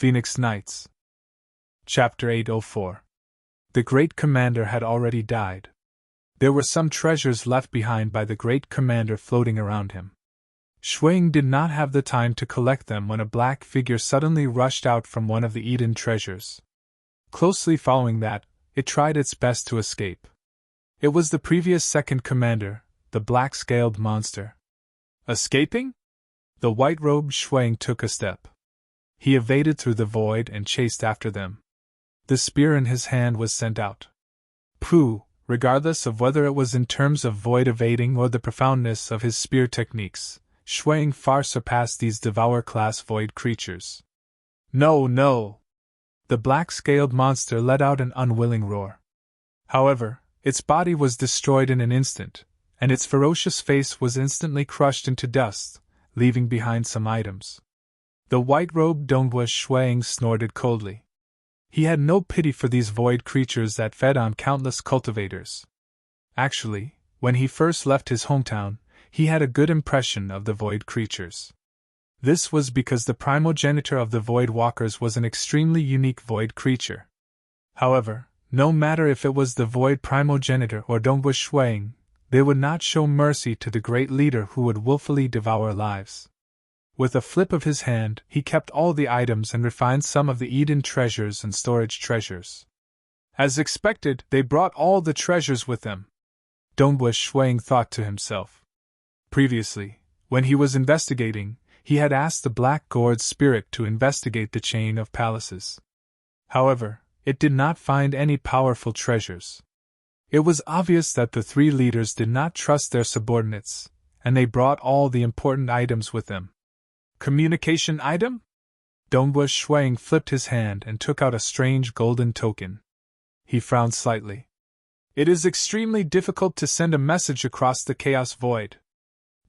Phoenix Nights. Chapter 804. The Great Commander had already died. There were some treasures left behind by the Great Commander floating around him. Ying did not have the time to collect them when a black figure suddenly rushed out from one of the Eden treasures. Closely following that, it tried its best to escape. It was the previous second commander, the black-scaled monster. Escaping? The white-robed Ying took a step. He evaded through the void and chased after them. The spear in his hand was sent out. Pooh, regardless of whether it was in terms of void evading or the profoundness of his spear techniques, Ying far surpassed these devour-class void creatures. No, no! The black-scaled monster let out an unwilling roar. However, its body was destroyed in an instant, and its ferocious face was instantly crushed into dust, leaving behind some items. The white-robed Donghua Ying snorted coldly. He had no pity for these void creatures that fed on countless cultivators. Actually, when he first left his hometown, he had a good impression of the void creatures. This was because the primogenitor of the Void Walkers was an extremely unique void creature. However, no matter if it was the void primogenitor or Donghua Ying, they would not show mercy to the great leader who would willfully devour lives. With a flip of his hand, he kept all the items and refined some of the Eden treasures and storage treasures. As expected, they brought all the treasures with them. Donghua Ying thought to himself. Previously, when he was investigating, he had asked the Black Gourd spirit to investigate the chain of palaces. However, it did not find any powerful treasures. It was obvious that the three leaders did not trust their subordinates, and they brought all the important items with them. Communication item? Donghua Ying flipped his hand and took out a strange golden token. He frowned slightly. It is extremely difficult to send a message across the chaos void.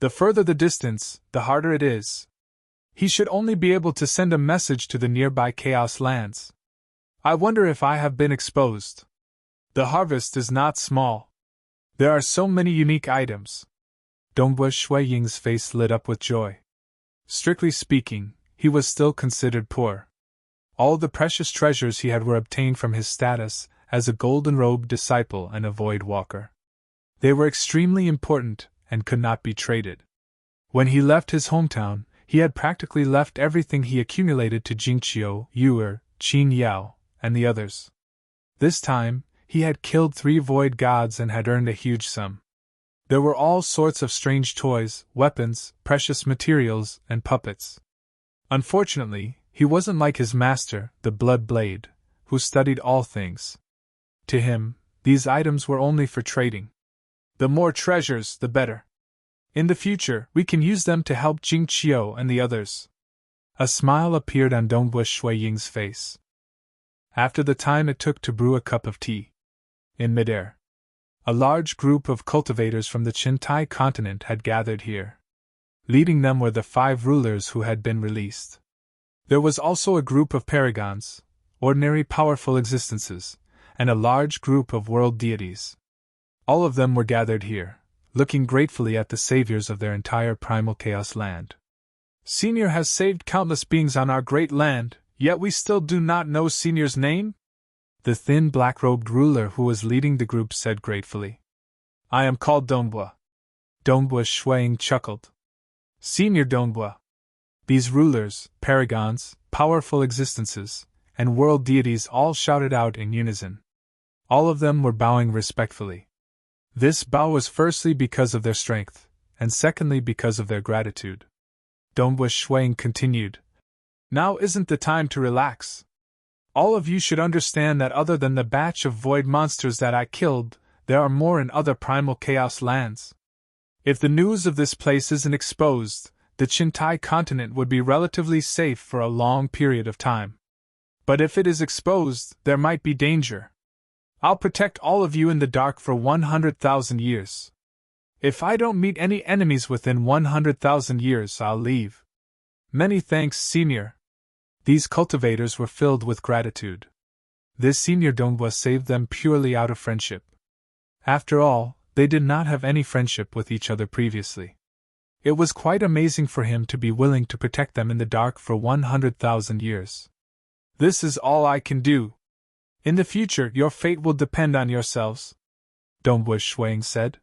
The further the distance, the harder it is. He should only be able to send a message to the nearby chaos lands. I wonder if I have been exposed. The harvest is not small. There are so many unique items. Donghua Ying's face lit up with joy. Strictly speaking, he was still considered poor. All the precious treasures he had were obtained from his status as a golden-robed disciple and a void walker. They were extremely important and could not be traded. When he left his hometown, he had practically left everything he accumulated to Jingqiu, Yuer, Qin Yao, and the others. This time, he had killed 3 void gods and had earned a huge sum. There were all sorts of strange toys, weapons, precious materials, and puppets. Unfortunately, he wasn't like his master, the Blood Blade, who studied all things. To him, these items were only for trading. The more treasures, the better. In the future, we can use them to help Jingqiu and the others. A smile appeared on Donghua Ying's face. After the time it took to brew a cup of tea. In midair, a large group of cultivators from the Chintai continent had gathered here. Leading them were the 5 rulers who had been released. There was also a group of paragons, ordinary powerful existences, and a large group of world deities. All of them were gathered here, looking gratefully at the saviors of their entire primal chaos land. Senior has saved countless beings on our great land, yet we still do not know Senior's name? The thin black-robed ruler who was leading the group said gratefully. I am called Donghua. Donghua Ying chuckled. Senior Donghua. These rulers, paragons, powerful existences, and world deities all shouted out in unison. All of them were bowing respectfully. This bow was firstly because of their strength, and secondly because of their gratitude. Donghua Ying continued. Now isn't the time to relax. All of you should understand that other than the batch of void monsters that I killed, there are more in other primal chaos lands. If the news of this place isn't exposed, the Chintai continent would be relatively safe for a long period of time. But if it is exposed, there might be danger. I'll protect all of you in the dark for 100,000 years. If I don't meet any enemies within 100,000 years, I'll leave. Many thanks, Senior. These cultivators were filled with gratitude. This Senior Donghua saved them purely out of friendship. After all, they did not have any friendship with each other previously. It was quite amazing for him to be willing to protect them in the dark for 100,000 years. This is all I can do. In the future, your fate will depend on yourselves, Dongbu Shuang said.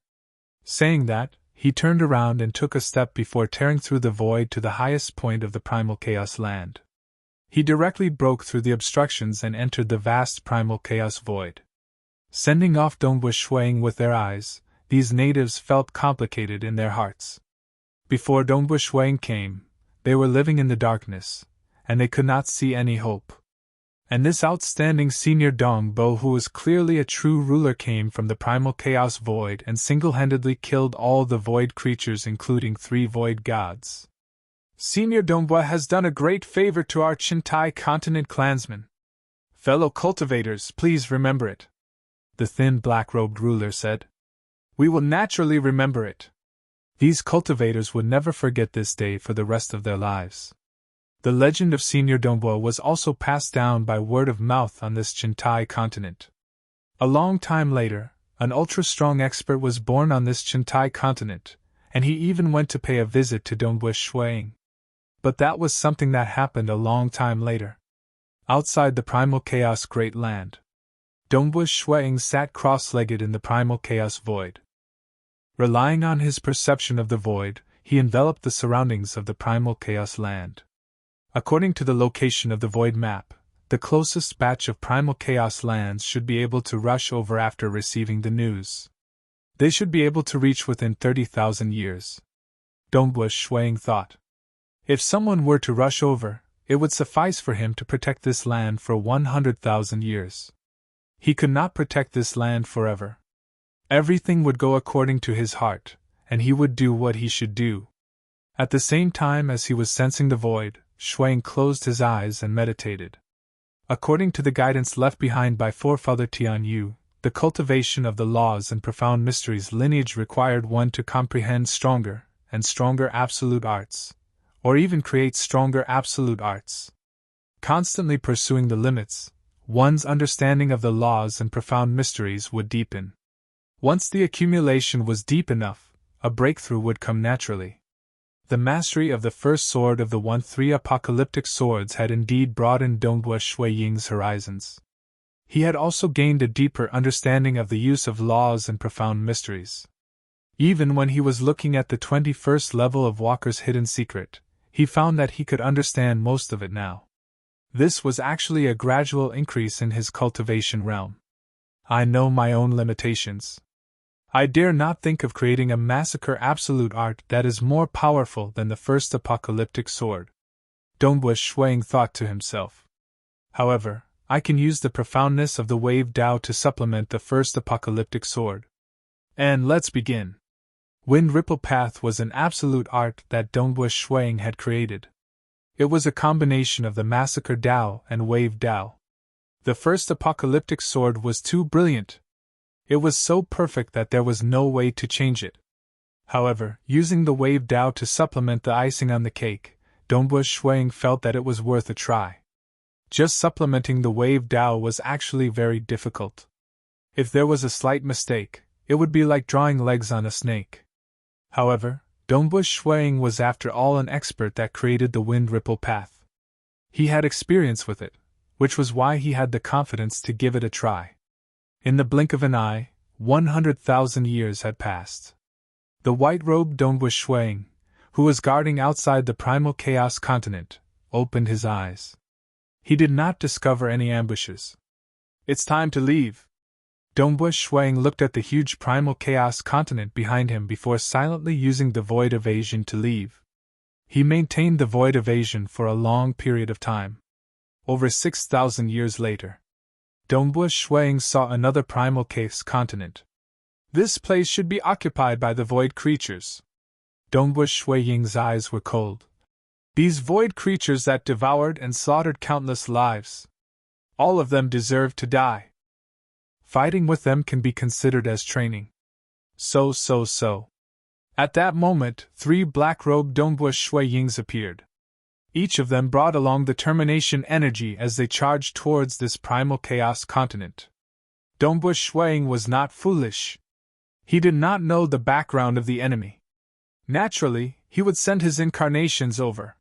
Saying that, he turned around and took a step before tearing through the void to the highest point of the primal chaos land. He directly broke through the obstructions and entered the vast primal chaos void. Sending off Dongbu Shuang with their eyes, these natives felt complicated in their hearts. Before Dongbu Shuang came, they were living in the darkness, and they could not see any hope. And this outstanding senior Dongbu, who was clearly a true ruler, came from the primal chaos void and single-handedly killed all the void creatures, including 3 void gods. Senior Dongbu has done a great favor to our Chintai continent clansmen. Fellow cultivators, please remember it, the thin black-robed ruler said. We will naturally remember it. These cultivators would never forget this day for the rest of their lives. The legend of Senior Dongbu was also passed down by word of mouth on this Chintai continent. A long time later, an ultra-strong expert was born on this Chintai continent, and he even went to pay a visit to Dongbu Shuang. But that was something that happened a long time later. Outside the primal chaos great land, Dongbu Shuang sat cross-legged in the primal chaos void. Relying on his perception of the void, he enveloped the surroundings of the primal chaos land. According to the location of the void map, the closest batch of primal chaos lands should be able to rush over after receiving the news. They should be able to reach within 30,000 years. Dongbu Shuang thought. If someone were to rush over, it would suffice for him to protect this land for 100,000 years. He could not protect this land forever. Everything would go according to his heart, and he would do what he should do. At the same time as he was sensing the void, Shuang closed his eyes and meditated. According to the guidance left behind by forefather Tian Yu, the cultivation of the laws and profound mysteries lineage required one to comprehend stronger and stronger absolute arts, or even create stronger absolute arts. Constantly pursuing the limits, one's understanding of the laws and profound mysteries would deepen. Once the accumulation was deep enough, a breakthrough would come naturally. The mastery of the first sword of the 1-3 apocalyptic swords had indeed broadened Dongbu Ying's horizons. He had also gained a deeper understanding of the use of laws and profound mysteries. Even when he was looking at the 21st level of Walker's hidden secret, he found that he could understand most of it now. This was actually a gradual increase in his cultivation realm. I know my own limitations. I dare not think of creating a massacre absolute art that is more powerful than the first apocalyptic sword, Dongbu Shuang thought to himself. However, I can use the profoundness of the wave Dao to supplement the first apocalyptic sword. And let's begin. Wind Ripple Path was an absolute art that Dongbu Shuang had created. It was a combination of the Massacre Dao and Wave Dao. The first apocalyptic sword was too brilliant. It was so perfect that there was no way to change it. However, using the Wave Dao to supplement the icing on the cake, Dongbu Shuang felt that it was worth a try. Just supplementing the Wave Dao was actually very difficult. If there was a slight mistake, it would be like drawing legs on a snake. However, Dongbu Shuang was after all an expert that created the Wind Ripple Path. He had experience with it, which was why he had the confidence to give it a try. In the blink of an eye, 100,000 years had passed. The white-robed Dongbu Shuang, who was guarding outside the primal chaos continent, opened his eyes. He did not discover any ambushes. It's time to leave. Dongbu Shuang looked at the huge primal chaos continent behind him before silently using the void evasion to leave. He maintained the void evasion for a long period of time. Over 6,000 years later, Dongbu Shuang saw another primal chaos continent. This place should be occupied by the void creatures. Dongbu Shuang's eyes were cold. These void creatures that devoured and slaughtered countless lives. All of them deserve to die. Fighting with them can be considered as training. So. At that moment, 3 black-robed Dongbu Shuangs appeared. Each of them brought along the termination energy as they charged towards this primal chaos continent. Dongbu Shuang was not foolish. He did not know the background of the enemy. Naturally, he would send his incarnations over.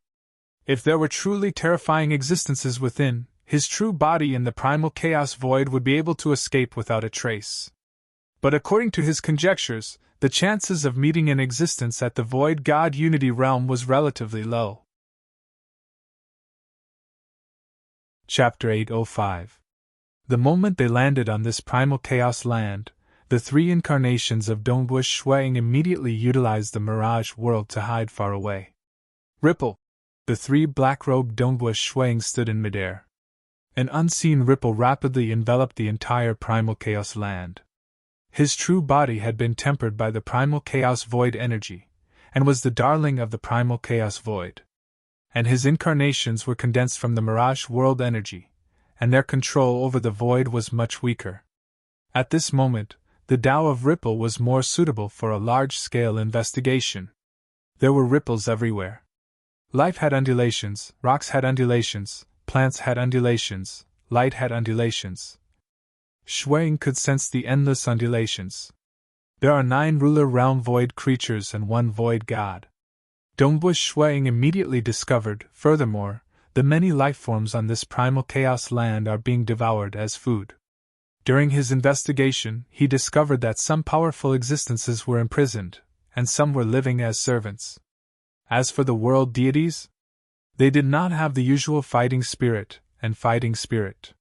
If there were truly terrifying existences within, his true body in the primal chaos void would be able to escape without a trace. But according to his conjectures, the chances of meeting an existence at the void god unity realm was relatively low. Chapter 805. The moment they landed on this primal chaos land, the three incarnations of Dongbush Shuang immediately utilized the mirage world to hide far away. Ripple! The three black-robed Dongbush Shuang stood in midair. An unseen ripple rapidly enveloped the entire primal chaos land. His true body had been tempered by the primal chaos void energy, and was the darling of the primal chaos void. And his incarnations were condensed from the mirage world energy, and their control over the void was much weaker. At this moment, the Tao of Ripple was more suitable for a large-scale investigation. There were ripples everywhere. Life had undulations, rocks had undulations, plants had undulations, light had undulations. Shuang could sense the endless undulations. There are 9 ruler realm void creatures and 1 void god. Dongbush Shuang immediately discovered, furthermore, the many lifeforms on this primal chaos land are being devoured as food. During his investigation, he discovered that some powerful existences were imprisoned, and some were living as servants. As for the world deities, they did not have the usual fighting spirit and fighting spirit.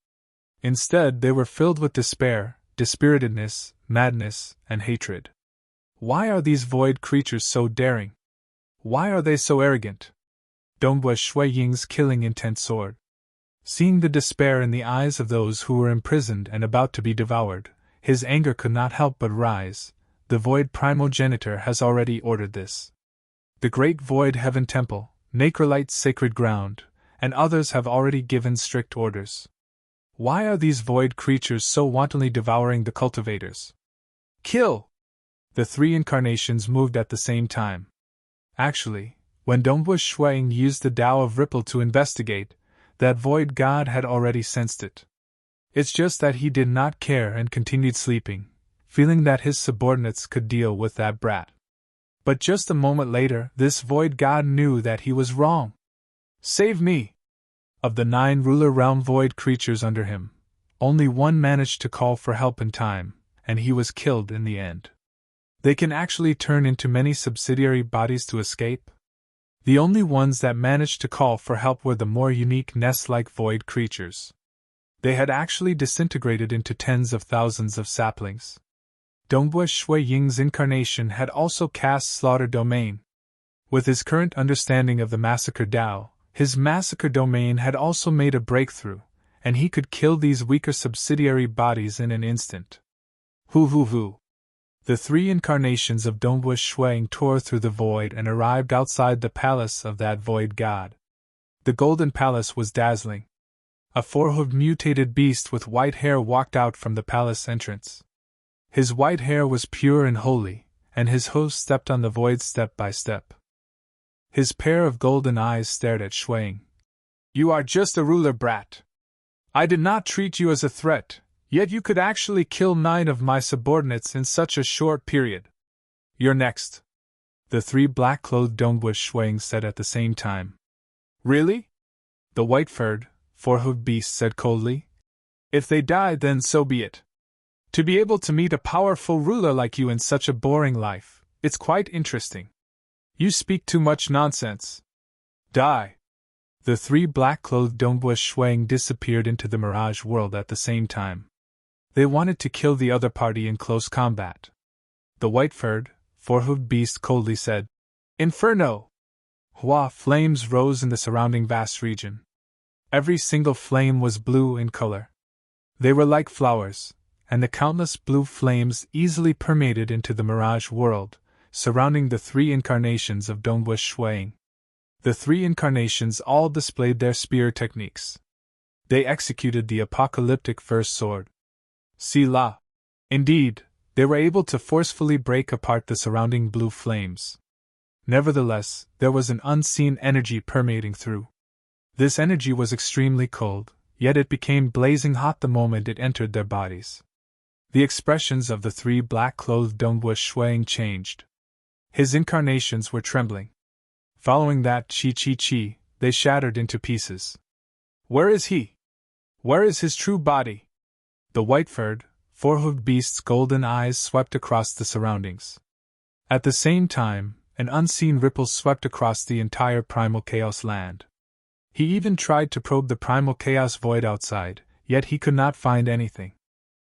Instead, they were filled with despair, dispiritedness, madness, and hatred. Why are these void creatures so daring? Why are they so arrogant? Dongbush Shui Ying's killing intent soared. Seeing the despair in the eyes of those who were imprisoned and about to be devoured, his anger could not help but rise. The void primogenitor has already ordered this. The great void heaven temple, Nacrolite's sacred ground, and others have already given strict orders. Why are these void creatures so wantonly devouring the cultivators? Kill! The 3 incarnations moved at the same time. Actually, when Dongbush Shuang used the Tao of Ripple to investigate, that void god had already sensed it. It's just that he did not care and continued sleeping, feeling that his subordinates could deal with that brat. But just a moment later, this void god knew that he was wrong. Save me! Of the 9 ruler realm void creatures under him, only 1 managed to call for help in time, and he was killed in the end. They can actually turn into many subsidiary bodies to escape. The only ones that managed to call for help were the more unique nest-like void creatures. They had actually disintegrated into tens of thousands of saplings. Dongbush Shui Ying's incarnation had also cast Slaughter Domain. With his current understanding of the Massacre Tao, his Massacre Domain had also made a breakthrough, and he could kill these weaker subsidiary bodies in an instant. Hoo. The 3 incarnations of Dongbush Shuang tore through the void and arrived outside the palace of that void god. The golden palace was dazzling. A 4-hoofed mutated beast with white hair walked out from the palace entrance. His white hair was pure and holy, and his host stepped on the void step by step. His pair of golden eyes stared at Shuang. You are just a ruler brat. I did not treat you as a threat, yet you could actually kill 9 of my subordinates in such a short period. You're next. The 3 black-clothed Dongbush Shuang said at the same time. Really? The white-furred, 4-hoofed beast said coldly. If they die, then so be it. To be able to meet a powerful ruler like you in such a boring life, it's quite interesting. You speak too much nonsense. Die. The 3 black-clothed Dongbush Shuang disappeared into the mirage world at the same time. They wanted to kill the other party in close combat. The white-furred, 4-hoofed beast coldly said, Inferno! Hua flames rose in the surrounding vast region. Every single flame was blue in color. They were like flowers, and the countless blue flames easily permeated into the mirage world, surrounding the 3 incarnations of Dongbush Shuang. The 3 incarnations all displayed their spear techniques. They executed the apocalyptic first sword. Sila. Indeed, they were able to forcefully break apart the surrounding blue flames. Nevertheless, there was an unseen energy permeating through. This energy was extremely cold, yet it became blazing hot the moment it entered their bodies. The expressions of the 3 black-clothed Dongbush Shuang changed. His incarnations were trembling. Following that chi, they shattered into pieces. Where is he? Where is his true body? The white-furred, four-hoofed beast's golden eyes swept across the surroundings. At the same time, an unseen ripple swept across the entire primal chaos land. He even tried to probe the primal chaos void outside, yet he could not find anything.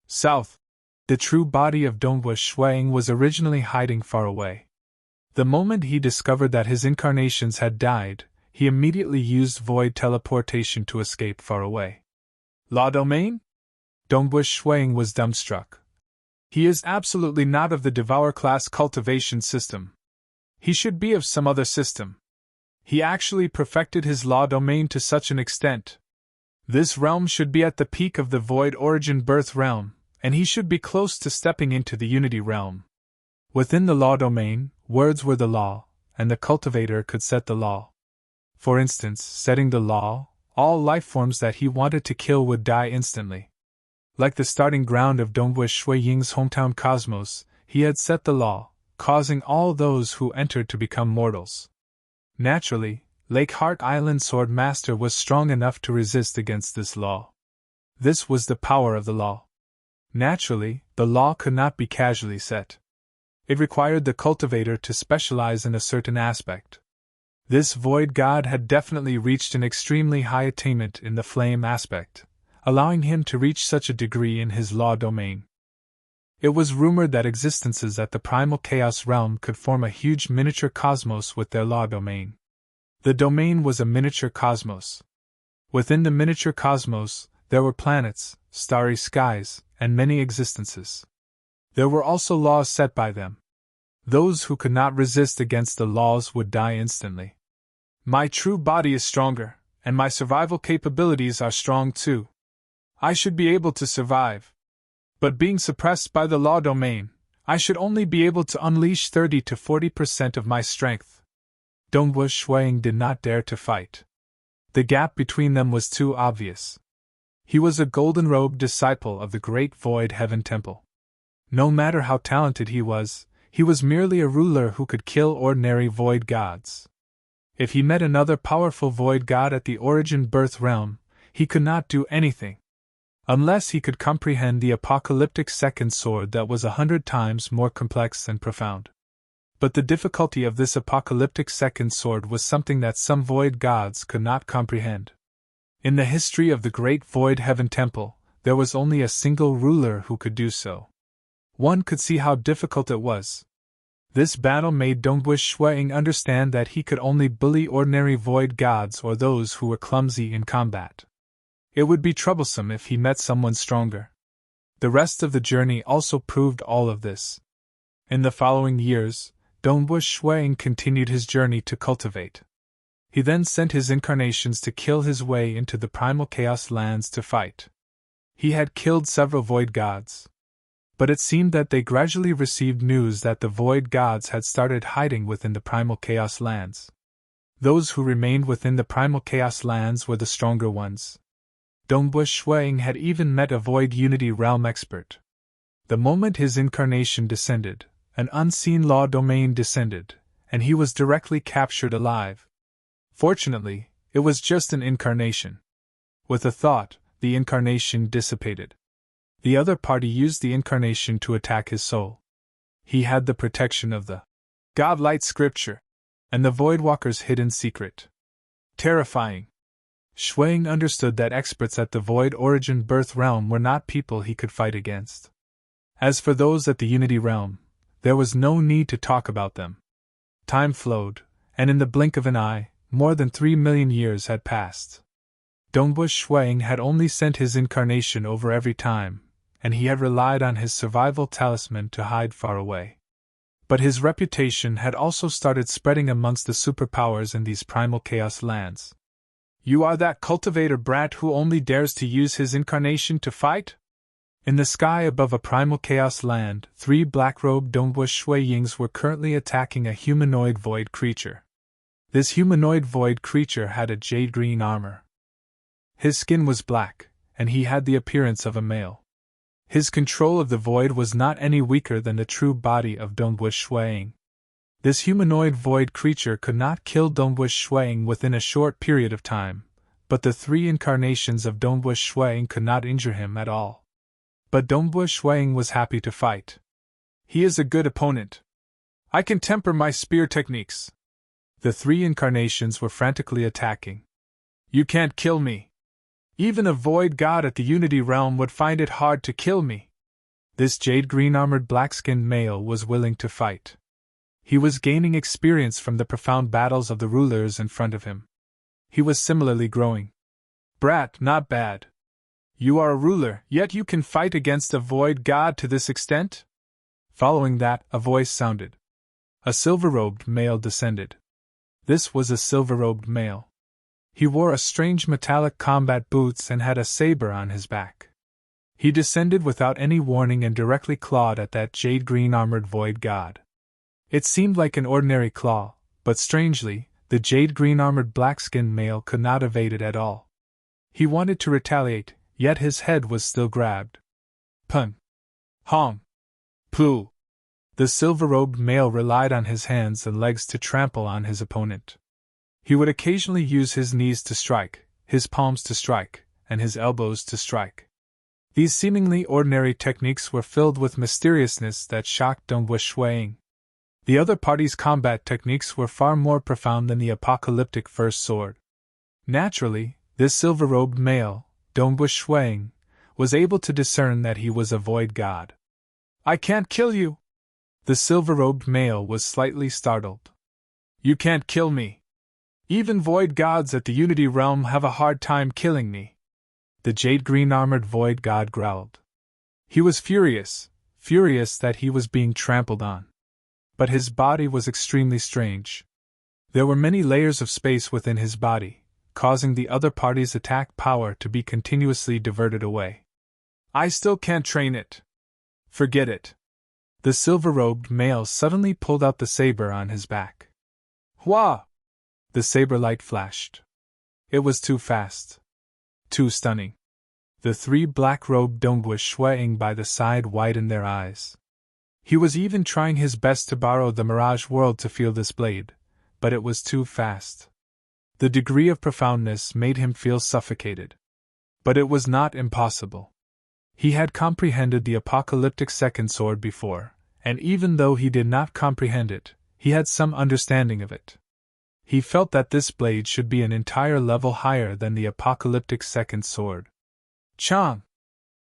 South. The true body of Dongwu Shuang was originally hiding far away. The moment he discovered that his incarnations had died, he immediately used void teleportation to escape far away. Law domain? Dongwu Shuang was dumbstruck. He is absolutely not of the Devourer class cultivation system. He should be of some other system. He actually perfected his law domain to such an extent. This realm should be at the peak of the void origin birth realm, and he should be close to stepping into the unity realm. Within the law domain, words were the law, and the cultivator could set the law. For instance, setting the law, all life forms that he wanted to kill would die instantly. Like the starting ground of Dongwu Shui Ying's hometown cosmos, he had set the law, causing all those who entered to become mortals. Naturally, Lake Heart Island Sword Master was strong enough to resist against this law. This was the power of the law. Naturally, the law could not be casually set. It required the cultivator to specialize in a certain aspect. This void god had definitely reached an extremely high attainment in the flame aspect, allowing him to reach such a degree in his law domain. It was rumored that existences at the primal chaos realm could form a huge miniature cosmos with their law domain. The domain was a miniature cosmos. Within the miniature cosmos, there were planets, starry skies, and many existences. There were also laws set by them. Those who could not resist against the laws would die instantly. My true body is stronger, and my survival capabilities are strong too. I should be able to survive. But being suppressed by the law domain, I should only be able to unleash 30 to 40% of my strength. Dongwu Shuang did not dare to fight. The gap between them was too obvious. He was a golden-robed disciple of the Great Void Heaven Temple. No matter how talented he was merely a ruler who could kill ordinary void gods. If he met another powerful void god at the origin birth realm, he could not do anything. Unless he could comprehend the apocalyptic second sword that was 100 times more complex and profound. But the difficulty of this apocalyptic second sword was something that some void gods could not comprehend. In the history of the Great Void Heaven Temple, there was only a single ruler who could do so. One could see how difficult it was. This battle made Dongwu Shuang understand that he could only bully ordinary void gods or those who were clumsy in combat. It would be troublesome if he met someone stronger. The rest of the journey also proved all of this. In the following years, Dongwu Shuang continued his journey to cultivate. He then sent his incarnations to kill his way into the primal chaos lands to fight. He had killed several void gods. But it seemed that they gradually received news that the void gods had started hiding within the primal chaos lands. Those who remained within the primal chaos lands were the stronger ones. Dongwu Shuang had even met a void unity realm expert. The moment his incarnation descended, an unseen law domain descended, and he was directly captured alive. Fortunately, it was just an incarnation. With a thought, the incarnation dissipated. The other party used the incarnation to attack his soul. He had the protection of the Godlight Scripture and the Voidwalker's hidden secret. Terrifying. Shuang understood that experts at the Void Origin Birth Realm were not people he could fight against. As for those at the Unity Realm, there was no need to talk about them. Time flowed, and in the blink of an eye, more than 3 million years had passed. Dongwu Shuang had only sent his incarnation over every time, and he had relied on his survival talisman to hide far away. But his reputation had also started spreading amongst the superpowers in these primal chaos lands. You are that cultivator brat who only dares to use his incarnation to fight? In the sky above a primal chaos land, 3 black-robed Dongwu Shui Yings were currently attacking a humanoid void creature. This humanoid void creature had a jade-green armor. His skin was black, and he had the appearance of a male. His control of the void was not any weaker than the true body of Dongwu Shuang. This humanoid void creature could not kill Dongwu Shuang within a short period of time, but the 3 incarnations of Dongbui Shuang could not injure him at all. But Dongbui Shuang was happy to fight. He is a good opponent. I can temper my spear techniques. The 3 incarnations were frantically attacking. You can't kill me. Even a void god at the Unity Realm would find it hard to kill me. This jade-green-armored black-skinned male was willing to fight. He was gaining experience from the profound battles of the rulers in front of him. He was similarly growing. Brat, not bad. You are a ruler, yet you can fight against a void god to this extent? Following that, a voice sounded. A silver-robed male descended. This was a silver-robed male. He wore a strange metallic combat boots and had a saber on his back. He descended without any warning and directly clawed at that jade-green-armored void god. It seemed like an ordinary claw, but strangely, the jade-green-armored black-skinned male could not evade it at all. He wanted to retaliate, yet his head was still grabbed. Pun. Hong. Pooh. The silver-robed male relied on his hands and legs to trample on his opponent. He would occasionally use his knees to strike, his palms to strike, and his elbows to strike. These seemingly ordinary techniques were filled with mysteriousness that shocked Dongbui Shuang. The other party's combat techniques were far more profound than the apocalyptic first sword. Naturally, this silver-robed male, Dongbui Shuang, was able to discern that he was a void god. I can't kill you! The silver-robed male was slightly startled. You can't kill me! Even void gods at the Unity Realm have a hard time killing me. The jade-green-armored void god growled. He was furious that he was being trampled on. But his body was extremely strange. There were many layers of space within his body, causing the other party's attack power to be continuously diverted away. I still can't train it. Forget it. The silver-robed male suddenly pulled out the saber on his back. Hua! The saber light flashed. It was too fast. Too stunning. The 3 black-robed Dongbui Shuang by the side widened their eyes. He was even trying his best to borrow the Mirage World to feel this blade, but it was too fast. The degree of profoundness made him feel suffocated. But it was not impossible. He had comprehended the apocalyptic second sword before, and even though he did not comprehend it, he had some understanding of it. He felt that this blade should be an entire level higher than the apocalyptic second sword. Chang!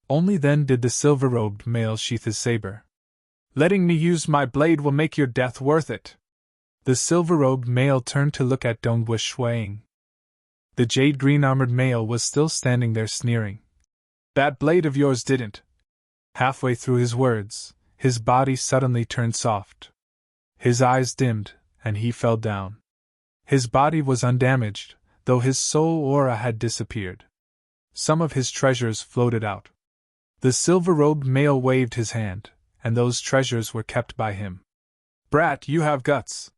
Only then did the silver-robed male sheath his saber. Letting me use my blade will make your death worth it. The silver-robed male turned to look at Dongbui Shuang. The jade-green-armored male was still standing there sneering. That blade of yours didn't. Halfway through his words, his body suddenly turned soft. His eyes dimmed, and he fell down. His body was undamaged, though his soul aura had disappeared. Some of his treasures floated out. The silver-robed male waved his hand, and those treasures were kept by him. Brat, you have guts.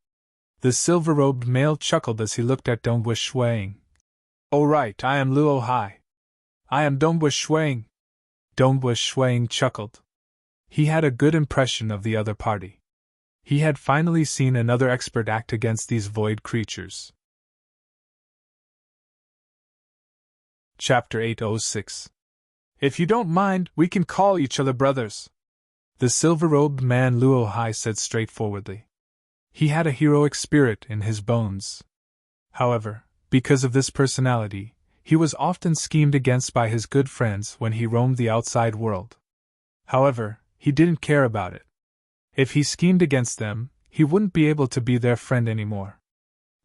The silver-robed male chuckled as he looked at Dongbui Shuang. Oh right, I am Luo Hai. I am Dongbui Shuang. Dongbui Shuang chuckled. He had a good impression of the other party. He had finally seen another expert act against these void creatures. Chapter 806. If you don't mind, we can call each other brothers. The silver-robed man Luo Hai said straightforwardly. He had a heroic spirit in his bones. However, because of this personality, he was often schemed against by his good friends when he roamed the outside world. However, he didn't care about it. If he schemed against them, he wouldn't be able to be their friend anymore.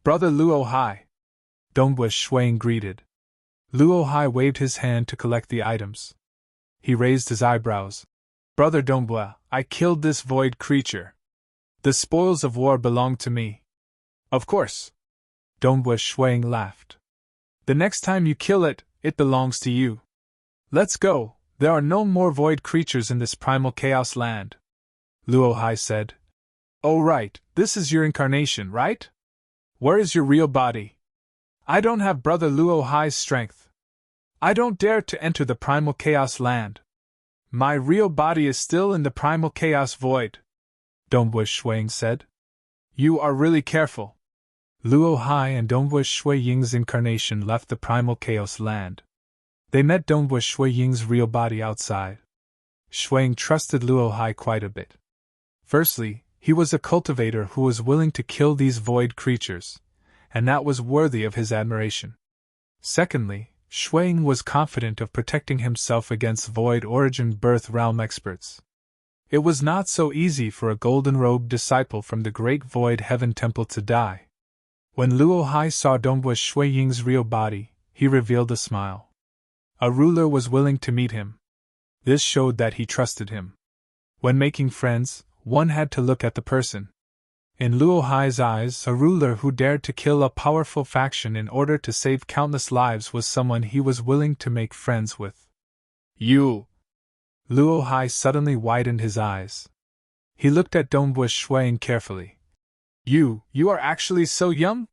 Brother Luo Hai. Dongbui Shuang greeted. Luo Hai waved his hand to collect the items. He raised his eyebrows. Brother Dongbui, I killed this void creature. The spoils of war belong to me. Of course. Dongbui Shuang laughed. The next time you kill it, it belongs to you. Let's go, there are no more void creatures in this primal chaos land. Luo Hai said. Oh right, this is your incarnation, right? Where is your real body? I don't have Brother Luo Hai's strength. I don't dare to enter the primal chaos land. My real body is still in the primal chaos void, Dongbui Shuang said. You are really careful. Luo Hai and Dongwu Shui Ying's incarnation left the primal chaos land. They met Dongwu Shui Ying's real body outside. Shui Ying trusted Luo Hai quite a bit. Firstly, he was a cultivator who was willing to kill these void creatures, and that was worthy of his admiration. Secondly, Shui Ying was confident of protecting himself against void origin birth realm experts. It was not so easy for a golden-robed disciple from the great void heaven temple to die. When Luo Hai saw Dongwu Shui Ying's real body, he revealed a smile. A ruler was willing to meet him. This showed that he trusted him. When making friends, one had to look at the person. In Luo Hai's eyes, a ruler who dared to kill a powerful faction in order to save countless lives was someone he was willing to make friends with. You! Luo Hai suddenly widened his eyes. He looked at Dongwu Shui Ying carefully. You are actually so young?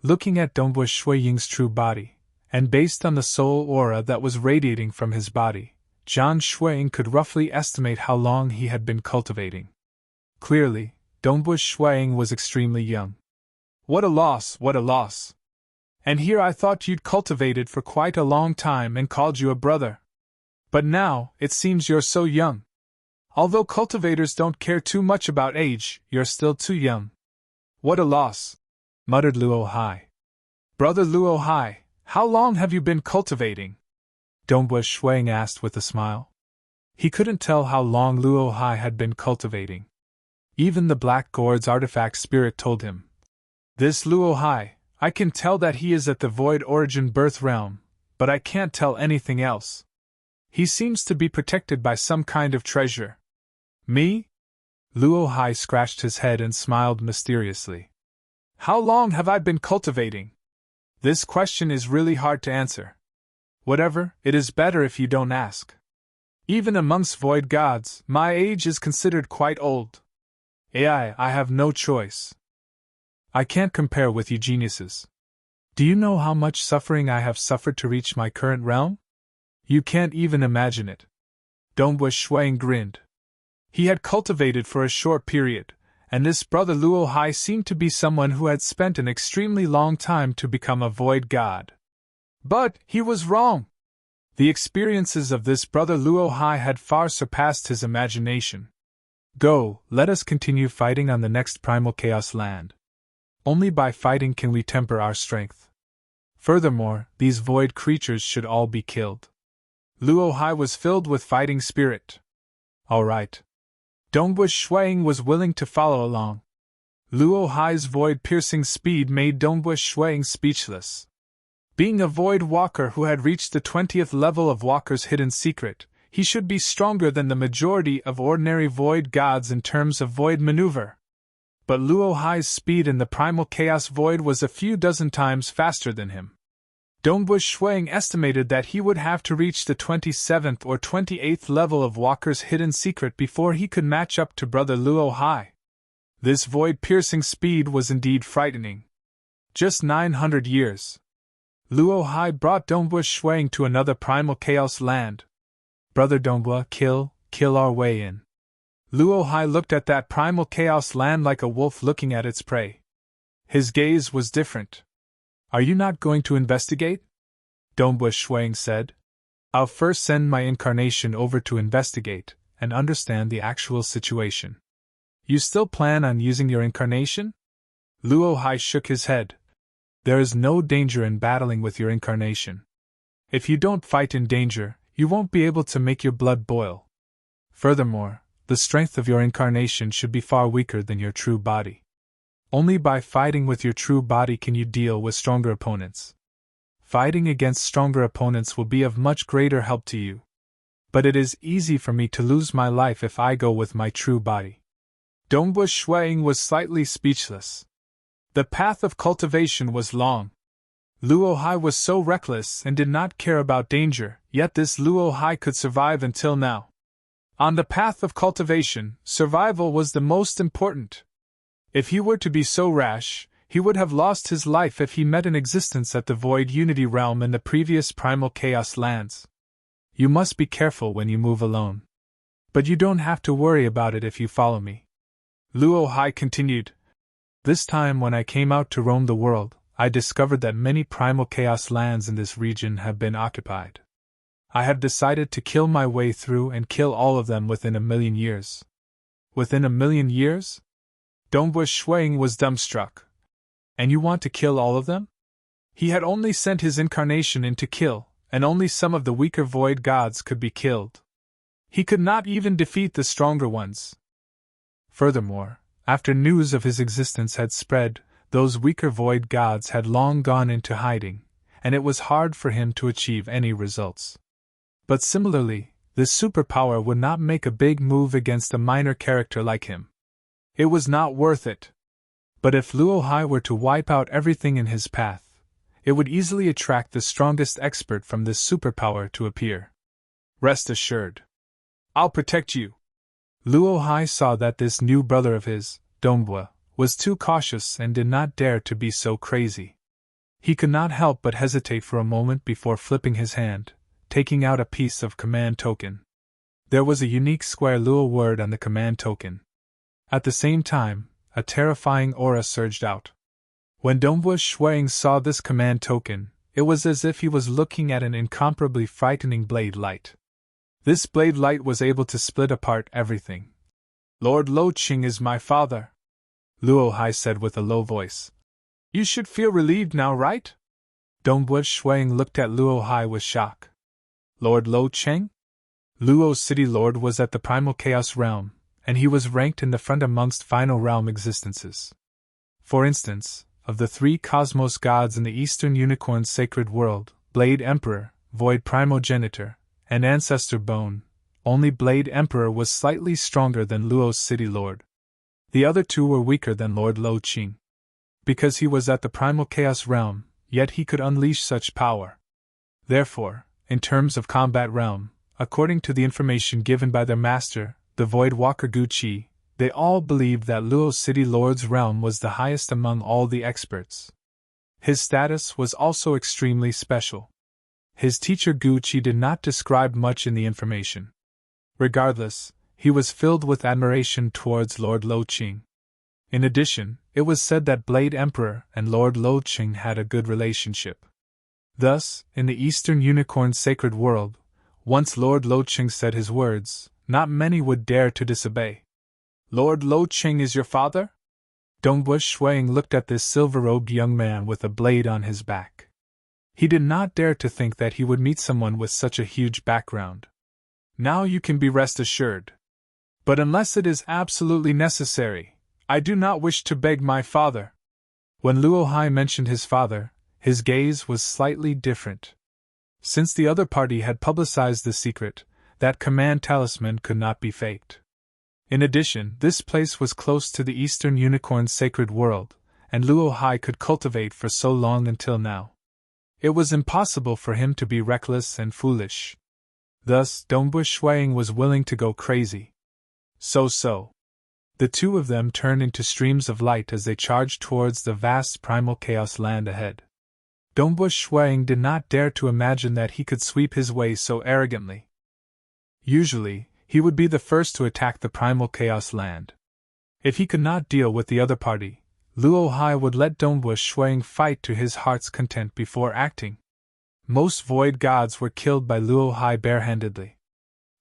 Looking at Dongwu Shui Ying's true body, and based on the soul aura that was radiating from his body, Zhang Shui Ying could roughly estimate how long he had been cultivating. Clearly, Dongwu Shui Ying was extremely young. What a loss, what a loss! And here I thought you'd cultivated for quite a long time and called you a brother. But now, it seems you're so young. Although cultivators don't care too much about age, you're still too young. What a loss, muttered Luo Hai. Brother Luo Hai, how long have you been cultivating? Dongwu Shui Ying asked with a smile. He couldn't tell how long Luo Hai had been cultivating. Even the Black Gourd's artifact spirit told him. This Luo Hai, I can tell that he is at the void origin birth realm, but I can't tell anything else. He seems to be protected by some kind of treasure. Me? Luo Hai scratched his head and smiled mysteriously. How long have I been cultivating? This question is really hard to answer. Whatever, it is better if you don't ask. Even amongst void gods, my age is considered quite old. I have no choice. I can't compare with you geniuses. Do you know how much suffering I have suffered to reach my current realm? You can't even imagine it. Dongwu Shui Ying grinned. He had cultivated for a short period, and this brother Luo Hai seemed to be someone who had spent an extremely long time to become a void god. But he was wrong. The experiences of this brother Luo Hai had far surpassed his imagination. Go, let us continue fighting on the next primal chaos land. Only by fighting can we temper our strength. Furthermore, these void creatures should all be killed. Luo Hai was filled with fighting spirit. All right. Dongwu Shui Ying was willing to follow along. Luo Hai's void-piercing speed made Dongwu Shui Ying speechless. Being a void walker who had reached the 20th level of Walker's hidden secret, he should be stronger than the majority of ordinary void gods in terms of void maneuver. But Luo Hai's speed in the primal chaos void was a few dozen times faster than him. Dongwu Shui Ying estimated that he would have to reach the 27th or 28th level of Walker's hidden secret before he could match up to brother Luo Hai. This void-piercing speed was indeed frightening. Just 900 years. Luo Hai brought Dongwu Shui Ying to another primal chaos land. Brother Dongwu, kill our way in. Luo Hai looked at that primal chaos land like a wolf looking at its prey. His gaze was different. Are you not going to investigate? Dongwu Shui Ying said. I'll first send my incarnation over to investigate and understand the actual situation. You still plan on using your incarnation? Luo Hai shook his head. There is no danger in battling with your incarnation. If you don't fight in danger, you won't be able to make your blood boil. Furthermore, the strength of your incarnation should be far weaker than your true body. Only by fighting with your true body can you deal with stronger opponents. Fighting against stronger opponents will be of much greater help to you. But it is easy for me to lose my life if I go with my true body. Dongwu Shui Ying was slightly speechless. The path of cultivation was long. Luo Hai was so reckless and did not care about danger, yet this Luo Hai could survive until now. On the path of cultivation, survival was the most important. If he were to be so rash, he would have lost his life if he met an existence at the Void Unity realm in the previous Primal Chaos lands. You must be careful when you move alone. But you don't have to worry about it if you follow me. Luo Hai continued. This time, when I came out to roam the world, I discovered that many primal chaos lands in this region have been occupied. I have decided to kill my way through and kill all of them within 1,000,000 years. Within 1,000,000 years? Dongbu Shuang was dumbstruck. And you want to kill all of them? He had only sent his incarnation in to kill, and only some of the weaker void gods could be killed. He could not even defeat the stronger ones. Furthermore, after news of his existence had spread, those weaker void gods had long gone into hiding, and it was hard for him to achieve any results. But similarly, this superpower would not make a big move against a minor character like him. It was not worth it. But if Luo Hai were to wipe out everything in his path, it would easily attract the strongest expert from this superpower to appear. Rest assured. I'll protect you. Luo Hai saw that this new brother of his, Dongbua, was too cautious and did not dare to be so crazy. He could not help but hesitate for a moment before flipping his hand, taking out a piece of command token. There was a unique square Luo word on the command token. At the same time, a terrifying aura surged out. When Dongbua Shuang saw this command token, it was as if he was looking at an incomparably frightening blade light. This blade light was able to split apart everything. Lord Lo Qing is my father, Luo Hai said with a low voice. You should feel relieved now, right? Dongbua Shuang looked at Luo Hai with shock. Lord Lo Qing? Luo's city lord was at the primal chaos realm, and he was ranked in the front amongst final realm existences. For instance, of the 3 cosmos gods in the Eastern Unicorn's sacred world, Blade Emperor, Void Primogenitor, and Ancestor Bone, only Blade Emperor was slightly stronger than Luo's city lord. The other 2 were weaker than Lord Lo Qing. Because he was at the primal chaos realm, yet he could unleash such power. Therefore, in terms of combat realm, according to the information given by their master, the Void Walker Gu Qi, they all believed that Luo's city lord's realm was the highest among all the experts. His status was also extremely special. His teacher Gu Qi did not describe much in the information. Regardless, he was filled with admiration towards Lord Lo Qing. In addition, it was said that Blade Emperor and Lord Lo Qing had a good relationship. Thus, in the Eastern Unicorn's sacred world, once Lord Lo Qing said his words, not many would dare to disobey. Lord Lo Qing is your father? Dongbua Shuang looked at this silver-robed young man with a blade on his back. He did not dare to think that he would meet someone with such a huge background. Now you can be rest assured. But unless it is absolutely necessary, I do not wish to beg my father. When Luo Hai mentioned his father, his gaze was slightly different. Since the other party had publicized the secret, that command talisman could not be faked. In addition, this place was close to the Eastern Unicorn's sacred world, and Luo Hai could cultivate for so long until now. It was impossible for him to be reckless and foolish. Thus, Dongbua Shuang was willing to go crazy. So. The 2 of them turned into streams of light as they charged towards the vast primal chaos land ahead. Dongbua Shuang did not dare to imagine that he could sweep his way so arrogantly. Usually, he would be the first to attack the primal chaos land. If he could not deal with the other party, Luo Hai would let Dongbua Shuang fight to his heart's content before acting. Most void gods were killed by Luo Hai barehandedly.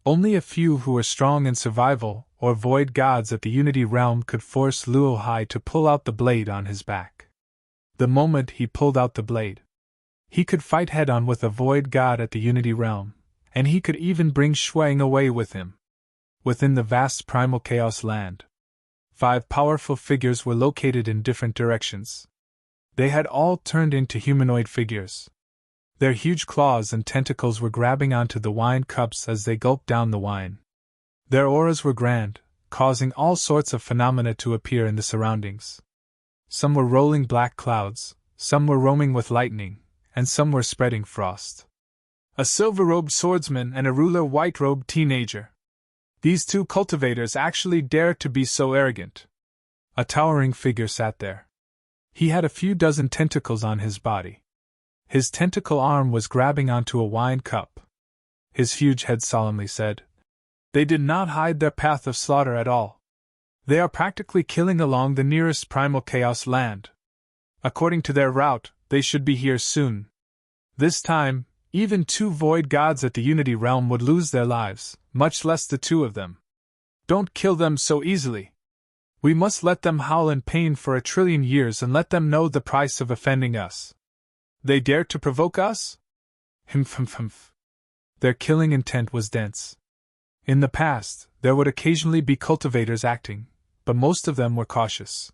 Only a few who were strong in survival or void gods at the Unity realm could force Luo Hai to pull out the blade on his back. The moment he pulled out the blade, he could fight head-on with a void god at the Unity realm, and he could even bring Shuang away with him. Within the vast primal chaos land, 5 powerful figures were located in different directions. They had all turned into humanoid figures. Their huge claws and tentacles were grabbing onto the wine cups as they gulped down the wine. Their auras were grand, causing all sorts of phenomena to appear in the surroundings. Some were rolling black clouds, some were roaming with lightning, and some were spreading frost. A silver-robed swordsman and a ruler white-robed teenager. These 2 cultivators actually dared to be so arrogant. A towering figure sat there. He had a few dozen tentacles on his body. His tentacle arm was grabbing onto a wine cup. His huge head solemnly said, "They did not hide their path of slaughter at all. They are practically killing along the nearest primal chaos land. According to their route, they should be here soon. This time, even 2 void gods at the Unity realm would lose their lives, much less the 2 of them. Don't kill them so easily. We must let them howl in pain for 1,000,000,000,000 years and let them know the price of offending us. They dare to provoke us? Humph. Their killing intent was dense. In the past, there would occasionally be cultivators acting, but most of them were cautious.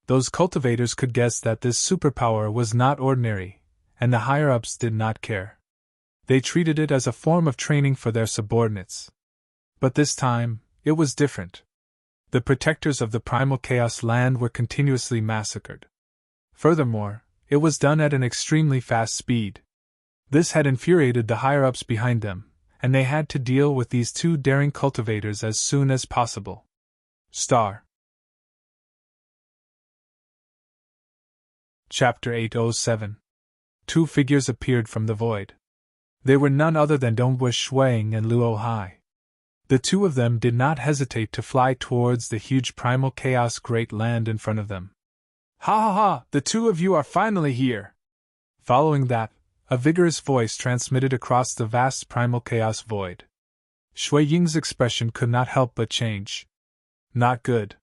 Those cultivators could guess that this superpower was not ordinary, and the higher-ups did not care. They treated it as a form of training for their subordinates. But this time, it was different. The protectors of the primal chaos land were continuously massacred. Furthermore, it was done at an extremely fast speed. This had infuriated the higher-ups behind them, and they had to deal with these 2 daring cultivators as soon as possible. Star. Chapter 807. 2 figures appeared from the void. They were none other than Dongbua Shuang and Luo Hai. The 2 of them did not hesitate to fly towards the huge primal chaos great land in front of them. Ha! The 2 of you are finally here! Following that, a vigorous voice transmitted across the vast primal chaos void. Shui Ying's expression could not help but change. Not good.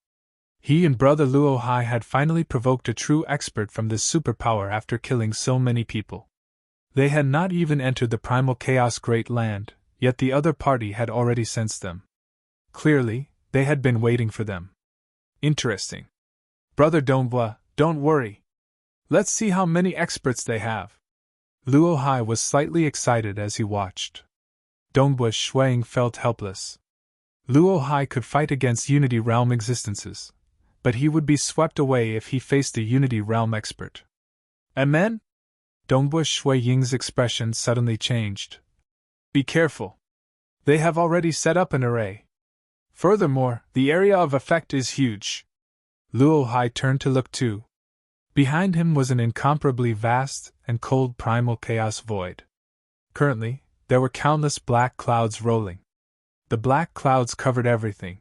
He and brother Luo Hai had finally provoked a true expert from this superpower after killing so many people. They had not even entered the primal chaos great land, yet the other party had already sensed them. Clearly, they had been waiting for them. Interesting. Brother Dongbua, don't worry. Let's see how many experts they have. Luo Hai was slightly excited as he watched. Dongbua Shuang felt helpless. Luo Hai could fight against Unity Realm existences, but he would be swept away if he faced a Unity Realm expert. Amen? Dongbua Shui Ying's expression suddenly changed. Be careful. They have already set up an array. Furthermore, the area of effect is huge. Luo Hai turned to look too. Behind him was an incomparably vast and cold primal chaos void. Currently, there were countless black clouds rolling. The black clouds covered everything.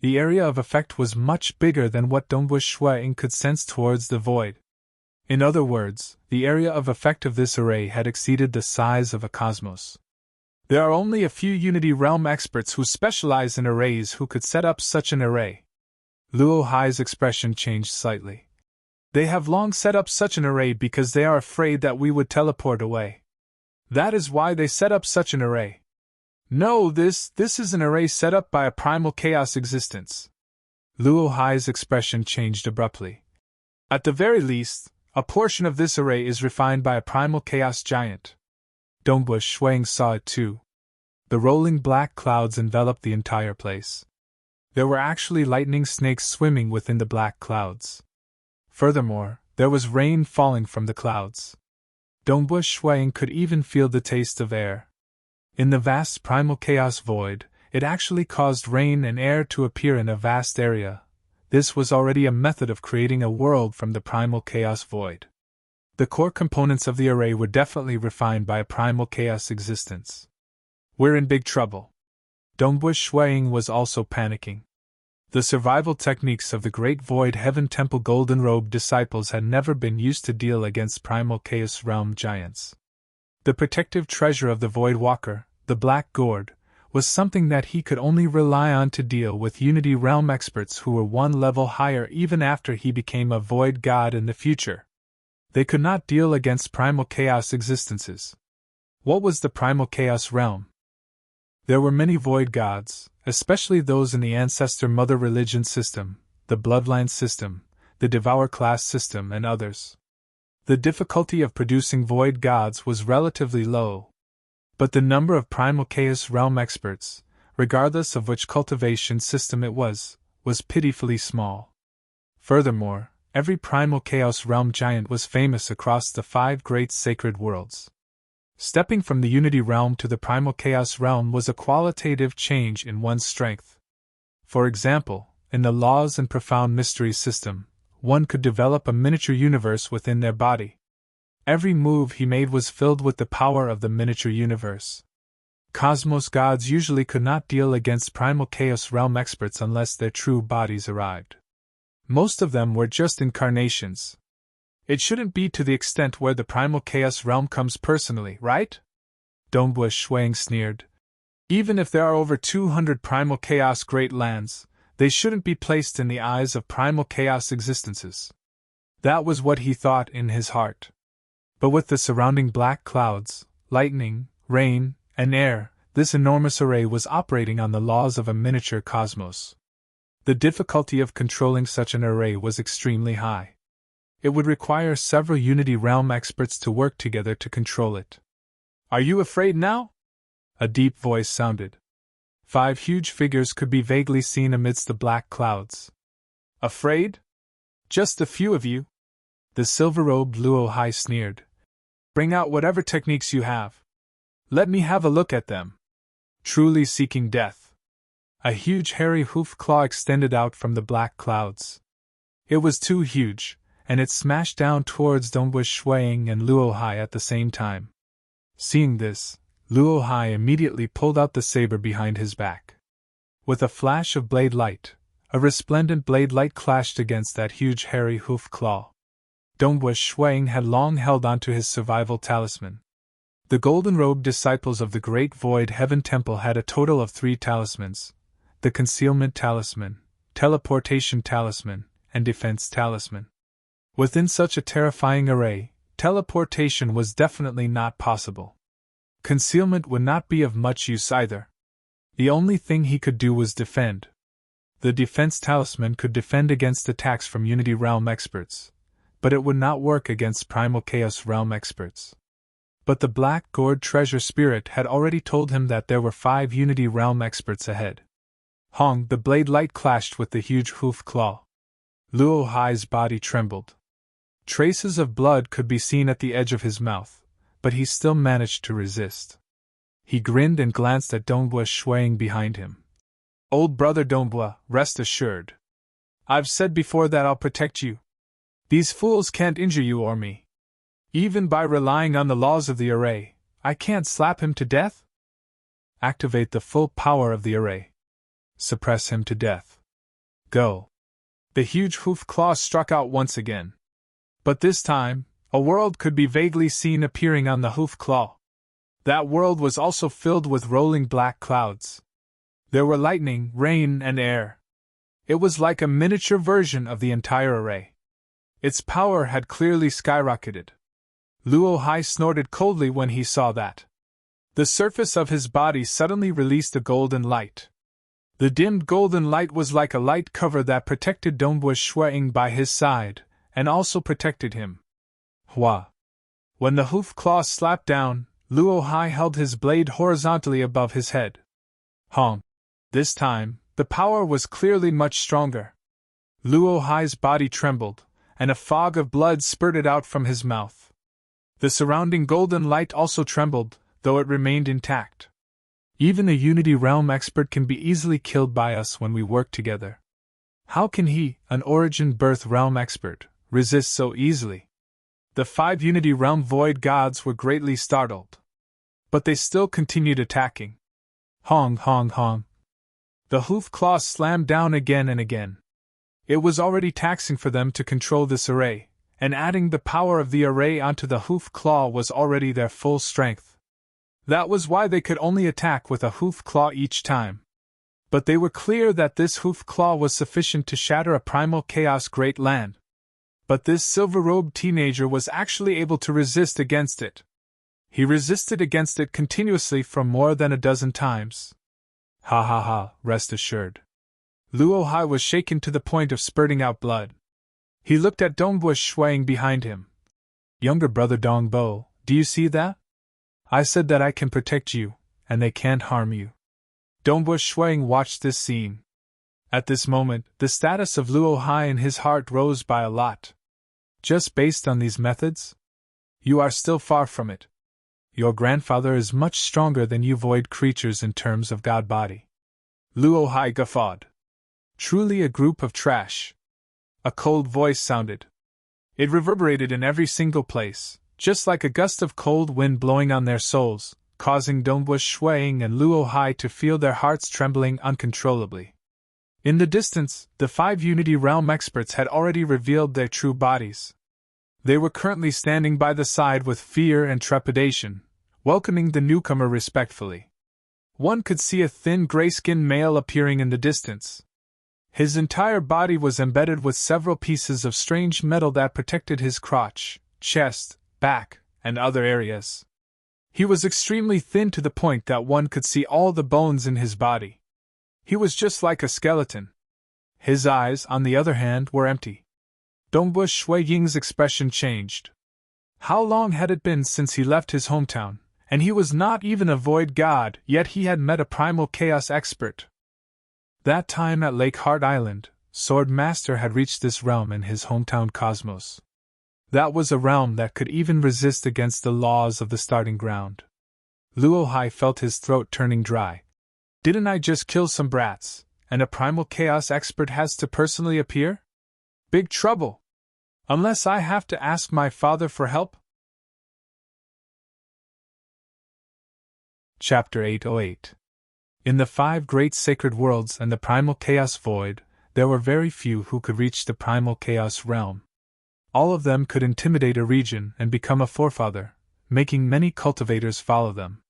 The area of effect was much bigger than what Dongbua Shuang could sense towards the void. In other words, the area of effect of this array had exceeded the size of a cosmos. There are only a few Unity Realm experts who specialize in arrays who could set up such an array. Luo Hai's expression changed slightly. They have long set up such an array because they are afraid that we would teleport away. That is why they set up such an array. No, this is an array set up by a primal chaos existence. Luo Hai's expression changed abruptly. At the very least, a portion of this array is refined by a primal chaos giant. Dongbua Shuang saw it too. The rolling black clouds enveloped the entire place. There were actually lightning snakes swimming within the black clouds. Furthermore, there was rain falling from the clouds. Dongbua Shuang could even feel the taste of air. In the vast primal chaos void, it actually caused rain and air to appear in a vast area. This was already a method of creating a world from the primal chaos void. The core components of the array were definitely refined by a primal chaos existence. We're in big trouble. Dongbua Shuang was also panicking. The survival techniques of the Great Void Heaven Temple Golden Robe disciples had never been used to deal against primal chaos realm giants. The protective treasure of the Void Walker, the Black Gourd, was something that he could only rely on to deal with Unity Realm experts who were one level higher even after he became a Void God in the future. They could not deal against primal chaos existences. What was the primal chaos realm? There were many Void Gods, especially those in the Ancestor-Mother religion system, the Bloodline system, the Devour class system, and others. The difficulty of producing Void Gods was relatively low. But the number of primal chaos realm experts, regardless of which cultivation system it was pitifully small. Furthermore, every primal chaos realm giant was famous across the 5 great sacred worlds. Stepping from the Unity realm to the primal chaos realm was a qualitative change in one's strength. For example, in the Laws and Profound Mysteries system, one could develop a miniature universe within their body. Every move he made was filled with the power of the miniature universe. Cosmos gods usually could not deal against primal chaos realm experts unless their true bodies arrived. Most of them were just incarnations. It shouldn't be to the extent where the primal chaos realm comes personally, right? Dongbua Shuang sneered. Even if there are over 200 primal chaos great lands, they shouldn't be placed in the eyes of primal chaos existences. That was what he thought in his heart. But with the surrounding black clouds, lightning, rain, and air, this enormous array was operating on the laws of a miniature cosmos. The difficulty of controlling such an array was extremely high. It would require several Unity Realm experts to work together to control it. Are you afraid now? A deep voice sounded. 5 huge figures could be vaguely seen amidst the black clouds. Afraid? Just a few of you? The silver-robed Luo Hai sneered. Bring out whatever techniques you have. Let me have a look at them. Truly seeking death. A huge hairy hoof claw extended out from the black clouds. It was too huge, and it smashed down towards Dongbua Shuang and Luo Hai at the same time. Seeing this, Luo Hai immediately pulled out the saber behind his back. With a flash of blade light, a resplendent blade light clashed against that huge hairy hoof claw. Dongbua Shuang had long held onto his survival talisman. The golden-robed disciples of the Great Void Heaven Temple had a total of 3 talismans: the Concealment Talisman, Teleportation Talisman, and Defense Talisman. Within such a terrifying array, teleportation was definitely not possible. Concealment would not be of much use either. The only thing he could do was defend. The Defense Talisman could defend against attacks from Unity Realm experts, but it would not work against Primal Chaos Realm experts. But the Black Gourd Treasure Spirit had already told him that there were 5 Unity Realm experts ahead. Hong, the blade light clashed with the huge hoof claw. Luo Hai's body trembled. Traces of blood could be seen at the edge of his mouth, but he still managed to resist. He grinned and glanced at Dongbua Shuang behind him. Old brother Dongbua, rest assured. I've said before that I'll protect you. These fools can't injure you or me. Even by relying on the laws of the array, I can't slap him to death? Activate the full power of the array. Suppress him to death. Go. The huge hoof claw struck out once again. But this time, a world could be vaguely seen appearing on the hoof claw. That world was also filled with rolling black clouds. There were lightning, rain, and air. It was like a miniature version of the entire array. Its power had clearly skyrocketed. Luo Hai snorted coldly when he saw that. The surface of his body suddenly released a golden light. The dimmed golden light was like a light cover that protected Dongbua Shuang by his side, and also protected him. Hua! When the hoof claw slapped down, Luo Hai held his blade horizontally above his head. Hong! This time, the power was clearly much stronger. Luo Hai's body trembled, and a fog of blood spurted out from his mouth. The surrounding golden light also trembled, though it remained intact. Even a Unity Realm expert can be easily killed by us when we work together. How can he, an Origin Birth Realm expert, resist so easily? The 5 Unity Realm Void Gods were greatly startled. But they still continued attacking. Hong, hong, hong. The hoof claws slammed down again and again. It was already taxing for them to control this array, and adding the power of the array onto the hoof claw was already their full strength. That was why they could only attack with a hoof claw each time. But they were clear that this hoof claw was sufficient to shatter a primal chaos great land. But this silver-robed teenager was actually able to resist against it. He resisted against it continuously for more than a dozen times. Ha ha ha, rest assured. Luo Hai was shaken to the point of spurting out blood. He looked at Dongbua Shuang behind him. Younger brother Dongbo, do you see that? I said that I can protect you, and they can't harm you. Dongbua Shuang watched this scene. At this moment, the status of Luo Hai in his heart rose by a lot. Just based on these methods? You are still far from it. Your grandfather is much stronger than you void creatures in terms of god body. Luo Hai guffawed. Truly a group of trash. A cold voice sounded. It reverberated in every single place, just like a gust of cold wind blowing on their souls, causing Dongwu Shuiying and Luo Hai to feel their hearts trembling uncontrollably. In the distance, the 5 Unity Realm experts had already revealed their true bodies. They were currently standing by the side with fear and trepidation, welcoming the newcomer respectfully. One could see a thin gray-skinned male appearing in the distance. His entire body was embedded with several pieces of strange metal that protected his crotch, chest, back, and other areas. He was extremely thin to the point that one could see all the bones in his body. He was just like a skeleton. His eyes, on the other hand, were empty. Dongwu Shuiying's expression changed. How long had it been since he left his hometown, and he was not even a void god, yet he had met a primal chaos expert. That time at Lake Heart Island, Sword Master had reached this realm in his hometown cosmos. That was a realm that could even resist against the laws of the starting ground. Luo Hai felt his throat turning dry. Didn't I just kill some brats, and a primal chaos expert has to personally appear? Big trouble! Unless I have to ask my father for help? Chapter 808. In the 5 great sacred worlds and the primal chaos void, there were very few who could reach the primal chaos realm. All of them could intimidate a region and become a forefather, making many cultivators follow them.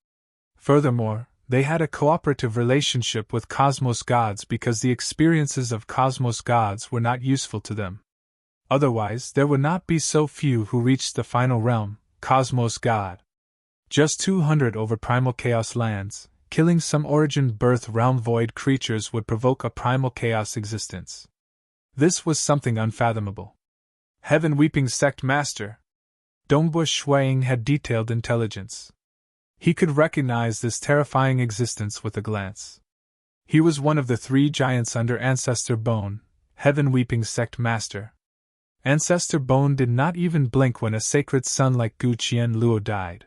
Furthermore, they had a cooperative relationship with cosmos gods because the experiences of cosmos gods were not useful to them. Otherwise, there would not be so few who reached the final realm, cosmos god. Just 200 over primal chaos lands, killing some origin birth realm void creatures would provoke a primal chaos existence. This was something unfathomable. Heaven Weeping Sect Master Dongwu Shuiying had detailed intelligence. He could recognize this terrifying existence with a glance. He was one of the 3 giants under Ancestor Bone, Heaven Weeping Sect Master. Ancestor Bone did not even blink when a sacred son like Gu Qian Luo died.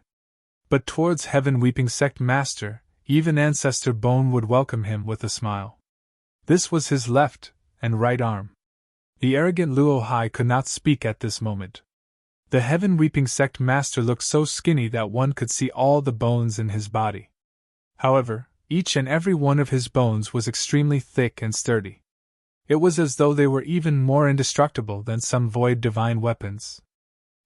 But towards Heaven Weeping Sect Master, even Ancestor Bone would welcome him with a smile. This was his left and right arm. The arrogant Luo Hai could not speak at this moment. The Heaven Weeping Sect Master looked so skinny that one could see all the bones in his body. However, each and every one of his bones was extremely thick and sturdy. It was as though they were even more indestructible than some void divine weapons.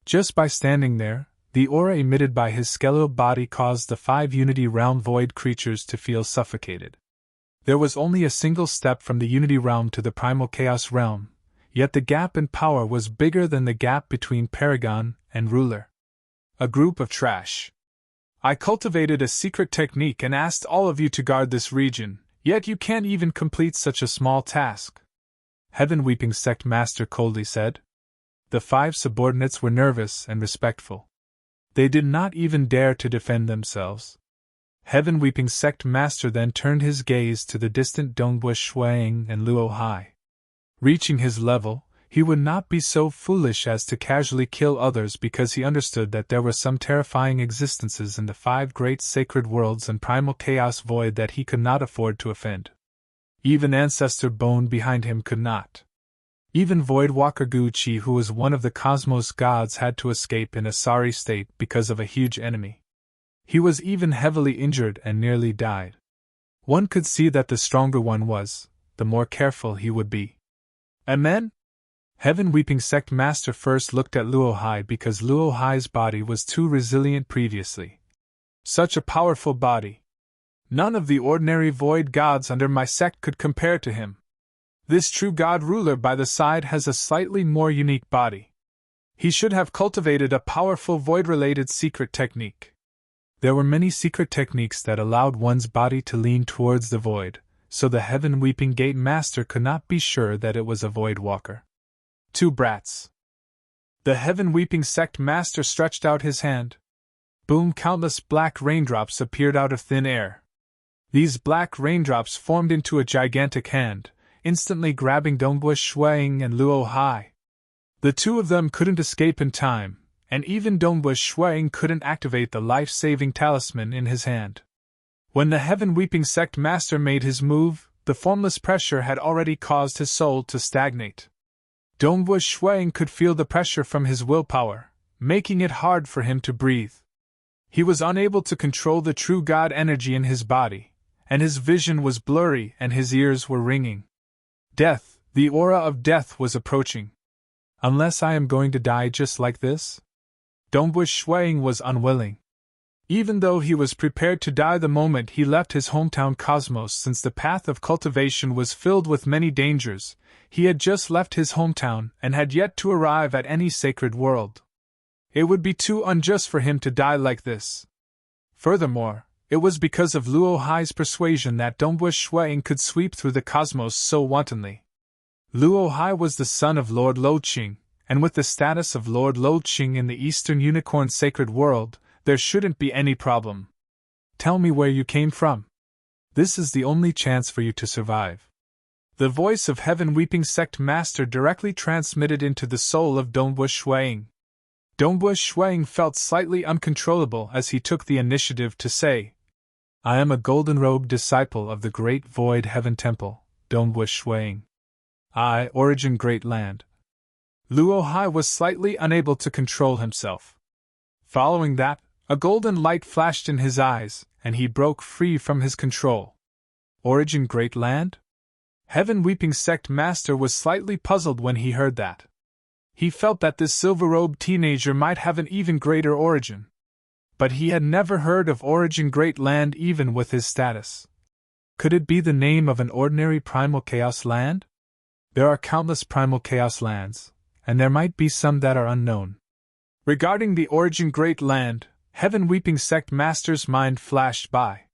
Just by standing there, the aura emitted by his skeletal body caused the 5 Unity Realm void creatures to feel suffocated. There was only a single step from the Unity Realm to the Primal Chaos Realm, yet the gap in power was bigger than the gap between Paragon and Ruler. A group of trash. I cultivated a secret technique and asked all of you to guard this region, yet you can't even complete such a small task. Heaven Weeping Sect Master coldly said. The 5 subordinates were nervous and respectful. They did not even dare to defend themselves. Heaven Weeping Sect Master then turned his gaze to the distant Dongwu Shuiying and Luo Hai. Reaching his level, he would not be so foolish as to casually kill others because he understood that there were some terrifying existences in the 5 great sacred worlds and primal chaos void that he could not afford to offend. Even Ancestor Bone behind him could not. Even Voidwalker Gu Qi, who was one of the cosmos gods, had to escape in a sorry state because of a huge enemy. He was even heavily injured and nearly died. One could see that the stronger one was, the more careful he would be. Amen? Heaven Weeping Sect Master first looked at Luo Hai because Luo Hai's body was too resilient previously. Such a powerful body. None of the ordinary void gods under my sect could compare to him. This true god ruler by the side has a slightly more unique body. He should have cultivated a powerful void-related secret technique. There were many secret techniques that allowed one's body to lean towards the void, so the Heaven Weeping Gate Master could not be sure that it was a void walker. 2 brats. The Heaven Weeping Sect Master stretched out his hand. Boom! Countless black raindrops appeared out of thin air. These black raindrops formed into a gigantic hand, instantly grabbing Dongwu Shuiying and Luo Hai. The 2 of them couldn't escape in time, and even Dongwu Shuiying couldn't activate the life-saving talisman in his hand. When the Heaven Weeping Sect Master made his move, the formless pressure had already caused his soul to stagnate. Dongwu Shuiying could feel the pressure from his willpower, making it hard for him to breathe. He was unable to control the true God energy in his body, and his vision was blurry and his ears were ringing. Death, the aura of death was approaching. Unless I am going to die just like this? Dongbu Shuang was unwilling. Even though he was prepared to die the moment he left his hometown cosmos, since the path of cultivation was filled with many dangers, he had just left his hometown and had yet to arrive at any sacred world. It would be too unjust for him to die like this. Furthermore, it was because of Luo Hai's persuasion that Dongbu Shuang could sweep through the cosmos so wantonly. Luo Hai was the son of Lord Lo Qing, and with the status of Lord Lo Qing in the Eastern Unicorn Sacred World, there shouldn't be any problem. Tell me where you came from. This is the only chance for you to survive. The voice of Heaven Weeping Sect Master directly transmitted into the soul of Dongbu Shuang. Dongbu Shuang felt slightly uncontrollable as he took the initiative to say, I am a golden-robed disciple of the Great Void Heaven Temple, Dongbu Shuang. I, Origin Great Land. Luo Hai was slightly unable to control himself. Following that, a golden light flashed in his eyes, and he broke free from his control. Origin Great Land? Heaven Weeping Sect Master was slightly puzzled when he heard that. He felt that this silver-robed teenager might have an even greater origin. But he had never heard of Origin Great Land even with his status. Could it be the name of an ordinary primal chaos land? There are countless primal chaos lands, and there might be some that are unknown. Regarding the Origin Great Land, Heaven Weeping Sect Master's mind flashed by.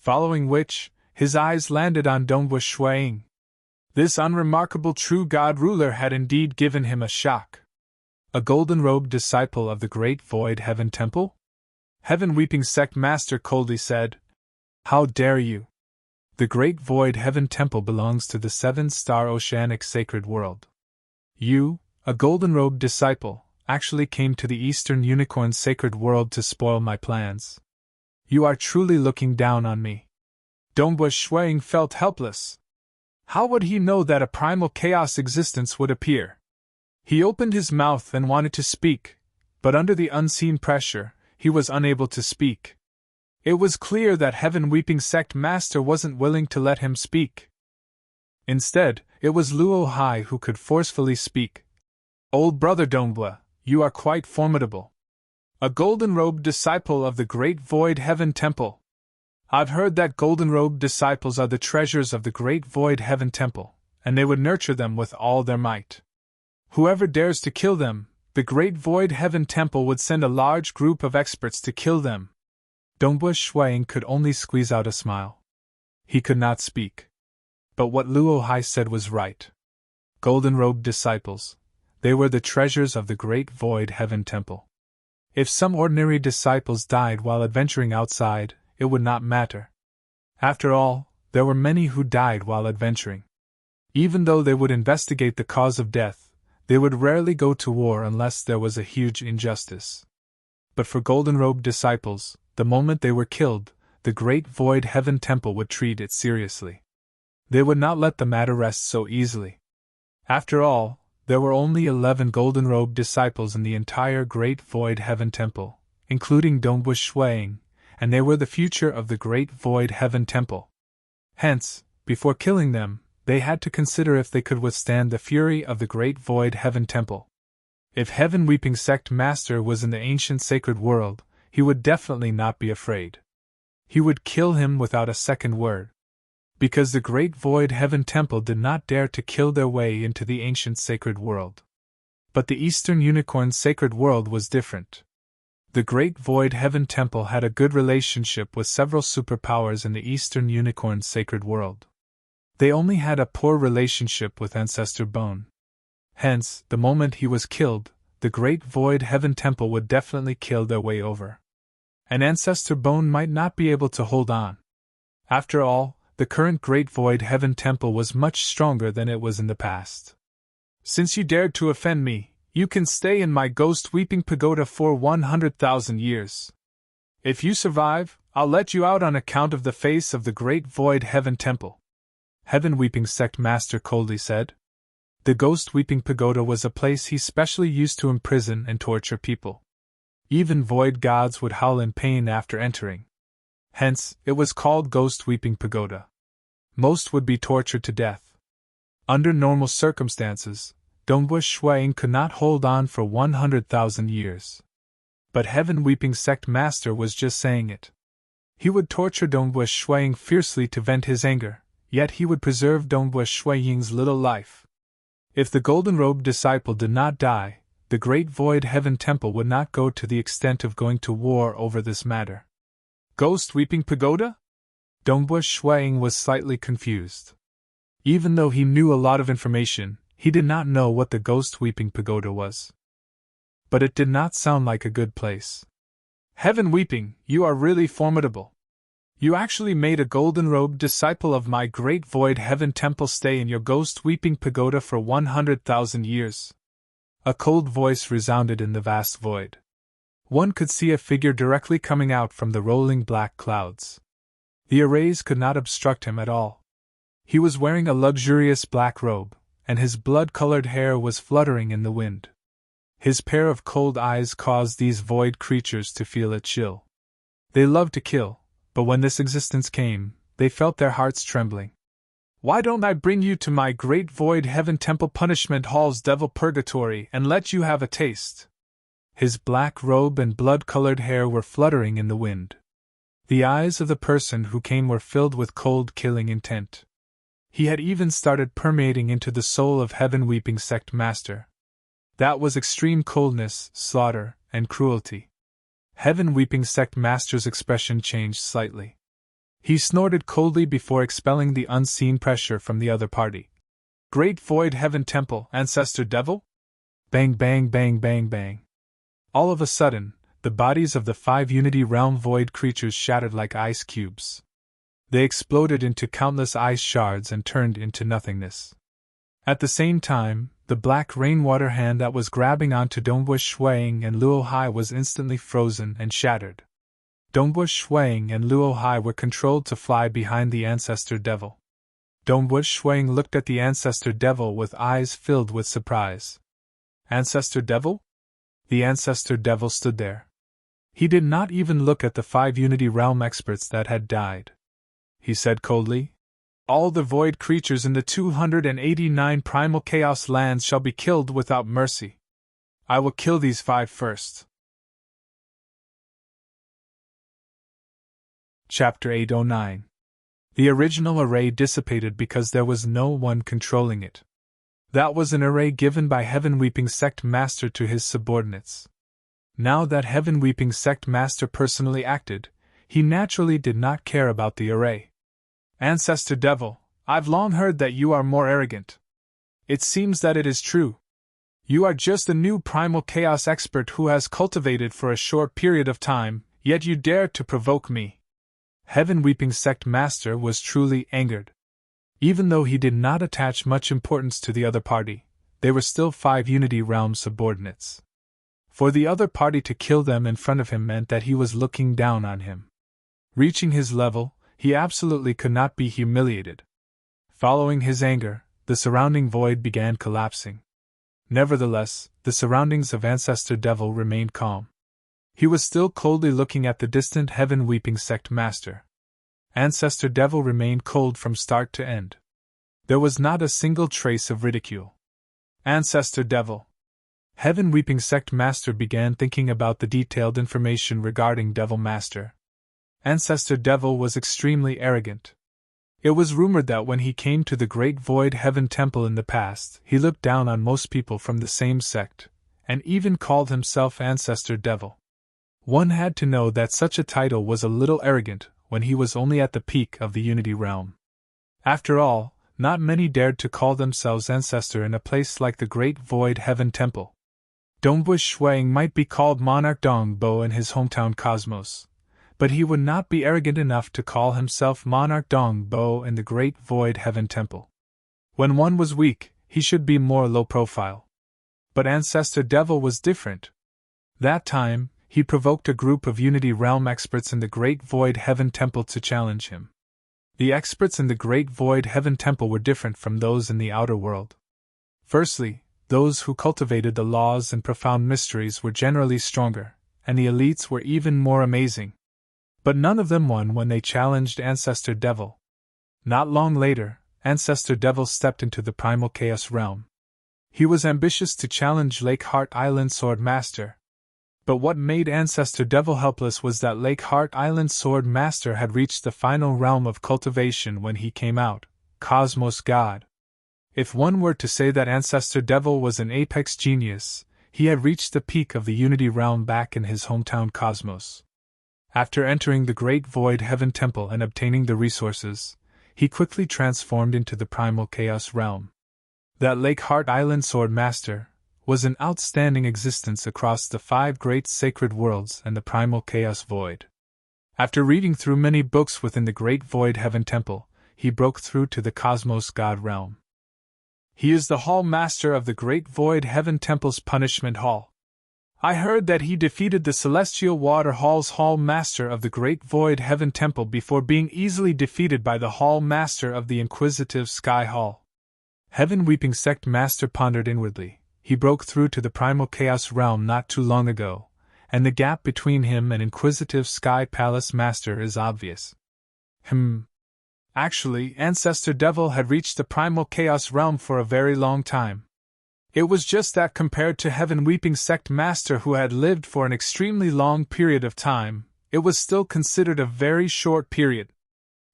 Following which, his eyes landed on Dongbu Shuang. This unremarkable true God ruler had indeed given him a shock. A golden-robed disciple of the Great Void Heaven Temple? Heaven Weeping Sect Master coldly said, How dare you? The Great Void Heaven Temple belongs to the seven-star oceanic sacred world. You, a golden-robed disciple, actually came to the Eastern Unicorn Sacred World to spoil my plans. You are truly looking down on me. Dongbu Shuang felt helpless. How would he know that a primal chaos existence would appear? He opened his mouth and wanted to speak, but under the unseen pressure, he was unable to speak. It was clear that Heaven Weeping Sect Master wasn't willing to let him speak. Instead, it was Luo Hai who could forcefully speak. Old brother Dongbu, you are quite formidable. A golden-robed disciple of the Great Void Heaven Temple. I've heard that golden-robed disciples are the treasures of the Great Void Heaven Temple, and they would nurture them with all their might. Whoever dares to kill them, the Great Void Heaven Temple would send a large group of experts to kill them. Dongbu Shuang could only squeeze out a smile. He could not speak. But what Luo Hai said was right. Golden-robed disciples. They were the treasures of the Great Void Heaven Temple. If some ordinary disciples died while adventuring outside, it would not matter. After all, there were many who died while adventuring. Even though they would investigate the cause of death, they would rarely go to war unless there was a huge injustice. But for golden-robed disciples, the moment they were killed, the Great Void Heaven Temple would treat it seriously. They would not let the matter rest so easily. After all, there were only 11 golden-robed disciples in the entire Great Void Heaven Temple, including Dongbu Shuang, and they were the future of the Great Void Heaven Temple. Hence, before killing them, they had to consider if they could withstand the fury of the Great Void Heaven Temple. If Heaven Weeping Sect Master was in the ancient sacred world, he would definitely not be afraid. He would kill him without a second word. Because the Great Void Heaven Temple did not dare to kill their way into the ancient sacred world. But the Eastern Unicorn Sacred World was different. The Great Void Heaven Temple had a good relationship with several superpowers in the Eastern Unicorn Sacred World. They only had a poor relationship with Ancestor Bone. Hence, the moment he was killed, the Great Void Heaven Temple would definitely kill their way over. And Ancestor Bone might not be able to hold on. After all, the current Great Void Heaven Temple was much stronger than it was in the past. Since you dared to offend me, you can stay in my Ghost Weeping Pagoda for 100,000 years. If you survive, I'll let you out on account of the face of the Great Void Heaven Temple. Heaven Weeping Sect Master coldly said. The Ghost Weeping Pagoda was a place he specially used to imprison and torture people. Even void gods would howl in pain after entering. Hence, it was called Ghost Weeping Pagoda. Most would be tortured to death. Under normal circumstances, Dongwu Shuang could not hold on for 100,000 years. But Heaven Weeping Sect Master was just saying it. He would torture Dongwu Shuang fiercely to vent his anger, yet he would preserve Dongwu Shuang's little life. If the golden-robed disciple did not die, the Great Void Heaven Temple would not go to the extent of going to war over this matter. Ghost Weeping Pagoda? Dongwu Shuang was slightly confused. Even though he knew a lot of information, he did not know what the Ghost Weeping Pagoda was. But it did not sound like a good place. Heaven Weeping, you are really formidable. You actually made a golden-robed disciple of my Great Void Heaven Temple stay in your Ghost Weeping Pagoda for 100,000 years. A cold voice resounded in the vast void. One could see a figure directly coming out from the rolling black clouds. The arrays could not obstruct him at all. He was wearing a luxurious black robe, and his blood-colored hair was fluttering in the wind. His pair of cold eyes caused these void creatures to feel a chill. They loved to kill, but when this existence came, they felt their hearts trembling. Why don't I bring you to my Great Void Heaven Temple Punishment Hall's Devil Purgatory and let you have a taste? His black robe and blood-colored hair were fluttering in the wind. The eyes of the person who came were filled with cold killing intent. He had even started permeating into the soul of Heaven Weeping Sect Master. That was extreme coldness, slaughter, and cruelty. Heaven Weeping Sect Master's expression changed slightly. He snorted coldly before expelling the unseen pressure from the other party. Great Void Heaven Temple, Ancestor Devil? Bang bang bang bang bang. All of a sudden, the bodies of the 5 Unity Realm void creatures shattered like ice cubes. They exploded into countless ice shards and turned into nothingness. At the same time, the black rainwater hand that was grabbing onto Dongwu Shuang and Luo Hai was instantly frozen and shattered. Dongwu Shuang and Luo Hai were controlled to fly behind the Ancestor Devil. Dongwu Shuang looked at the Ancestor Devil with eyes filled with surprise. Ancestor Devil? The Ancestor Devil stood there. He did not even look at the 5 Unity Realm experts that had died. He said coldly, "All the void creatures in the 289 primal chaos lands shall be killed without mercy. I will kill these 5 first." Chapter 809. The original array dissipated because there was no one controlling it. That was an array given by Heaven Weeping Sect Master to his subordinates. Now that Heaven Weeping Sect Master personally acted, he naturally did not care about the array. Ancestor Devil, I've long heard that you are more arrogant. It seems that it is true. You are just a new primal chaos expert who has cultivated for a short period of time, yet you dare to provoke me. Heaven Weeping Sect Master was truly angered. Even though he did not attach much importance to the other party, they were still 5 Unity Realm subordinates. For the other party to kill them in front of him meant that he was looking down on him. Reaching his level, he absolutely could not be humiliated. Following his anger, the surrounding void began collapsing. Nevertheless, the surroundings of Ancestor Devil remained calm. He was still coldly looking at the distant Heaven Weeping Sect Master. Ancestor Devil remained cold from start to end. There was not a single trace of ridicule. Ancestor Devil. Heaven Weeping Sect Master began thinking about the detailed information regarding Devil Master. Ancestor Devil was extremely arrogant. It was rumored that when he came to the Great Void Heaven Temple in the past, he looked down on most people from the same sect, and even called himself Ancestor Devil. One had to know that such a title was a little arrogant when he was only at the peak of the Unity Realm. After all, not many dared to call themselves Ancestor in a place like the Great Void Heaven Temple. Dongwu Shuang might be called Monarch Dongbo in his hometown Cosmos, but he would not be arrogant enough to call himself Monarch Dongbo in the Great Void Heaven Temple. When one was weak, he should be more low profile. But Ancestor Devil was different. That time, he provoked a group of Unity Realm experts in the Great Void Heaven Temple to challenge him. The experts in the Great Void Heaven Temple were different from those in the outer world. Firstly, those who cultivated the laws and profound mysteries were generally stronger, and the elites were even more amazing. But none of them won when they challenged Ancestor Devil. Not long later, Ancestor Devil stepped into the primal chaos realm. He was ambitious to challenge Lake Heart Island Sword Master. But what made Ancestor Devil helpless was that Lake Heart Island Sword Master had reached the final realm of cultivation when he came out, Cosmos God. If one were to say that Ancestor Devil was an apex genius, he had reached the peak of the Unity realm back in his hometown Cosmos. After entering the Great Void Heaven Temple and obtaining the resources, he quickly transformed into the Primal Chaos realm. That Lake Heart Island Sword Master was an outstanding existence across the 5 great sacred worlds and the Primal Chaos Void. After reading through many books within the Great Void Heaven Temple, he broke through to the Cosmos God realm. He is the Hall Master of the Great Void Heaven Temple's Punishment Hall. I heard that he defeated the Celestial Water Hall's Hall Master of the Great Void Heaven Temple before being easily defeated by the Hall Master of the Inquisitive Sky Hall. Heaven Weeping Sect Master pondered inwardly. He broke through to the Primal Chaos realm not too long ago, and the gap between him and Inquisitive Sky Palace Master is obvious. Actually, Ancestor Devil had reached the Primal Chaos realm for a very long time. It was just that compared to Heaven Weeping Sect Master who had lived for an extremely long period of time, it was still considered a very short period.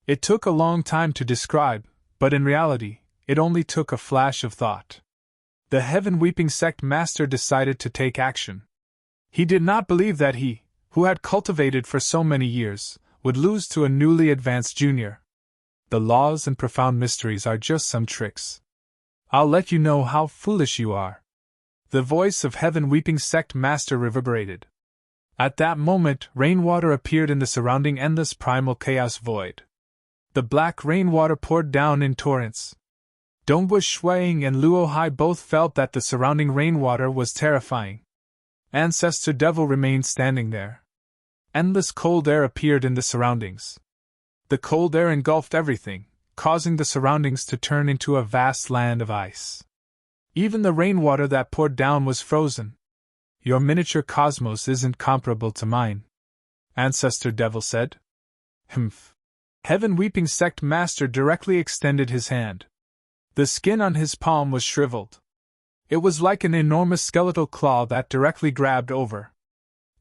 It took a long time to describe, but in reality, it only took a flash of thought. The Heaven Weeping Sect Master decided to take action. He did not believe that he, who had cultivated for so many years, would lose to a newly advanced junior. The laws and profound mysteries are just some tricks. I'll let you know how foolish you are. The voice of Heaven Weeping Sect Master reverberated. At that moment, rainwater appeared in the surrounding endless primal chaos void. The black rainwater poured down in torrents. Dongbush Shuang and Luo Hai both felt that the surrounding rainwater was terrifying. Ancestor Devil remained standing there. Endless cold air appeared in the surroundings. The cold air engulfed everything, causing the surroundings to turn into a vast land of ice. Even the rainwater that poured down was frozen. Your miniature cosmos isn't comparable to mine, Ancestor Devil said. Heaven Weeping Sect Master directly extended his hand. The skin on his palm was shriveled. It was like an enormous skeletal claw that directly grabbed over.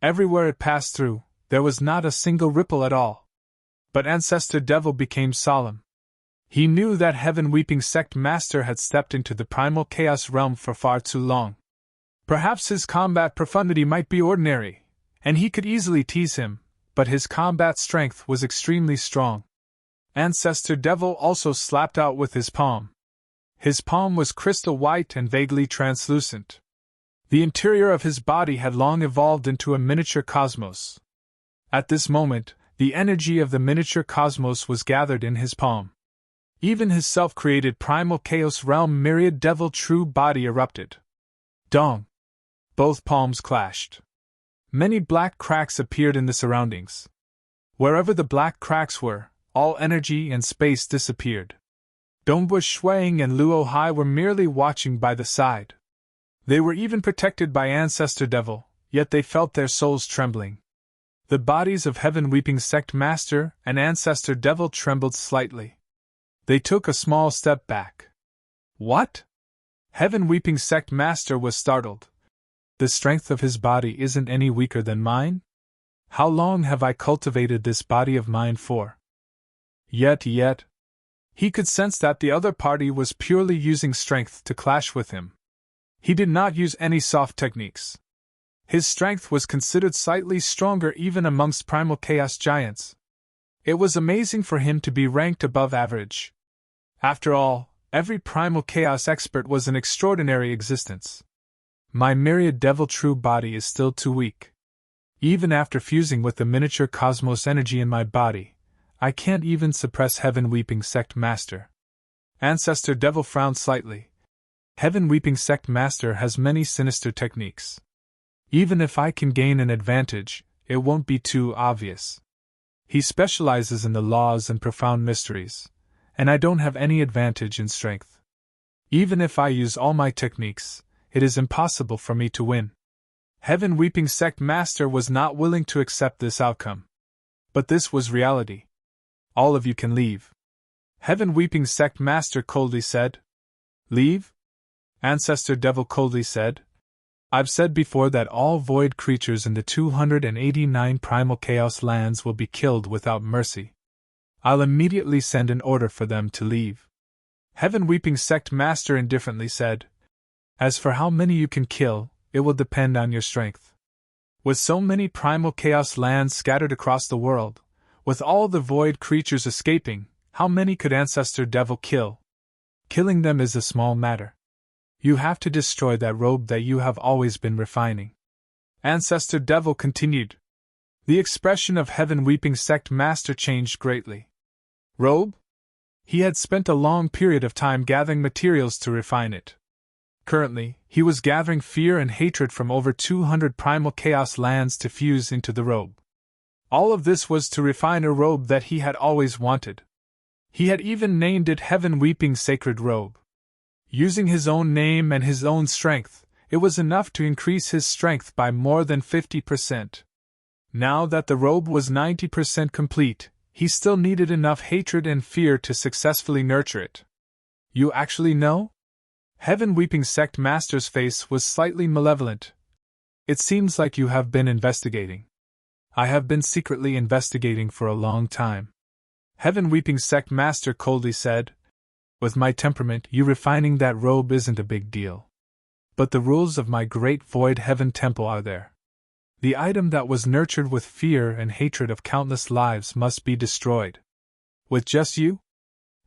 Everywhere it passed through, there was not a single ripple at all. But Ancestor Devil became solemn. He knew that Heaven Weeping Sect Master had stepped into the Primal Chaos realm for far too long. Perhaps his combat profundity might be ordinary, and he could easily tease him, but his combat strength was extremely strong. Ancestor Devil also slapped out with his palm. His palm was crystal white and vaguely translucent. The interior of his body had long evolved into a miniature cosmos. At this moment, the energy of the miniature cosmos was gathered in his palm. Even his self-created primal chaos realm myriad devil true body erupted. Dong! Both palms clashed. Many black cracks appeared in the surroundings. Wherever the black cracks were, all energy and space disappeared. Dongbush Shuang and Luo Hai were merely watching by the side. They were even protected by Ancestor Devil, yet they felt their souls trembling. The bodies of Heaven Weeping Sect Master and Ancestor Devil trembled slightly. They took a small step back. What? Heaven Weeping Sect Master was startled. The strength of his body isn't any weaker than mine? How long have I cultivated this body of mine for? Yet, he could sense that the other party was purely using strength to clash with him. He did not use any soft techniques. His strength was considered slightly stronger even amongst primal chaos giants. It was amazing for him to be ranked above average. After all, every primal chaos expert was an extraordinary existence. My myriad devil true body is still too weak. Even after fusing with the miniature cosmos energy in my body, I can't even suppress Heaven Weeping Sect Master. Ancestor Devil frowned slightly. Heaven Weeping Sect Master has many sinister techniques. Even if I can gain an advantage, it won't be too obvious. He specializes in the laws and profound mysteries, and I don't have any advantage in strength. Even if I use all my techniques, it is impossible for me to win. Heaven Weeping Sect Master was not willing to accept this outcome. But this was reality. All of you can leave. Heaven Weeping Sect Master coldly said. Leave? Ancestor Devil coldly said. I've said before that all void creatures in the 289 primal chaos lands will be killed without mercy. I'll immediately send an order for them to leave. Heaven Weeping Sect Master indifferently said. As for how many you can kill, it will depend on your strength. With so many primal chaos lands scattered across the world, with all the void creatures escaping, how many could Ancestor Devil kill? Killing them is a small matter. You have to destroy that robe that you have always been refining. Ancestor Devil continued. The expression of Heaven Weeping Sect Master changed greatly. Robe? He had spent a long period of time gathering materials to refine it. Currently, he was gathering fear and hatred from over 200 primal chaos lands to fuse into the robe. All of this was to refine a robe that he had always wanted. He had even named it Heaven Weeping Sacred Robe. Using his own name and his own strength, it was enough to increase his strength by more than 50%. Now that the robe was 90% complete, he still needed enough hatred and fear to successfully nurture it. You actually know? Heaven Weeping Sect Master's face was slightly malevolent. It seems like you have been investigating. I have been secretly investigating for a long time. Heaven Weeping Sect Master coldly said. With my temperament, you refining that robe isn't a big deal. But the rules of my great void heaven temple are there. The item that was nurtured with fear and hatred of countless lives must be destroyed. With just you?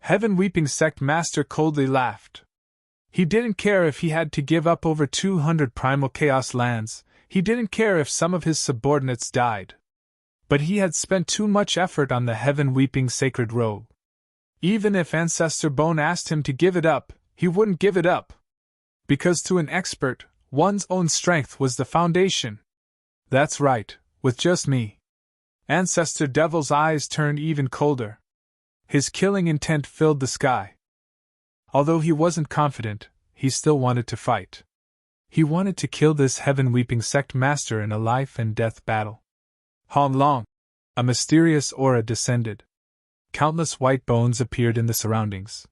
Heaven Weeping Sect Master coldly laughed. He didn't care if he had to give up over 200 primal chaos lands, he didn't care if some of his subordinates died. But he had spent too much effort on the Heaven Weeping Sacred Robe. Even if Ancestor Bone asked him to give it up, he wouldn't give it up. Because to an expert, one's own strength was the foundation. That's right, with just me. Ancestor Devil's eyes turned even colder. His killing intent filled the sky. Although he wasn't confident, he still wanted to fight. He wanted to kill this Heaven Weeping Sect Master in a life and death battle. Hong Long! A mysterious aura descended. Countless white bones appeared in the surroundings.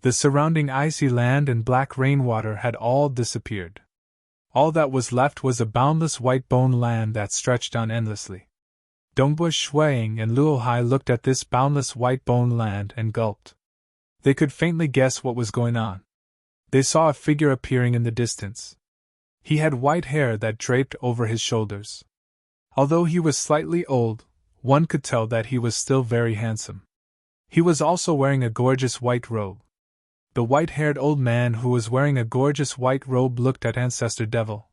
The surrounding icy land and black rainwater had all disappeared. All that was left was a boundless white bone land that stretched on endlessly. Dongbu Shuiying and Luo Hai looked at this boundless white bone land and gulped. They could faintly guess what was going on. They saw a figure appearing in the distance. He had white hair that draped over his shoulders. Although he was slightly old, one could tell that he was still very handsome. He was also wearing a gorgeous white robe. The white-haired old man who was wearing a gorgeous white robe looked at Ancestor Devil.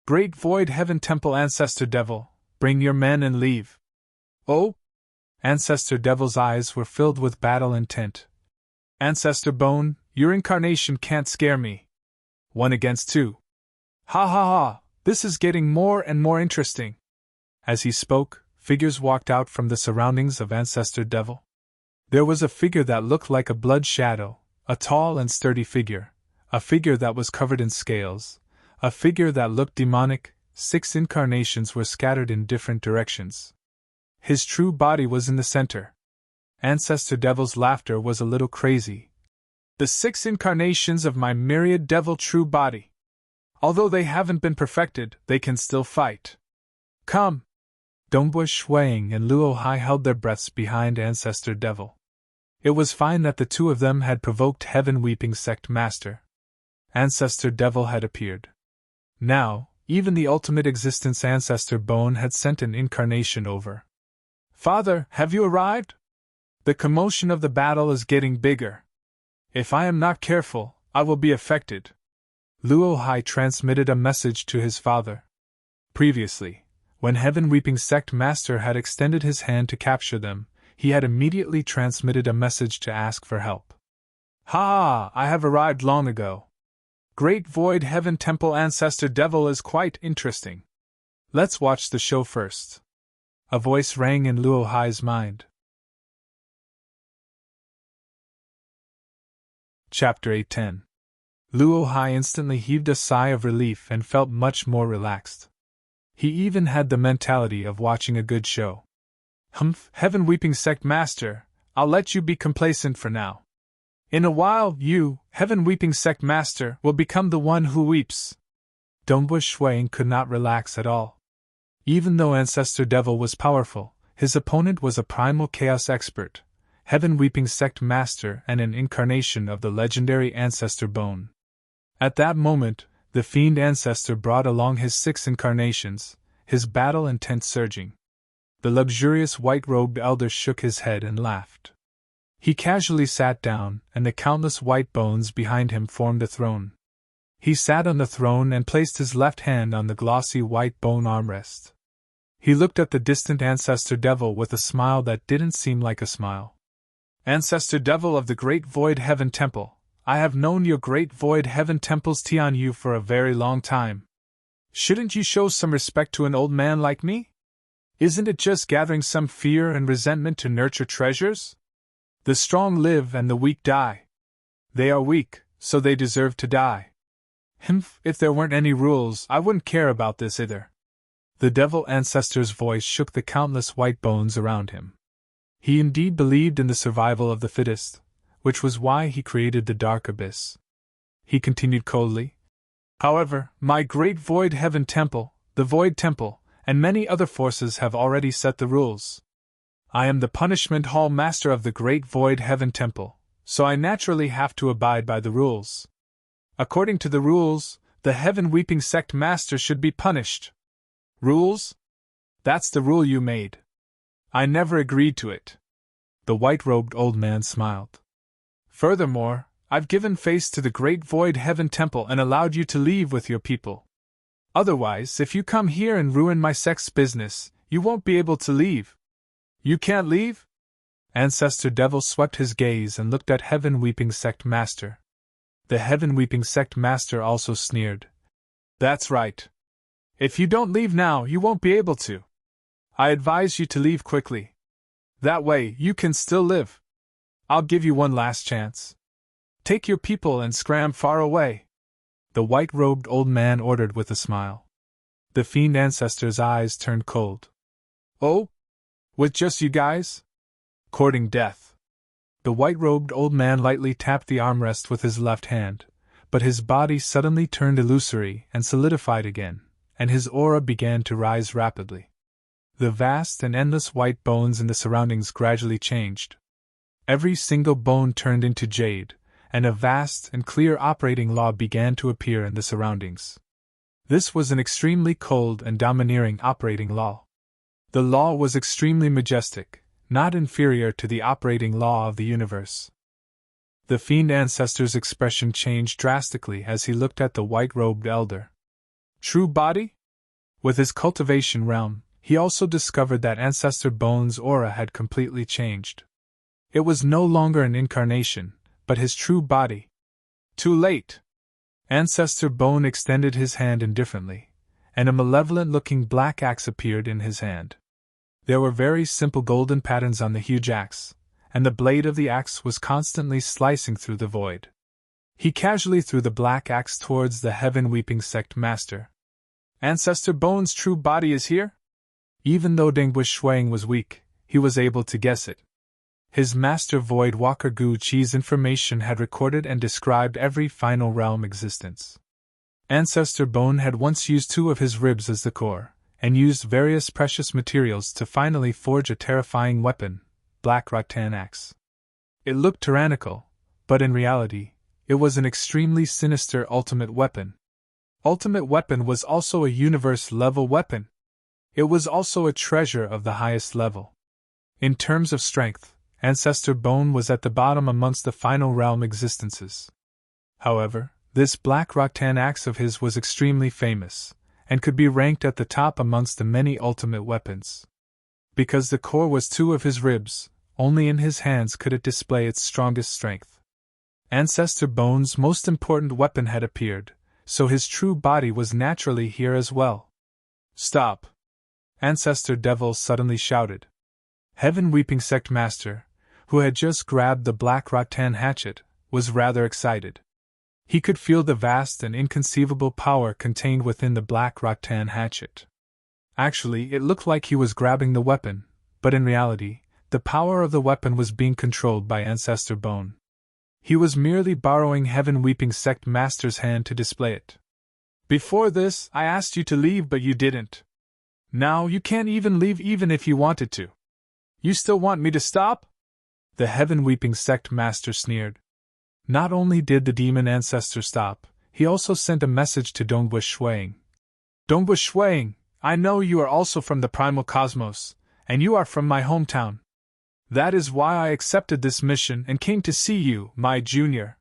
Great Void Heaven Temple Ancestor Devil, bring your men and leave. Oh? Ancestor Devil's eyes were filled with battle intent. Ancestor Bone, your incarnation can't scare me. 1 against 2. Ha ha ha, this is getting more and more interesting. As he spoke, figures walked out from the surroundings of Ancestor Devil. There was a figure that looked like a blood shadow, a tall and sturdy figure, a figure that was covered in scales, a figure that looked demonic. 6 incarnations were scattered in different directions. His true body was in the center. Ancestor Devil's laughter was a little crazy. The 6 incarnations of my myriad devil true body. Although they haven't been perfected, they can still fight. Come! Dongbu Shuiying and Luo Hai held their breaths behind Ancestor Devil. It was fine that the two of them had provoked Heaven Weeping Sect Master. Ancestor Devil had appeared. Now, even the ultimate existence Ancestor Bone had sent an incarnation over. Father, have you arrived? The commotion of the battle is getting bigger. If I am not careful, I will be affected. Luo Hai transmitted a message to his father. Previously, when Heaven Weeping Sect Master had extended his hand to capture them, he had immediately transmitted a message to ask for help. Ha! I have arrived long ago. Great Void Heaven Temple Ancestor Devil is quite interesting. Let's watch the show first. A voice rang in Luo Hai's mind. Chapter 810. Luo Hai instantly heaved a sigh of relief and felt much more relaxed. He even had the mentality of watching a good show. Humph, Heaven Weeping Sect Master, I'll let you be complacent for now. In a while, you, Heaven Weeping Sect Master, will become the one who weeps. Dongwu Shuang could not relax at all. Even though Ancestor Devil was powerful, his opponent was a primal chaos expert, Heaven Weeping Sect Master and an incarnation of the legendary Ancestor Bone. At that moment, the Fiend Ancestor brought along his 6 incarnations, his battle intent surging. The luxurious white-robed elder shook his head and laughed. He casually sat down, and the countless white bones behind him formed a throne. He sat on the throne and placed his left hand on the glossy white bone armrest. He looked at the distant Ancestor Devil with a smile that didn't seem like a smile. Ancestor Devil of the Great Void Heaven Temple, I have known your Great Void Heaven Temple's Tianyu for a very long time. Shouldn't you show some respect to an old man like me? Isn't it just gathering some fear and resentment to nurture treasures? The strong live and the weak die. They are weak, so they deserve to die. If there weren't any rules, I wouldn't care about this either. The Devil Ancestor's voice shook the countless white bones around him. He indeed believed in the survival of the fittest, which was why he created the Dark Abyss. He continued coldly. However, my Great Void Heaven Temple, the Void Temple, and many other forces have already set the rules. I am the Punishment Hall Master of the Great Void Heaven Temple, so I naturally have to abide by the rules. According to the rules, the Heaven Weeping Sect Master should be punished. Rules? That's the rule you made. I never agreed to it. The white-robed old man smiled. Furthermore, I've given face to the Great Void Heaven Temple and allowed you to leave with your people. Otherwise, if you come here and ruin my sect's business, you won't be able to leave. You can't leave? Ancestor Devil swept his gaze and looked at Heaven Weeping Sect Master. The Heaven Weeping Sect Master also sneered. That's right. If you don't leave now, you won't be able to. I advise you to leave quickly. That way, you can still live. I'll give you one last chance. Take your people and scram far away. The white-robed old man ordered with a smile. The Fiend Ancestor's eyes turned cold. Oh? With just you guys? Courting death. The white-robed old man lightly tapped the armrest with his left hand, but his body suddenly turned illusory and solidified again, and his aura began to rise rapidly. The vast and endless white bones in the surroundings gradually changed. Every single bone turned into jade, and a vast and clear operating law began to appear in the surroundings. This was an extremely cold and domineering operating law. The law was extremely majestic, not inferior to the operating law of the universe. The Fiend Ancestor's expression changed drastically as he looked at the white-robed elder. True body? With his cultivation realm, he also discovered that Ancestor Bone's aura had completely changed. It was no longer an incarnation, but his true body. Too late! Ancestor Bone extended his hand indifferently, and a malevolent-looking black axe appeared in his hand. There were very simple golden patterns on the huge axe, and the blade of the axe was constantly slicing through the void. He casually threw the black axe towards the Heaven Weeping Sect Master. Ancestor Bone's true body is here? Even though Dongwu Shuang was weak, he was able to guess it. His master Void Walker Gu Chi's information had recorded and described every final realm existence. Ancestor Bone had once used 2 of his ribs as the core, and used various precious materials to finally forge a terrifying weapon, Black Rattan Axe. It looked tyrannical, but in reality, it was an extremely sinister ultimate weapon. Ultimate Weapon was also a universe-level weapon. It was also a treasure of the highest level. In terms of strength, Ancestor Bone was at the bottom amongst the final realm existences. However, this Black Rattan Axe of his was extremely famous, and could be ranked at the top amongst the many ultimate weapons. Because the core was 2 of his ribs, only in his hands could it display its strongest strength. Ancestor Bone's most important weapon had appeared, so his true body was naturally here as well. Stop! Ancestor Devil suddenly shouted. Heaven Weeping Sect Master, who had just grabbed the Black Rattan hatchet, was rather excited. He could feel the vast and inconceivable power contained within the Black Rattan hatchet. Actually, it looked like he was grabbing the weapon, but in reality, the power of the weapon was being controlled by Ancestor Bone. He was merely borrowing Heaven Weeping Sect Master's hand to display it. Before this, I asked you to leave, but you didn't. Now you can't even leave even if you wanted to. You still want me to stop? The Heaven Weeping Sect Master sneered. Not only did the demon ancestor stop, he also sent a message to Dongbush Shuang. Dongbush Shuang, I know you are also from the primal cosmos, and you are from my hometown. That is why I accepted this mission and came to see you, my junior.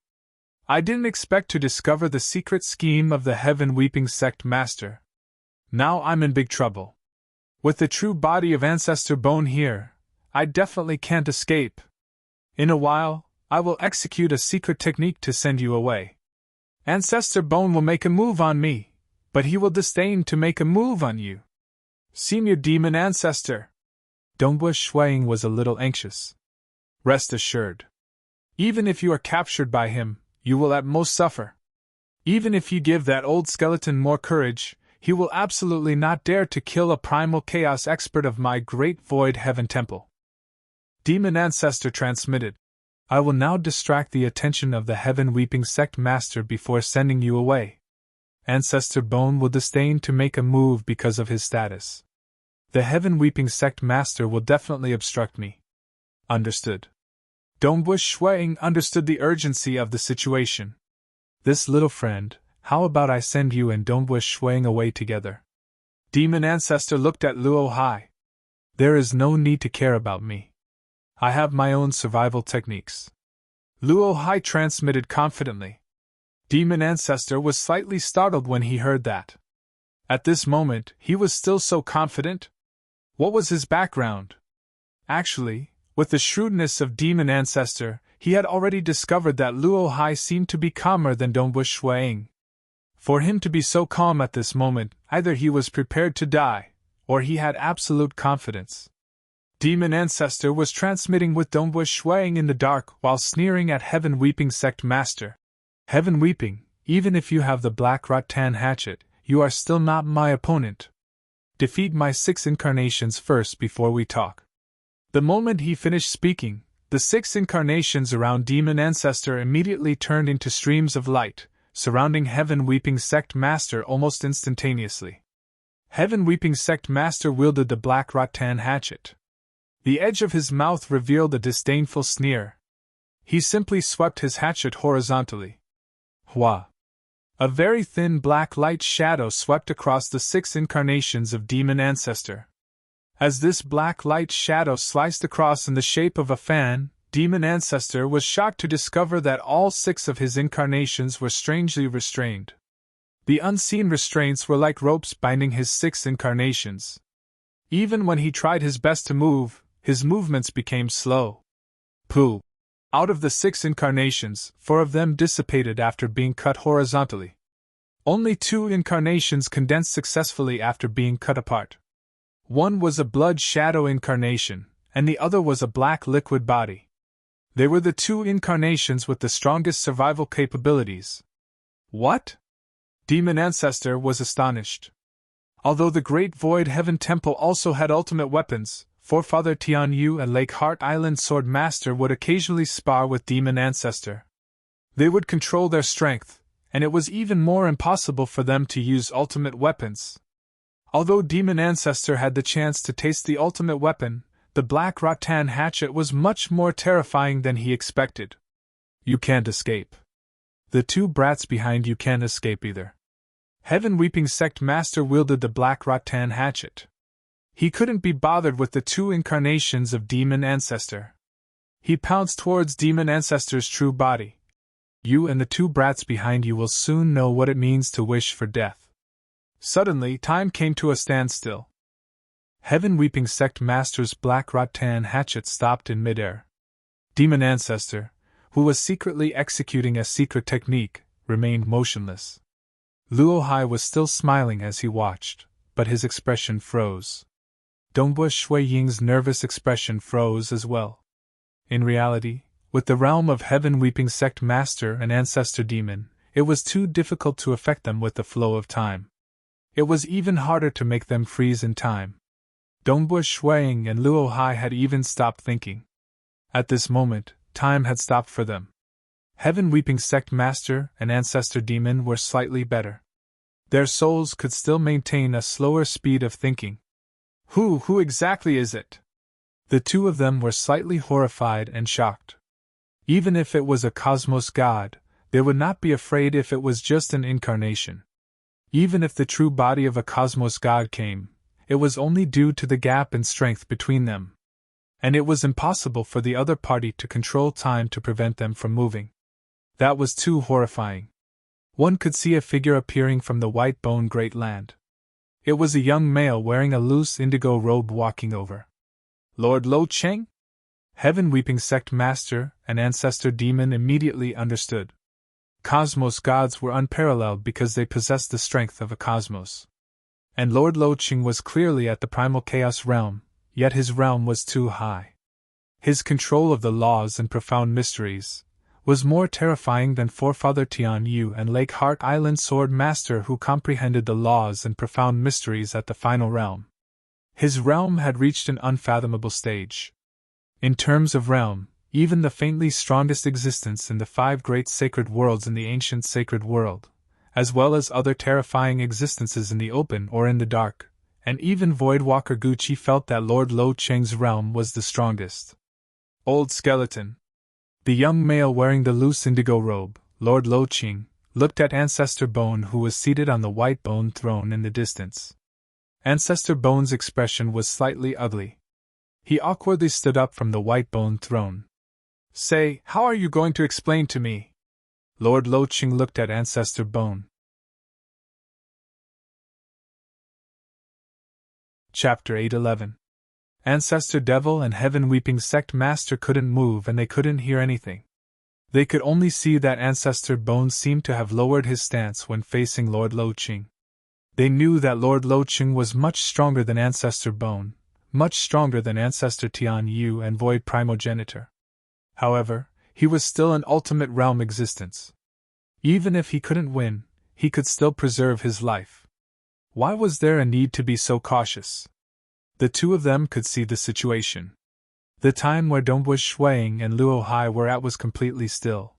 I didn't expect to discover the secret scheme of the Heaven Weeping Sect Master. Now I'm in big trouble. With the true body of Ancestor Bone here, I definitely can't escape. In a while, I will execute a secret technique to send you away. Ancestor Bone will make a move on me, but he will disdain to make a move on you. Senior Demon Ancestor. Dongbush Shuang was a little anxious. Rest assured. Even if you are captured by him, you will at most suffer. Even if you give that old skeleton more courage, he will absolutely not dare to kill a primal chaos expert of my great void heaven temple. Demon Ancestor transmitted. I will now distract the attention of the Heaven Weeping Sect Master before sending you away. Ancestor Bone will disdain to make a move because of his status. The Heaven Weeping Sect Master will definitely obstruct me. Understood. Dongbush Shuang understood the urgency of the situation. This little friend, how about I send you and Dongbush Shuang away together? Demon Ancestor looked at Luo Hai. There is no need to care about me. I have my own survival techniques. Luo Hai transmitted confidently. Demon Ancestor was slightly startled when he heard that. At this moment, he was still so confident. What was his background? Actually, with the shrewdness of Demon Ancestor, he had already discovered that Luo Hai seemed to be calmer than Dongbush Shuang. For him to be so calm at this moment, either he was prepared to die, or he had absolute confidence. Demon Ancestor was transmitting with Dongbush Shuang in the dark while sneering at Heaven Weeping Sect Master. Heaven Weeping, even if you have the Black Rattan Hatchet, you are still not my opponent. Defeat my 6 incarnations first before we talk. The moment he finished speaking, the 6 incarnations around Demon Ancestor immediately turned into streams of light, surrounding Heaven Weeping Sect Master almost instantaneously. Heaven Weeping Sect Master wielded the Black Rattan Hatchet. The edge of his mouth revealed a disdainful sneer. He simply swept his hatchet horizontally. Hua! A very thin black light shadow swept across the 6 incarnations of Demon Ancestor. As this black light shadow sliced across in the shape of a fan, Demon Ancestor was shocked to discover that all 6 of his incarnations were strangely restrained. The unseen restraints were like ropes binding his 6 incarnations. Even when he tried his best to move, his movements became slow. Pooh! Out of the 6 incarnations, 4 of them dissipated after being cut horizontally. Only 2 incarnations condensed successfully after being cut apart. One was a blood shadow incarnation, and the other was a black liquid body. They were the 2 incarnations with the strongest survival capabilities. What? Demon Ancestor was astonished. Although the Great Void Heaven Temple also had ultimate weapons, Forefather Tian Yu and Lake Heart Island Sword Master would occasionally spar with Demon Ancestor. They would control their strength, and it was even more impossible for them to use ultimate weapons. Although Demon Ancestor had the chance to taste the ultimate weapon, the Black Rattan Hatchet was much more terrifying than he expected. You can't escape. The 2 brats behind you can't escape either. Heaven Weeping Sect Master wielded the Black Rattan Hatchet. He couldn't be bothered with the 2 incarnations of Demon Ancestor. He pounced towards Demon Ancestor's true body. You and the 2 brats behind you will soon know what it means to wish for death. Suddenly, time came to a standstill. Heaven Weeping Sect Master's Black Rattan Hatchet stopped in midair. Demon Ancestor, who was secretly executing a secret technique, remained motionless. Luo Hai was still smiling as he watched, but his expression froze. Dongbush Ying's nervous expression froze as well. In reality, with the realm of Heaven Weeping Sect Master and Ancestor Demon, it was too difficult to affect them with the flow of time. It was even harder to make them freeze in time. Dongbu Shuang and Luo Hai had even stopped thinking. At this moment, time had stopped for them. Heaven Weeping Sect Master and Ancestor Demon were slightly better. Their souls could still maintain a slower speed of thinking. Who exactly is it? The two of them were slightly horrified and shocked. Even if it was a cosmos god, they would not be afraid if it was just an incarnation. Even if the true body of a cosmos god came, it was only due to the gap in strength between them. And it was impossible for the other party to control time to prevent them from moving. That was too horrifying. One could see a figure appearing from the white bone great land. It was a young male wearing a loose indigo robe walking over. Lord Lo Cheng? Heaven Weeping Sect Master and Ancestor Demon immediately understood. Cosmos gods were unparalleled because they possessed the strength of a cosmos. And Lord Lo Cheng was clearly at the primal chaos realm, yet his realm was too high. His control of the laws and profound mysteries was more terrifying than Forefather Tian Yu and Lake Heart Island Sword Master who comprehended the laws and profound mysteries at the final realm. His realm had reached an unfathomable stage. In terms of realm, even the faintly strongest existence in the 5 great sacred worlds in the ancient sacred world, as well as other terrifying existences in the open or in the dark, and even Voidwalker Gucci felt that Lord Lo Cheng's realm was the strongest. Old Skeleton. The young male wearing the loose indigo robe, Lord Lo Cheng, looked at Ancestor Bone who was seated on the white bone throne in the distance. Ancestor Bone's expression was slightly ugly. He awkwardly stood up from the white bone throne. Say, how are you going to explain to me? Lord Lo Cheng looked at Ancestor Bone. Chapter 811. Ancestor Devil and Heaven Weeping Sect Master couldn't move and they couldn't hear anything. They could only see that Ancestor Bone seemed to have lowered his stance when facing Lord Lo Cheng. They knew that Lord Lo Cheng was much stronger than Ancestor Bone, much stronger than Ancestor Tian Yu and Void Primogenitor. However, he was still an ultimate realm existence. Even if he couldn't win, he could still preserve his life. Why was there a need to be so cautious? The two of them could see the situation. The time where Dongbu Shuang and Luo Hai were at was completely still.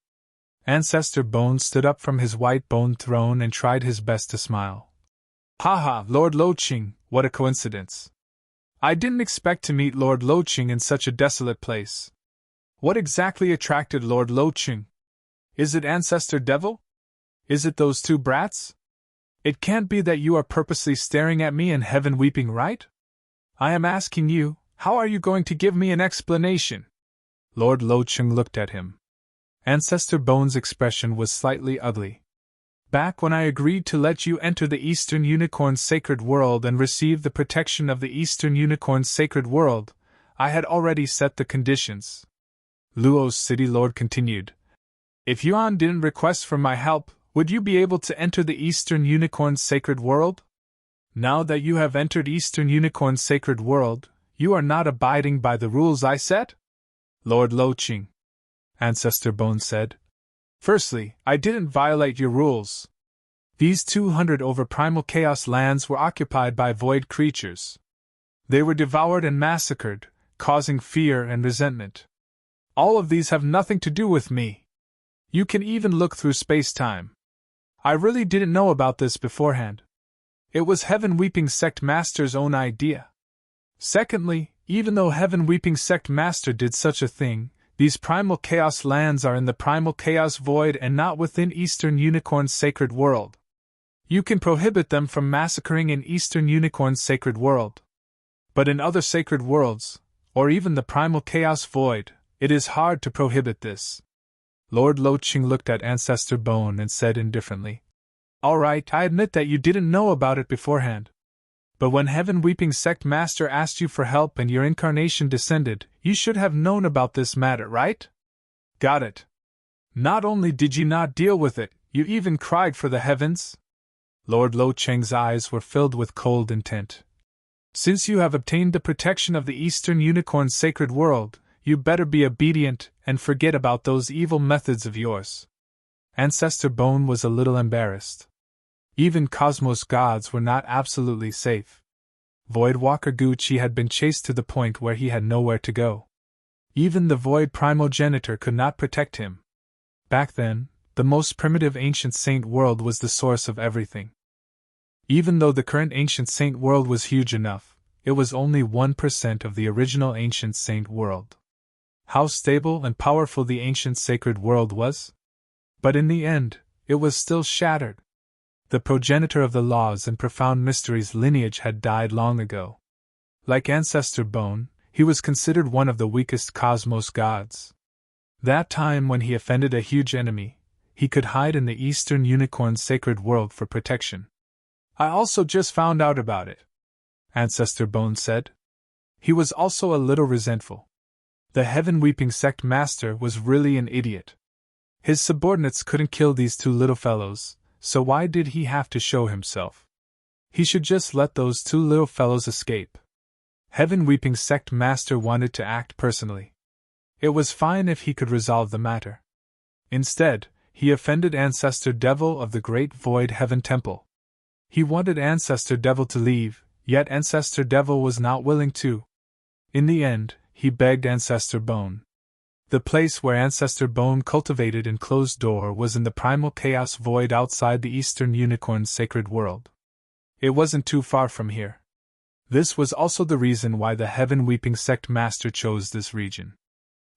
Ancestor Bone stood up from his white bone throne and tried his best to smile. Haha, Lord Lo Cheng, what a coincidence. I didn't expect to meet Lord Lo Cheng in such a desolate place. What exactly attracted Lord Lo Cheng? Is it Ancestor Devil? Is it those two brats? It can't be that you are purposely staring at me and Heaven Weeping, right? I am asking you, how are you going to give me an explanation? Lord Lo Cheng looked at him. Ancestor Bone's expression was slightly ugly. Back when I agreed to let you enter the Eastern Unicorn's sacred world and receive the protection of the Eastern Unicorn's sacred world, I had already set the conditions. Luo's City Lord continued. If Yuan didn't request for my help, would you be able to enter the Eastern Unicorn's sacred world? Now that you have entered Eastern Unicorn's sacred world, you are not abiding by the rules I set? Lord Lo Cheng, Ancestor Bone said. Firstly, I didn't violate your rules. These 200 over primal chaos lands were occupied by void creatures. They were devoured and massacred, causing fear and resentment. All of these have nothing to do with me. You can even look through space-time. I really didn't know about this beforehand. It was Heaven Weeping Sect Master's own idea. Secondly, even though Heaven Weeping Sect Master did such a thing, these primal chaos lands are in the primal chaos void and not within Eastern Unicorn's sacred world. You can prohibit them from massacring in Eastern Unicorn's sacred world. But in other sacred worlds, or even the primal chaos void, it is hard to prohibit this. Lord Lo Cheng looked at Ancestor Bone and said indifferently, All right, I admit that you didn't know about it beforehand. But when Heaven Weeping Sect Master asked you for help and your incarnation descended, you should have known about this matter, right? Got it. Not only did you not deal with it, you even cried for the heavens? Lord Lo Cheng's eyes were filled with cold intent. Since you have obtained the protection of the Eastern Unicorn's sacred world, you better be obedient and forget about those evil methods of yours. Ancestor Bone was a little embarrassed. Even Cosmos gods were not absolutely safe. Voidwalker Gucci had been chased to the point where he had nowhere to go. Even the Void Primogenitor could not protect him. Back then, the most primitive ancient saint world was the source of everything. Even though the current ancient saint world was huge enough, it was only 1% of the original ancient saint world. How stable and powerful the ancient sacred world was? But in the end, it was still shattered. The progenitor of the laws and profound mysteries lineage had died long ago. Like Ancestor Bone, he was considered one of the weakest cosmos gods. That time when he offended a huge enemy, he could hide in the Eastern Unicorn sacred world for protection. I also just found out about it, Ancestor Bone said. He was also a little resentful. The Heaven-Weeping Sect Master was really an idiot. His subordinates couldn't kill these two little fellows, so why did he have to show himself? He should just let those two little fellows escape. Heaven-Weeping Sect Master wanted to act personally. It was fine if he could resolve the matter. Instead, he offended Ancestor Devil of the Great Void Heaven Temple. He wanted Ancestor Devil to leave, yet Ancestor Devil was not willing to. In the end, he begged Ancestor Bone. The place where Ancestor Bone cultivated in Closed Door was in the primal chaos void outside the Eastern Unicorn's sacred world. It wasn't too far from here. This was also the reason why the Heaven-Weeping Sect Master chose this region.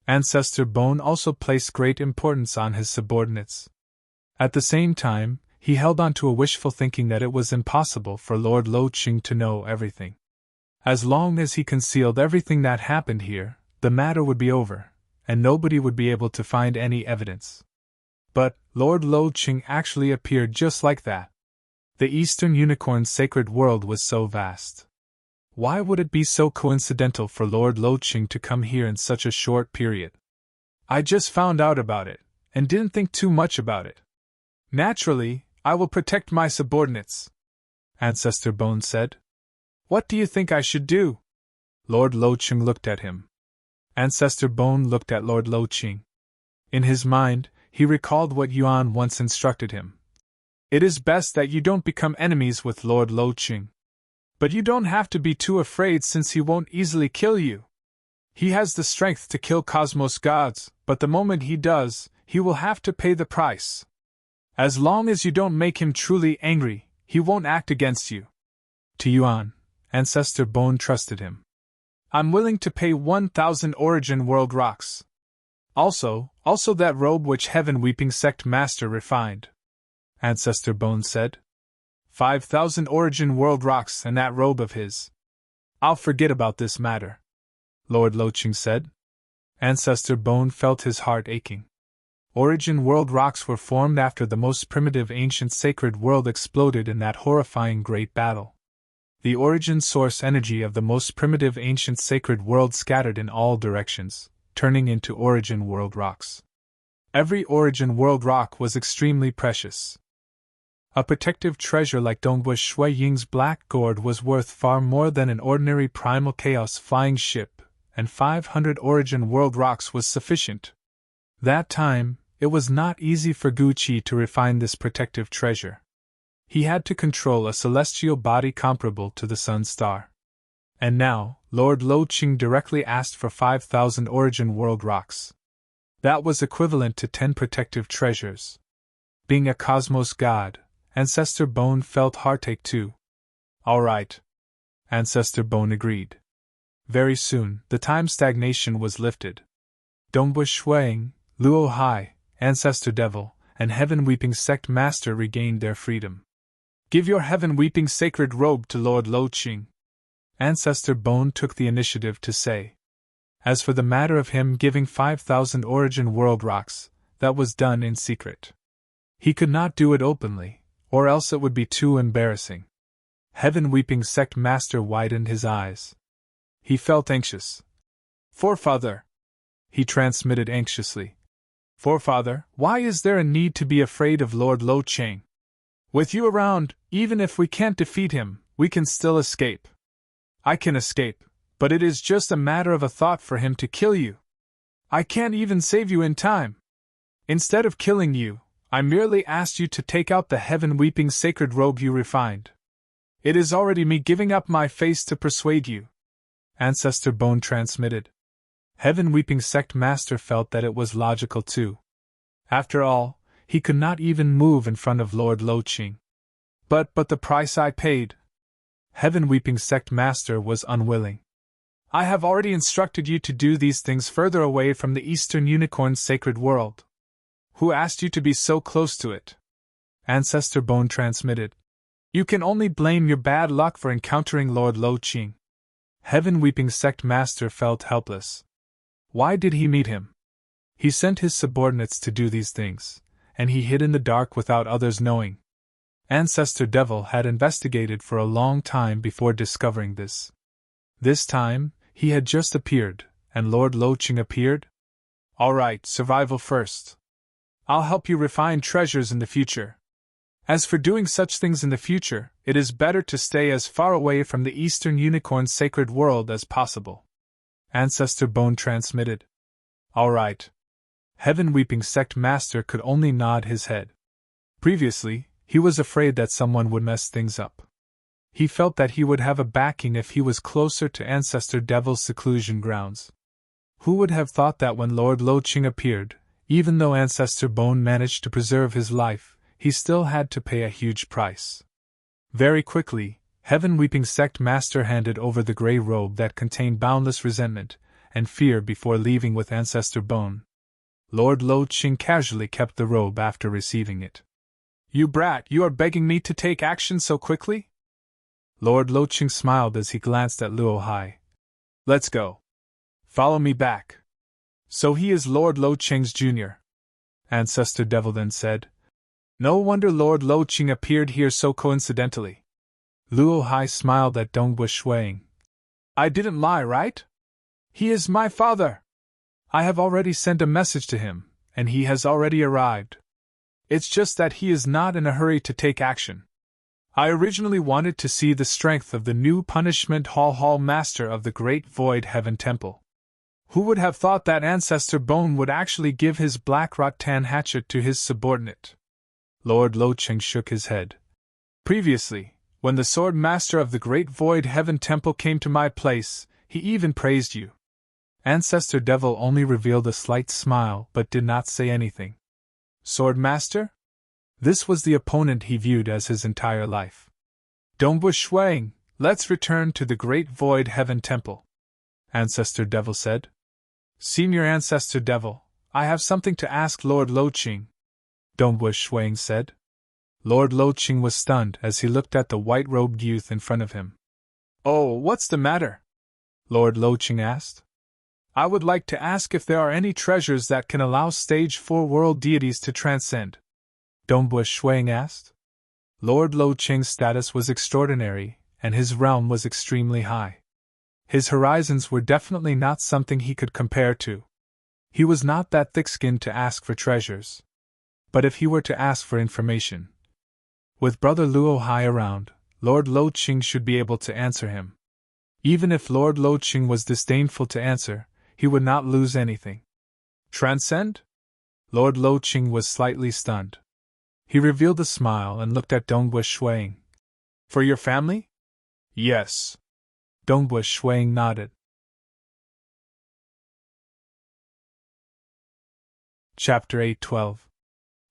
Ancestor Bone also placed great importance on his subordinates. At the same time, he held on to a wishful thinking that it was impossible for Lord Lo Qing to know everything. As long as he concealed everything that happened here, the matter would be over, and nobody would be able to find any evidence. But Lord Lo Qing actually appeared just like that. The Eastern Unicorn's sacred world was so vast. Why would it be so coincidental for Lord Lo Qing to come here in such a short period? I just found out about it, and didn't think too much about it. Naturally, I will protect my subordinates, Ancestor Bone said. What do you think I should do? Lord Lo Qing looked at him. Ancestor Bone looked at Lord Lo Qing. In his mind, he recalled what Yuan once instructed him. It is best that you don't become enemies with Lord Lo Qing. But you don't have to be too afraid since he won't easily kill you. He has the strength to kill cosmos gods, but the moment he does, he will have to pay the price. As long as you don't make him truly angry, he won't act against you. To Yuan, Ancestor Bone trusted him. I'm willing to pay 1,000 Origin World Rocks. Also that robe which Heaven-Weeping Sect Master refined, Ancestor Bone said. 5,000 Origin World Rocks and that robe of his. I'll forget about this matter, Lord Lo Qing said. Ancestor Bone felt his heart aching. Origin World Rocks were formed after the most primitive ancient sacred world exploded in that horrifying great battle. The origin source energy of the most primitive ancient sacred world scattered in all directions, turning into Origin World Rocks. Every Origin World Rock was extremely precious. A protective treasure like Dongbu Shui Ying's black gourd was worth far more than an ordinary primal chaos flying ship, and 500 Origin World Rocks was sufficient. That time, it was not easy for Gucci to refine this protective treasure. He had to control a celestial body comparable to the sun star. And now, Lord Lo Qing directly asked for 5,000 Origin World Rocks. That was equivalent to 10 protective treasures. Being a cosmos god, Ancestor Bone felt heartache too. All right, Ancestor Bone agreed. Very soon, the time stagnation was lifted. Dongbu Shuang, Luo Hai, Ancestor Devil, and Heaven-Weeping Sect Master regained their freedom. Give your Heaven-Weeping sacred robe to Lord Lo Qing, Ancestor Bone took the initiative to say. As for the matter of him giving 5,000 Origin World Rocks, that was done in secret. He could not do it openly, or else it would be too embarrassing. Heaven-Weeping Sect Master widened his eyes. He felt anxious. Forefather, he transmitted anxiously. Forefather, why is there a need to be afraid of Lord Lo Qing? With you around, even if we can't defeat him, we can still escape. I can escape, but it is just a matter of a thought for him to kill you. I can't even save you in time. Instead of killing you, I merely asked you to take out the heaven-weeping sacred robe you refined. It is already me giving up my face to persuade you. Ancestor Bone transmitted. Heaven-weeping sect master felt that it was logical too. After all, he could not even move in front of Lord Lo Qing. But the price I paid. Heaven-weeping sect master was unwilling. I have already instructed you to do these things further away from the Eastern Unicorn's sacred world. Who asked you to be so close to it? Ancestor Bone transmitted. You can only blame your bad luck for encountering Lord Lo Qing. Heaven-weeping sect master felt helpless. Why did he meet him? He sent his subordinates to do these things, and he hid in the dark without others knowing. Ancestor Devil had investigated for a long time before discovering this. This time, he had just appeared, and Lord Lo Qing appeared? All right, survival first. I'll help you refine treasures in the future. As for doing such things in the future, it is better to stay as far away from the Eastern Unicorn's sacred world as possible. Ancestor Bone transmitted. All right. Heaven-weeping sect master could only nod his head. Previously, he was afraid that someone would mess things up. He felt that he would have a backing if he was closer to Ancestor Devil's seclusion grounds. Who would have thought that when Lord Lo Qing appeared, even though Ancestor Bone managed to preserve his life, he still had to pay a huge price. Very quickly, Heaven-weeping sect master handed over the grey robe that contained boundless resentment and fear before leaving with Ancestor Bone. Lord Lo Qing casually kept the robe after receiving it. You brat, you are begging me to take action so quickly? Lord Lo Qing smiled as he glanced at Luo Hai. Let's go. Follow me back. So he is Lord Lo Qing's junior. Ancestor Devil then said. No wonder Lord Lo Qing appeared here so coincidentally. Luo Hai smiled at Dongbu Shuang. I didn't lie, right? He is my father. I have already sent a message to him, and he has already arrived. It's just that he is not in a hurry to take action. I originally wanted to see the strength of the new Punishment Hall Master of the Great Void Heaven Temple. Who would have thought that Ancestor Bone would actually give his black rattan hatchet to his subordinate? Lord Lo Qing shook his head. Previously, when the Sword Master of the Great Void Heaven Temple came to my place, he even praised you. Ancestor Devil only revealed a slight smile but did not say anything. Sword Master? This was the opponent he viewed as his entire life. Dongbu Shuang, let's return to the Great Void Heaven Temple. Ancestor Devil said. Senior Ancestor Devil, I have something to ask Lord Lo Qing. Dongbu Shuang said. Lord Lo Qing was stunned as he looked at the white-robed youth in front of him. Oh, what's the matter? Lord Lo Qing asked. I would like to ask if there are any treasures that can allow Stage 4 world deities to transcend. Dongbu Shuang asked. Lord Lo Qing's status was extraordinary, and his realm was extremely high. His horizons were definitely not something he could compare to. He was not that thick-skinned to ask for treasures. But if he were to ask for information, with Brother Luo Hai around, Lord Lo Qing should be able to answer him. Even if Lord Lo Qing was disdainful to answer, he would not lose anything. Transcend? Lord Lo Qing was slightly stunned. He revealed a smile and looked at Dongbu Shuang. For your family? Yes. Dongbu Shuang nodded. Chapter 8:12.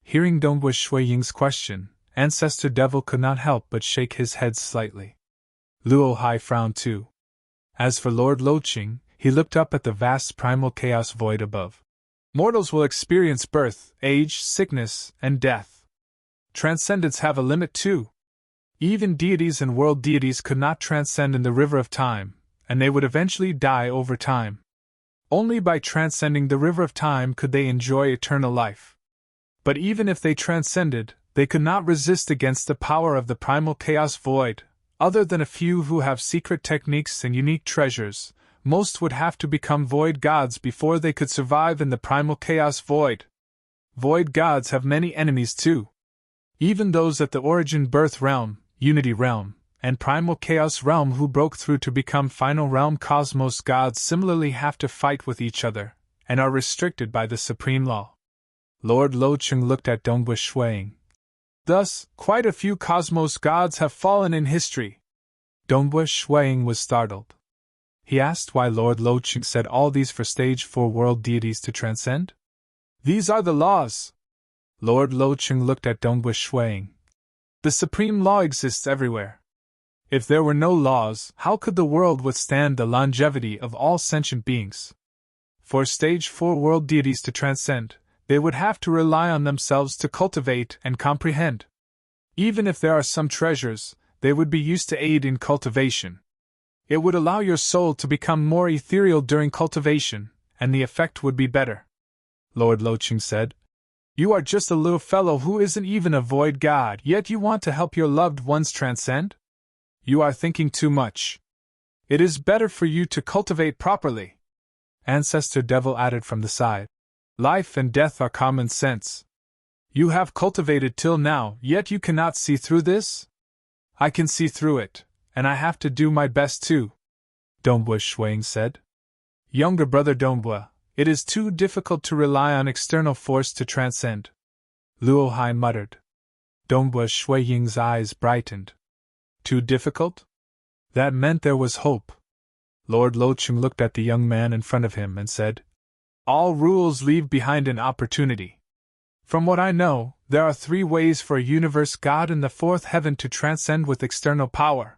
Hearing Dongbu Shuang's question, Ancestor Devil could not help but shake his head slightly. Luo Hai frowned too. As for Lord Lo Qing, he looked up at the vast primal chaos void above. Mortals will experience birth, age, sickness, and death. Transcendents have a limit too. Even deities and world deities could not transcend in the river of time, and they would eventually die over time. Only by transcending the river of time could they enjoy eternal life. But even if they transcended, they could not resist against the power of the primal chaos void. Other than a few who have secret techniques and unique treasures, most would have to become void gods before they could survive in the primal chaos void. Void gods have many enemies too. Even those at the origin birth realm, unity realm, and primal chaos realm who broke through to become final realm cosmos gods similarly have to fight with each other, and are restricted by the supreme law. Lord Locheng looked at Dongbu Shuang. Thus, quite a few cosmos gods have fallen in history. Dongbu Shuang was startled. He asked why Lord Locheng said all these for stage 4 world deities to transcend. These are the laws. Lord Locheng looked at Dongbu Shuang. The supreme law exists everywhere. If there were no laws, how could the world withstand the longevity of all sentient beings? For stage 4 world deities to transcend, they would have to rely on themselves to cultivate and comprehend. Even if there are some treasures, they would be used to aid in cultivation. It would allow your soul to become more ethereal during cultivation, and the effect would be better. Lord Locheng said, You are just a little fellow who isn't even a void god, yet you want to help your loved ones transcend? You are thinking too much. It is better for you to cultivate properly. Ancestor Devil added from the side. Life and death are common sense. You have cultivated till now, yet you cannot see through this? I can see through it, and I have to do my best too, Dongbu Shuang said. Younger brother Dongbu, it is too difficult to rely on external force to transcend, Luo Hai muttered. Dongbu Shuang's eyes brightened. Too difficult? That meant there was hope. Lord Locheng looked at the young man in front of him and said, All rules leave behind an opportunity. From what I know, there are 3 ways for a universe god in the 4th heaven to transcend with external power.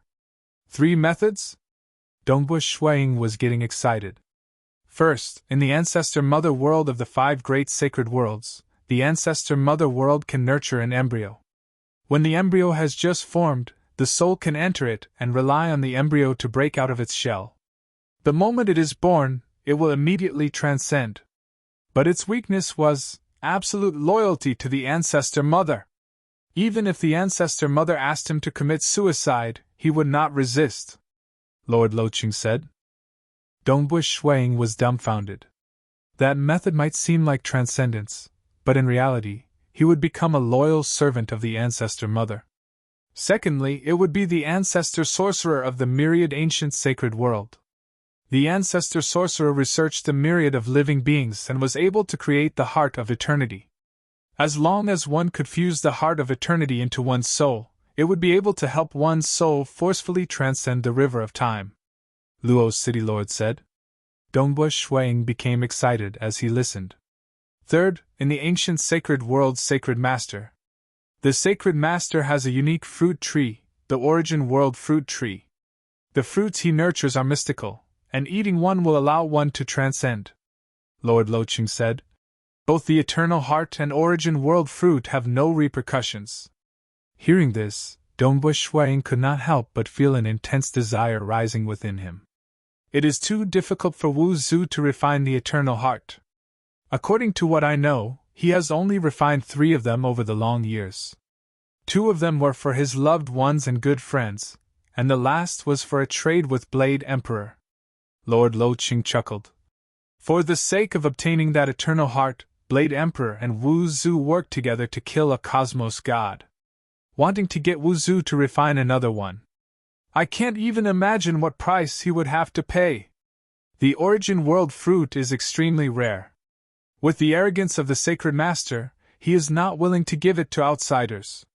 3 methods? Dongbu Shuang was getting excited. First, in the Ancestor Mother world of the 5 great sacred worlds, the Ancestor Mother world can nurture an embryo. When the embryo has just formed, the soul can enter it and rely on the embryo to break out of its shell. The moment it is born, it will immediately transcend. But its weakness was absolute loyalty to the Ancestor Mother. Even if the Ancestor Mother asked him to commit suicide, he would not resist, Lord Locheng said. Dongbu Shuang was dumbfounded. That method might seem like transcendence, but in reality, he would become a loyal servant of the Ancestor Mother. Secondly, it would be the Ancestor Sorcerer of the myriad ancient sacred world. The Ancestor Sorcerer researched a myriad of living beings and was able to create the Heart of Eternity. As long as one could fuse the Heart of Eternity into one's soul, it would be able to help one's soul forcefully transcend the river of time, Luo's City Lord said. Dongbu Shuang became excited as he listened. Third, in the ancient sacred world's Sacred Master. The Sacred Master has a unique fruit tree, the Origin World Fruit Tree. The fruits he nurtures are mystical, and eating one will allow one to transcend, Lord Locheng said. Both the Eternal Heart and Origin World Fruit have no repercussions. Hearing this, Dongbu Shuang could not help but feel an intense desire rising within him. It is too difficult for Wu Zhu to refine the Eternal Heart. According to what I know, he has only refined 3 of them over the long years. 2 of them were for his loved ones and good friends, and the last was for a trade with Blade Emperor. Lord Locheng chuckled. For the sake of obtaining that Eternal Heart, Blade Emperor and Wu Zhu worked together to kill a cosmos god, wanting to get Wu Zhu to refine another one. I can't even imagine what price he would have to pay. The Origin World Fruit is extremely rare. With the arrogance of the Sacred Master, he is not willing to give it to outsiders.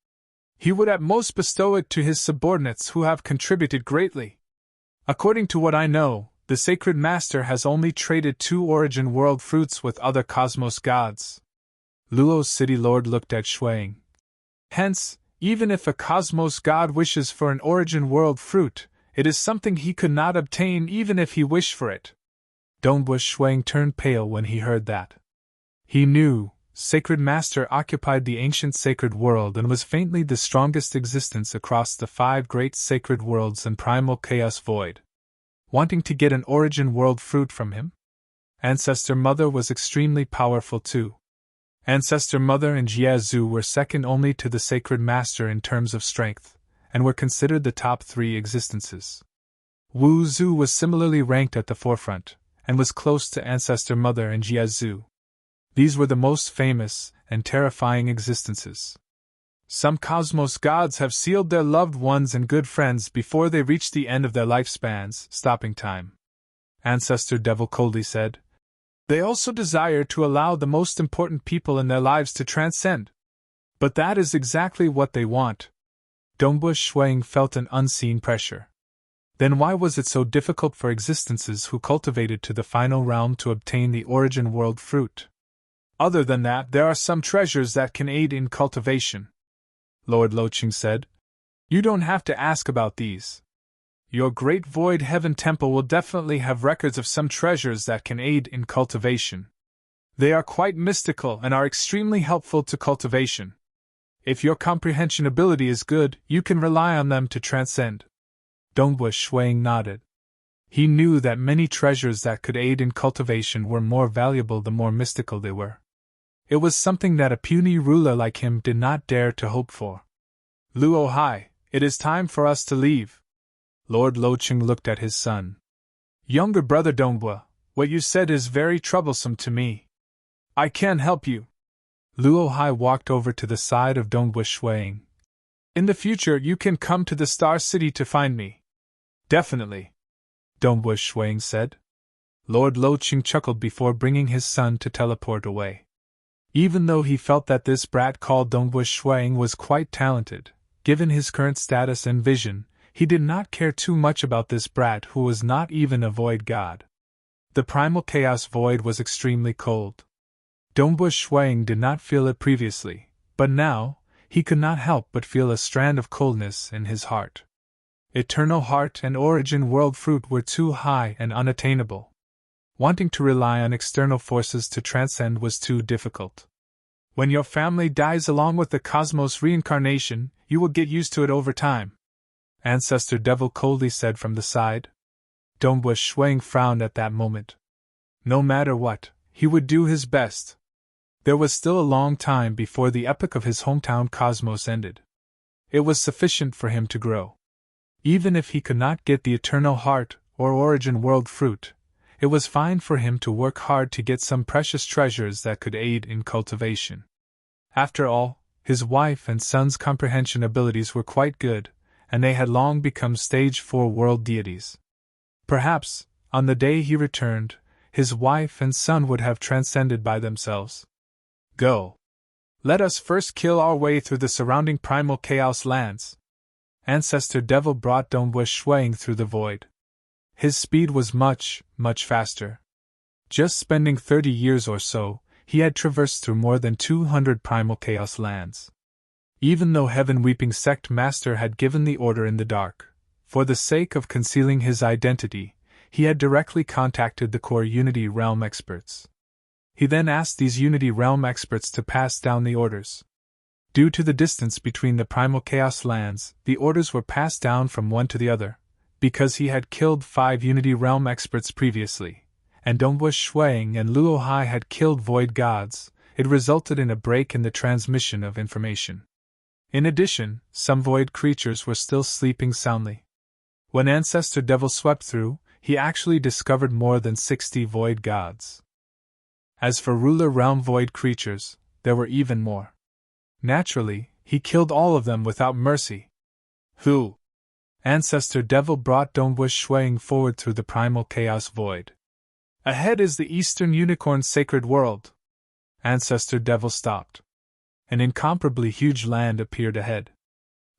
He would at most bestow it to his subordinates who have contributed greatly. According to what I know, the Sacred Master has only traded 2 Origin World Fruits with other cosmos gods. Luo's City Lord looked at Shuang. Hence, even if a cosmos god wishes for an Origin World Fruit, it is something he could not obtain even if he wished for it. Dongbu Shuang turned pale when he heard that. He knew, Sacred Master occupied the ancient sacred world and was faintly the strongest existence across the 5 great sacred worlds and primal chaos void. Wanting to get an Origin World Fruit from him? Ancestor Mother was extremely powerful too. Ancestor Mother and Jie Zhu were second only to the Sacred Master in terms of strength, and were considered the top 3 existences. Wu Zhu was similarly ranked at the forefront, and was close to Ancestor Mother and Jie Zhu. These were the most famous and terrifying existences. Some cosmos gods have sealed their loved ones and good friends before they reach the end of their lifespans, stopping time. Ancestor Devil coldly said. They also desire to allow the most important people in their lives to transcend. But that is exactly what they want. Dongbu Shuang felt an unseen pressure. Then why was it so difficult for existences who cultivated to the final realm to obtain the origin world fruit? Other than that, there are some treasures that can aid in cultivation. Lord Loqing said. You don't have to ask about these. Your great void heaven temple will definitely have records of some treasures that can aid in cultivation. They are quite mystical and are extremely helpful to cultivation. If your comprehension ability is good, you can rely on them to transcend. Dongbu Shuang nodded. He knew that many treasures that could aid in cultivation were more valuable the more mystical they were. It was something that a puny ruler like him did not dare to hope for. Luo Hai, it is time for us to leave. Lord Loqing looked at his son. Younger brother Dongbu, what you said is very troublesome to me. I can't help you. Luo Hai walked over to the side of Dongbu Shuang. In the future you can come to the Star City to find me. Definitely, Dongbu Shuang said. Lord Loqing chuckled before bringing his son to teleport away. Even though he felt that this brat called Dongbu Shuang was quite talented, given his current status and vision, he did not care too much about this brat who was not even a void god. The primal chaos void was extremely cold. Dongbu Shuang did not feel it previously, but now, he could not help but feel a strand of coldness in his heart. Eternal heart and origin world fruit were too high and unattainable. Wanting to rely on external forces to transcend was too difficult. When your family dies along with the cosmos reincarnation, you will get used to it over time, Ancestor Devil coldly said from the side. Dongbu Shuang frowned at that moment. No matter what, he would do his best. There was still a long time before the epoch of his hometown cosmos ended. It was sufficient for him to grow. Even if he could not get the eternal heart or origin world fruit, it was fine for him to work hard to get some precious treasures that could aid in cultivation. After all, his wife and son's comprehension abilities were quite good, and they had long become stage 4 world deities. Perhaps, on the day he returned, his wife and son would have transcended by themselves. Go. Let us first kill our way through the surrounding primal chaos lands. Ancestor Devil brought Dongbu Shuang through the void. His speed was much, much faster. Just spending 30 years or so, he had traversed through more than 200 primal chaos lands. Even though Heaven Weeping Sect Master had given the order in the dark, for the sake of concealing his identity, he had directly contacted the core Unity Realm experts. He then asked these Unity Realm experts to pass down the orders. Due to the distance between the primal chaos lands, the orders were passed down from one to the other. Because he had killed 5 Unity Realm experts previously, and Dongbu Shuang and Luo Hai had killed void gods, it resulted in a break in the transmission of information. In addition, some void creatures were still sleeping soundly. When Ancestor Devil swept through, he actually discovered more than 60 void gods. As for ruler realm void creatures, there were even more. Naturally, he killed all of them without mercy. Who? Ancestor Devil brought Dongbu Shuang forward through the primal chaos void. Ahead is the Eastern Unicorn Sacred World. Ancestor Devil stopped. An incomparably huge land appeared ahead.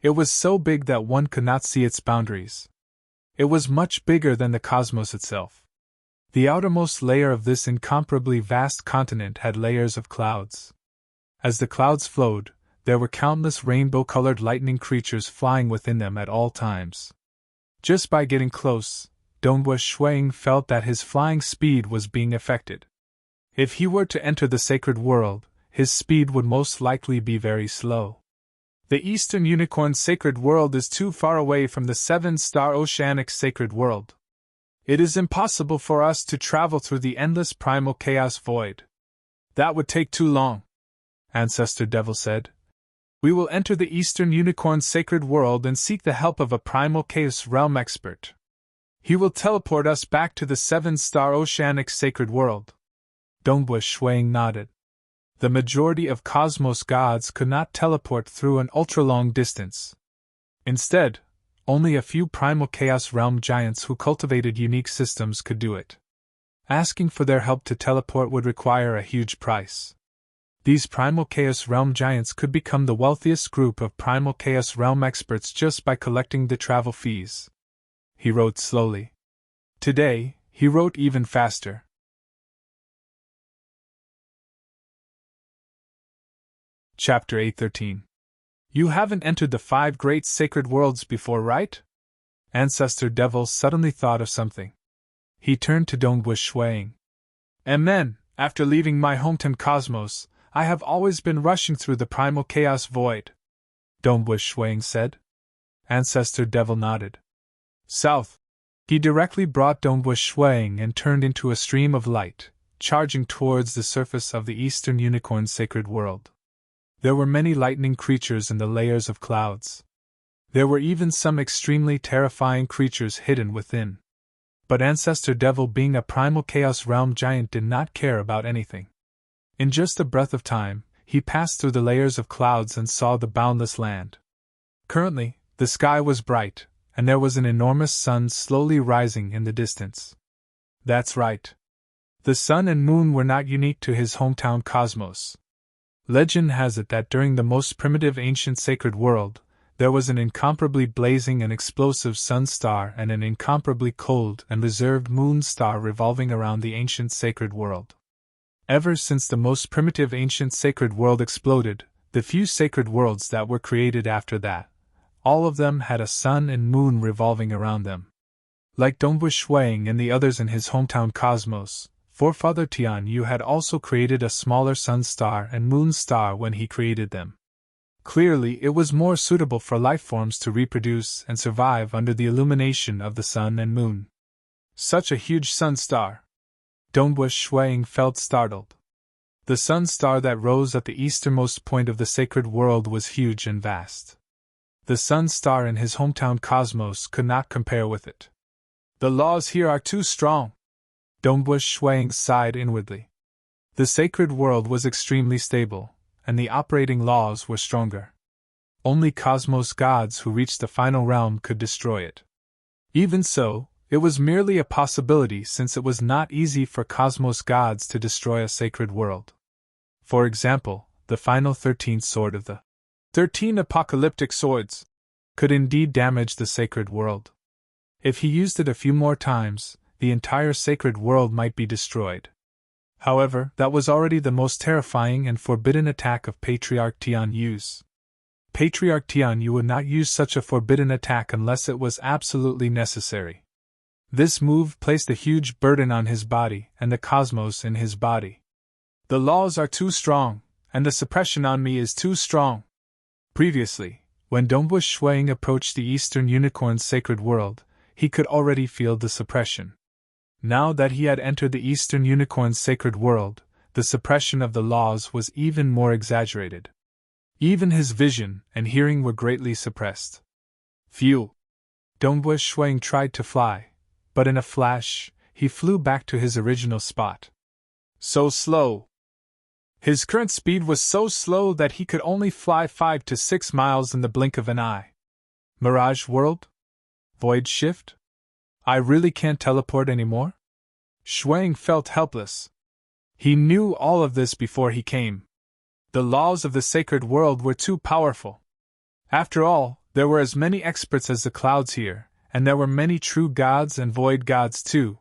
It was so big that one could not see its boundaries. It was much bigger than the cosmos itself. The outermost layer of this incomparably vast continent had layers of clouds. As the clouds flowed, there were countless rainbow-colored lightning creatures flying within them at all times. Just by getting close, Dongbu Shuang felt that his flying speed was being affected. If he were to enter the sacred world, his speed would most likely be very slow. The Eastern Unicorn Sacred World is too far away from the 7-star Oceanic Sacred World. It is impossible for us to travel through the endless primal chaos void. That would take too long, Ancestor Devil said. We will enter the Eastern Unicorn Sacred World and seek the help of a primal chaos realm expert. He will teleport us back to the 7-star Oceanic Sacred World. Dongbu Shuang nodded. The majority of cosmos gods could not teleport through an ultra-long distance. Instead, only a few primal chaos realm giants who cultivated unique systems could do it. Asking for their help to teleport would require a huge price. These Primal Chaos Realm giants could become the wealthiest group of Primal Chaos Realm experts just by collecting the travel fees. He wrote slowly. Today, he wrote even faster. Chapter 813. You haven't entered the 5 great sacred worlds before, right? Ancestor Devil suddenly thought of something. He turned to Dongbush Shuang. Amen. After leaving my hometown cosmos, I have always been rushing through the primal chaos void, Dongbush Shuang said. Ancestor Devil nodded. South. He directly brought Dongbush Shuang and turned into a stream of light, charging towards the surface of the Eastern Unicorn Sacred World. There were many lightning creatures in the layers of clouds. There were even some extremely terrifying creatures hidden within. But Ancestor Devil, being a primal chaos realm giant, did not care about anything. In just a breath of time, he passed through the layers of clouds and saw the boundless land. Currently, the sky was bright, and there was an enormous sun slowly rising in the distance. That's right. The sun and moon were not unique to his hometown cosmos. Legend has it that during the most primitive ancient sacred world, there was an incomparably blazing and explosive sun star and an incomparably cold and reserved moon star revolving around the ancient sacred world. Ever since the most primitive ancient sacred world exploded, the few sacred worlds that were created after that, all of them had a sun and moon revolving around them. Like Dongbush Shuang and the others in his hometown cosmos, Forefather Tian Yu had also created a smaller sun star and moon star when he created them. Clearly, it was more suitable for life forms to reproduce and survive under the illumination of the sun and moon. Such a huge sun star! Dongbush Shuang felt startled. The sun star that rose at the easternmost point of the sacred world was huge and vast. The sun star in his hometown cosmos could not compare with it. The laws here are too strong. Dongbush Shuang sighed inwardly. The sacred world was extremely stable, and the operating laws were stronger. Only cosmos gods who reached the final realm could destroy it. Even so, it was merely a possibility, since it was not easy for cosmos gods to destroy a sacred world. For example, the final 13th sword of the 13 apocalyptic swords could indeed damage the sacred world. If he used it a few more times, the entire sacred world might be destroyed. However, that was already the most terrifying and forbidden attack of Patriarch Tian Yu's. Patriarch Tian Yu would not use such a forbidden attack unless it was absolutely necessary. This move placed a huge burden on his body and the cosmos in his body. The laws are too strong, and the suppression on me is too strong. Previously, when Dongbush Shuang approached the Eastern Unicorn's sacred world, he could already feel the suppression. Now that he had entered the Eastern Unicorn's sacred world, the suppression of the laws was even more exaggerated. Even his vision and hearing were greatly suppressed. Phew! Dongbush Shuang tried to fly, but in a flash, he flew back to his original spot. So slow! His current speed was so slow that he could only fly 5 to 6 miles in the blink of an eye. Mirage World? Void Shift? I really can't teleport anymore? Shuang felt helpless. He knew all of this before he came. The laws of the sacred world were too powerful. After all, there were as many experts as the clouds here, and there were many true gods and void gods too.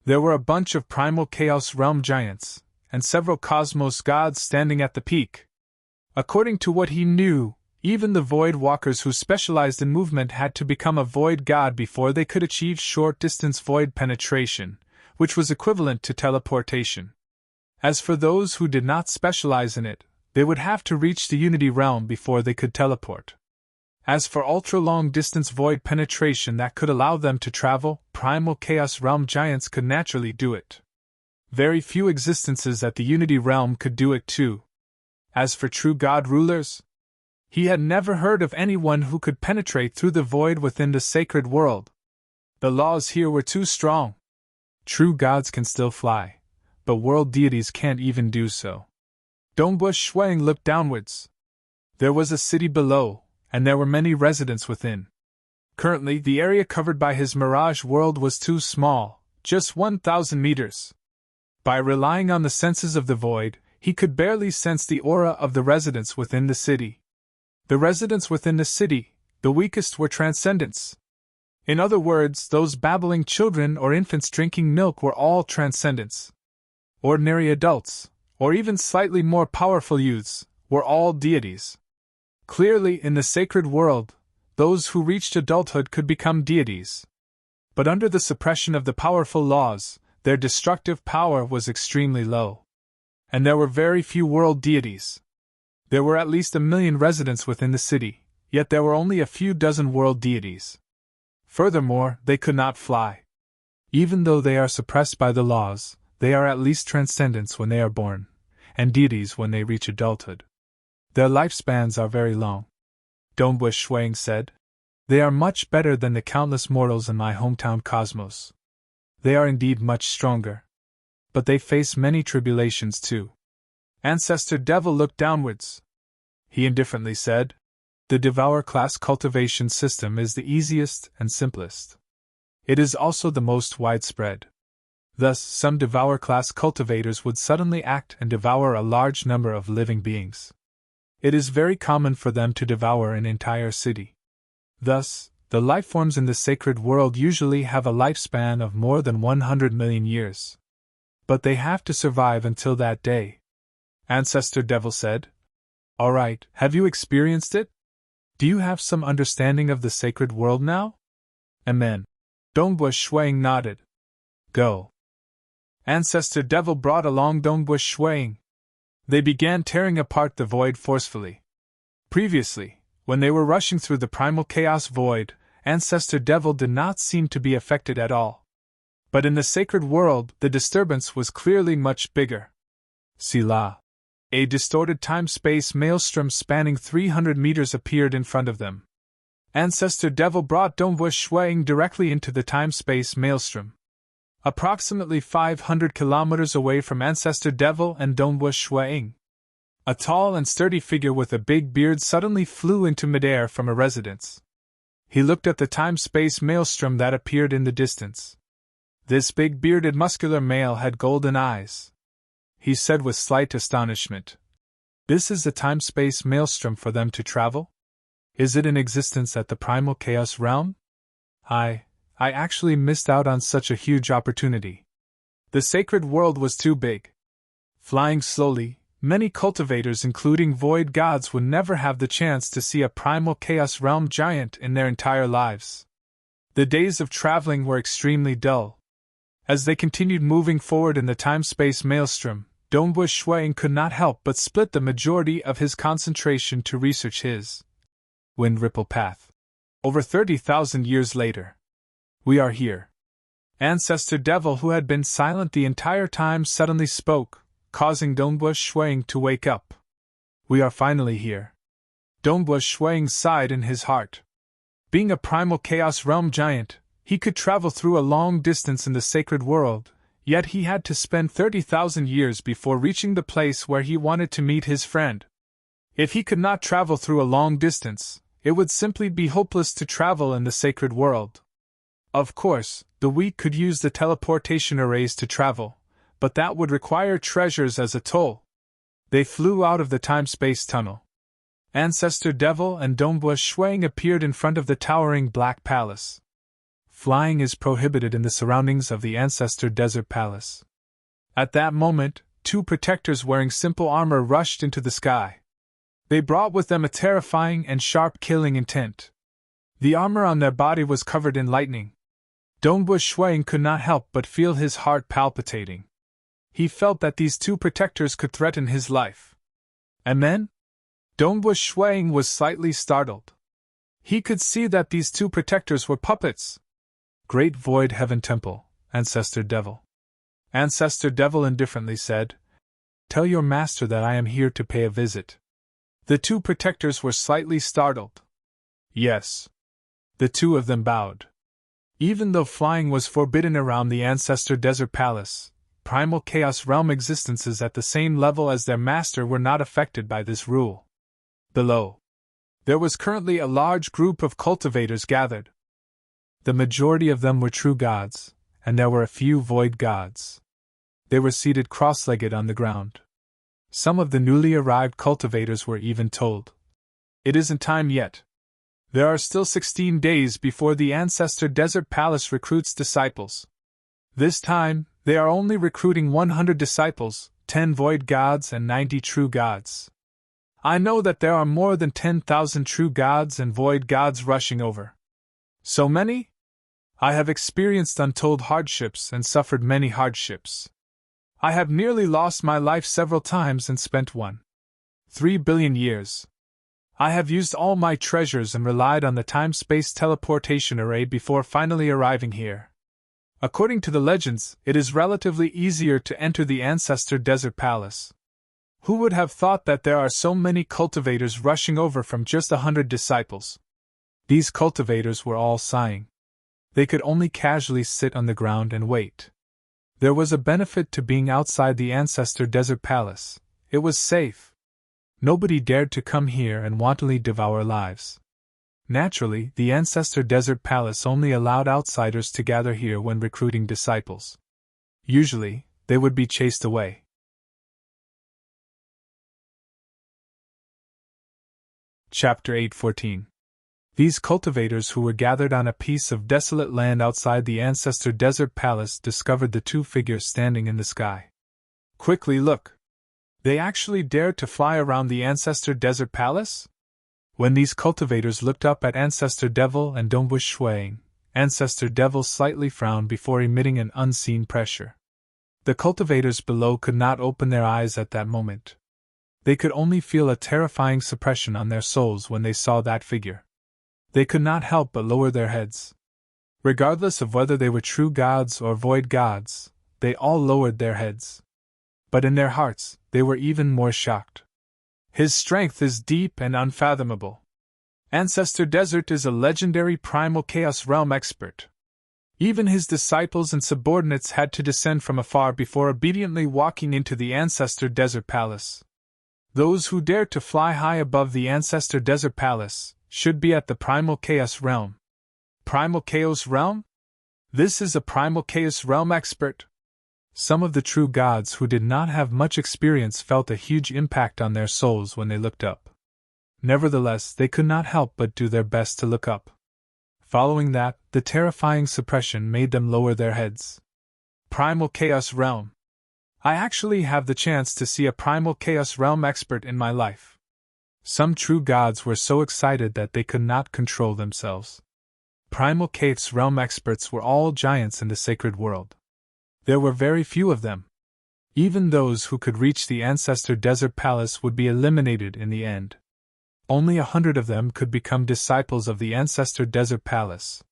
There were a bunch of primal chaos realm giants, and several cosmos gods standing at the peak. According to what he knew, even the void walkers who specialized in movement had to become a void god before they could achieve short-distance void penetration, which was equivalent to teleportation. As for those who did not specialize in it, they would have to reach the Unity realm before they could teleport. As for ultra-long-distance void penetration that could allow them to travel, primal chaos realm giants could naturally do it. Very few existences at the Unity realm could do it too. As for true god rulers, he had never heard of anyone who could penetrate through the void within the sacred world. The laws here were too strong. True gods can still fly, but world deities can't even do so. Dongbush Shuang looked downwards. There was a city below, and there were many residents within. Currently, the area covered by his mirage world was too small, just 1,000 meters, By relying on the senses of the void, he could barely sense the aura of the residents within the city. The residents within the city, the weakest, were transcendents. In other words, those babbling children or infants drinking milk were all transcendents. Ordinary adults, or even slightly more powerful youths, were all deities. Clearly, in the sacred world, those who reached adulthood could become deities. But under the suppression of the powerful laws, their destructive power was extremely low. And there were very few world deities. There were at least 1 million residents within the city, yet there were only a few dozen world deities. Furthermore, they could not fly. Even though they are suppressed by the laws, they are at least transcendents when they are born, and deities when they reach adulthood. Their lifespans are very long. Dombush Shuang said. They are much better than the countless mortals in my hometown cosmos. They are indeed much stronger. But they face many tribulations too. Ancestor Devil looked downwards. He indifferently said, the Devour class cultivation system is the easiest and simplest. It is also the most widespread. Thus, some Devour class cultivators would suddenly act and devour a large number of living beings. It is very common for them to devour an entire city. Thus, the lifeforms in the sacred world usually have a lifespan of more than 100 million years. But they have to survive until that day. Ancestor Devil said. All right, have you experienced it? Do you have some understanding of the sacred world now? Amen. Dombush Shuang nodded. Go. Ancestor Devil brought along Dombush Shuang. They began tearing apart the void forcefully. Previously, when they were rushing through the primal chaos void, Ancestor Devil did not seem to be affected at all. But in the sacred world, the disturbance was clearly much bigger. Selah. A distorted time-space maelstrom spanning 300 meters appeared in front of them. Ancestor Devil brought Dombush Shuang directly into the time-space maelstrom. Approximately 500 kilometers away from Ancestor Devil and Dombush Shuang, a tall and sturdy figure with a big beard suddenly flew into midair from a residence. He looked at the time-space maelstrom that appeared in the distance. This big bearded muscular male had golden eyes. He said with slight astonishment, "This is the time-space maelstrom for them to travel? Is it in existence at the primal chaos realm? I actually missed out on such a huge opportunity. The sacred world was too big. Flying slowly, many cultivators, including void gods, would never have the chance to see a primal chaos realm giant in their entire lives. The days of traveling were extremely dull. As they continued moving forward in the time-space maelstrom, Dombush Shuang could not help but split the majority of his concentration to research his wind ripple path. Over 30,000 years later. We are here. Ancestor Devil, who had been silent the entire time, suddenly spoke, causing Dombush Shuang to wake up. We are finally here. Dombush Shuang sighed in his heart. Being a primal chaos realm giant, he could travel through a long distance in the sacred world, yet he had to spend 30,000 years before reaching the place where he wanted to meet his friend. If he could not travel through a long distance, it would simply be hopeless to travel in the sacred world. Of course, the weak could use the teleportation arrays to travel, but that would require treasures as a toll. They flew out of the time-space tunnel. Ancestor Devil and Dombush Shuang appeared in front of the towering Black Palace. Flying is prohibited in the surroundings of the Ancestor Desert Palace. At that moment, 2 protectors wearing simple armor rushed into the sky. They brought with them a terrifying and sharp killing intent. The armor on their body was covered in lightning. Dombush Shuang could not help but feel his heart palpitating. He felt that these 2 protectors could threaten his life. Amen? Dombush Shuang was slightly startled. He could see that these 2 protectors were puppets. Great Void Heaven Temple, Ancestor Devil. Ancestor Devil indifferently said, Tell your master that I am here to pay a visit. The 2 protectors were slightly startled. Yes. The 2 of them bowed. Even though flying was forbidden around the Ancestor Desert Palace, primal chaos realm existences at the same level as their master were not affected by this rule. Below, there was currently a large group of cultivators gathered. The majority of them were true gods, and there were a few void gods. They were seated cross-legged on the ground. Some of the newly arrived cultivators were even told, "It isn't time yet. There are still 16 days before the Ancestor Desert Palace recruits disciples. This time, they are only recruiting 100 disciples, 10 void gods and 90 true gods. I know that there are more than 10,000 true gods and void gods rushing over. So many? I have experienced untold hardships and suffered many hardships. I have nearly lost my life several times and spent 3 billion years. I have used all my treasures and relied on the time-space teleportation array before finally arriving here. According to the legends, it is relatively easier to enter the Ancestor Desert Palace. Who would have thought that there are so many cultivators rushing over from just 100 disciples?" These cultivators were all sighing. They could only casually sit on the ground and wait. There was a benefit to being outside the Ancestor Desert Palace. It was safe. Nobody dared to come here and wantonly devour lives. Naturally, the Ancestor Desert Palace only allowed outsiders to gather here when recruiting disciples. Usually, they would be chased away. Chapter 8:14. These cultivators who were gathered on a piece of desolate land outside the Ancestor Desert Palace discovered the two figures standing in the sky. "Quickly look! They actually dared to fly around the Ancestor Desert Palace?" When these cultivators looked up at Ancestor Devil and Dombush Shuang, Ancestor Devil slightly frowned before emitting an unseen pressure. The cultivators below could not open their eyes at that moment. They could only feel a terrifying suppression on their souls when they saw that figure. They could not help but lower their heads. Regardless of whether they were true gods or void gods, they all lowered their heads. But in their hearts, they were even more shocked. "His strength is deep and unfathomable. Ancestor Desert is a legendary primal chaos realm expert. Even his disciples and subordinates had to descend from afar before obediently walking into the Ancestor Desert Palace. Those who dare to fly high above the Ancestor Desert Palace should be at the primal chaos realm." Primal chaos realm? This is a primal chaos realm expert. Some of the true gods who did not have much experience felt a huge impact on their souls when they looked up. Nevertheless, they could not help but do their best to look up. Following that, the terrifying suppression made them lower their heads. Primal Chaos Realm. I actually have the chance to see a Primal Chaos Realm expert in my life. Some true gods were so excited that they could not control themselves. Primal Chaos Realm experts were all giants in the sacred world. There were very few of them. Even those who could reach the Ancestor Desert Palace would be eliminated in the end. Only 100 of them could become disciples of the Ancestor Desert Palace.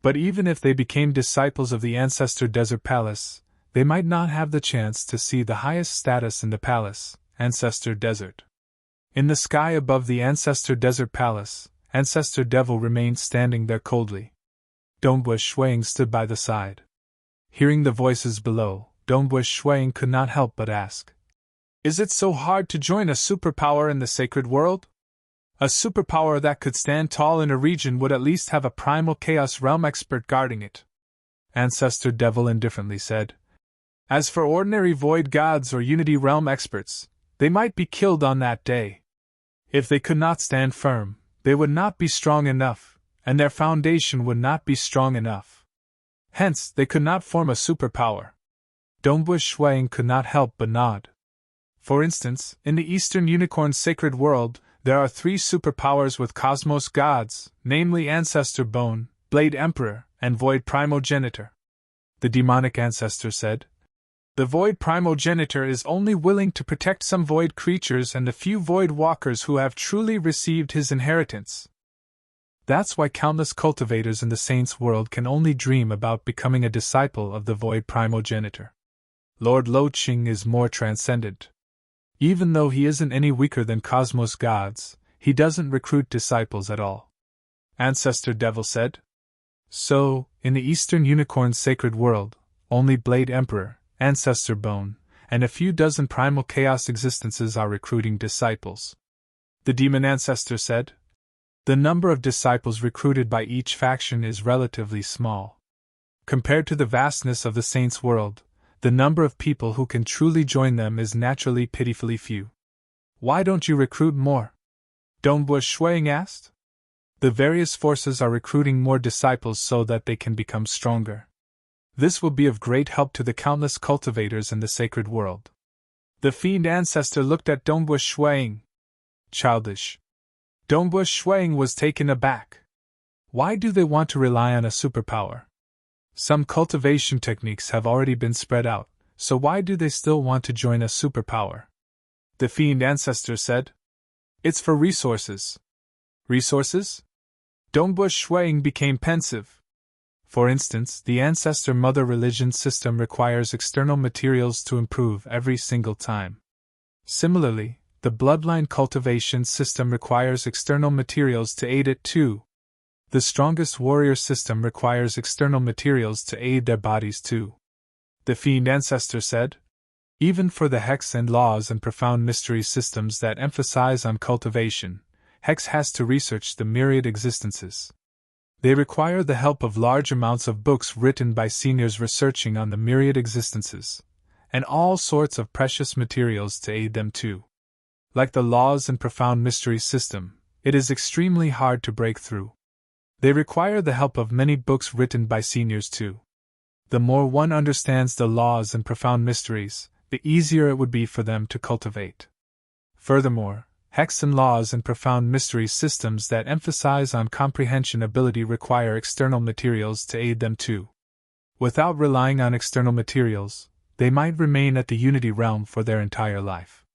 But even if they became disciples of the Ancestor Desert Palace, they might not have the chance to see the highest status in the palace, Ancestor Desert. In the sky above the Ancestor Desert Palace, Ancestor Devil remained standing there coldly. Dombush Shuang stood by the side. Hearing the voices below, Dombush Shuang could not help but ask, "Is it so hard to join a superpower in the sacred world? A superpower that could stand tall in a region would at least have a primal chaos realm expert guarding it." Ancestor Devil indifferently said, "As for ordinary void gods or unity realm experts, they might be killed on that day. If they could not stand firm, they would not be strong enough, and their foundation would not be strong enough. Hence, they could not form a superpower." Dombush Shuang could not help but nod. For instance, in the Eastern Unicorn sacred world, there are 3 superpowers with cosmos gods, namely Ancestor Bone, Blade Emperor, and Void Primogenitor. The demonic ancestor said, "The Void Primogenitor is only willing to protect some void creatures and the few void walkers who have truly received his inheritance. That's why countless cultivators in the saints' world can only dream about becoming a disciple of the Void Primogenitor. Lord Lo Ching is more transcendent. Even though he isn't any weaker than cosmos gods, he doesn't recruit disciples at all," Ancestor Devil said. "So, in the Eastern Unicorn sacred world, only Blade Emperor, Ancestor Bone, and a few dozen primal chaos existences are recruiting disciples," the demon ancestor said. "The number of disciples recruited by each faction is relatively small. Compared to the vastness of the saints' world, the number of people who can truly join them is naturally pitifully few. Why don't you recruit more? Dongbu Shuang asked. The various forces are recruiting more disciples so that they can become stronger. This will be of great help to the countless cultivators in the sacred world. The fiend ancestor looked at Dongbu Shuang. Childish. Dongbu Shuang was taken aback. Why do they want to rely on a superpower? Some cultivation techniques have already been spread out, so why do they still want to join a superpower? The fiend ancestor said. It's for resources. Resources? Dongbu Shuang became pensive. For instance, the ancestor mother religion system requires external materials to improve every single time. Similarly, the bloodline cultivation system requires external materials to aid it too. The strongest warrior system requires external materials to aid their bodies too. The fiend ancestor said. Even for the hex and laws and profound mystery systems that emphasize on cultivation, hex has to research the myriad existences. They require the help of large amounts of books written by seniors researching on the myriad existences, and all sorts of precious materials to aid them too. Like the laws and profound mystery system, it is extremely hard to break through. They require the help of many books written by seniors too. The more one understands the laws and profound mysteries, the easier it would be for them to cultivate. Furthermore, hex and laws and profound mystery systems that emphasize on comprehension ability require external materials to aid them too. Without relying on external materials, they might remain at the unity realm for their entire life.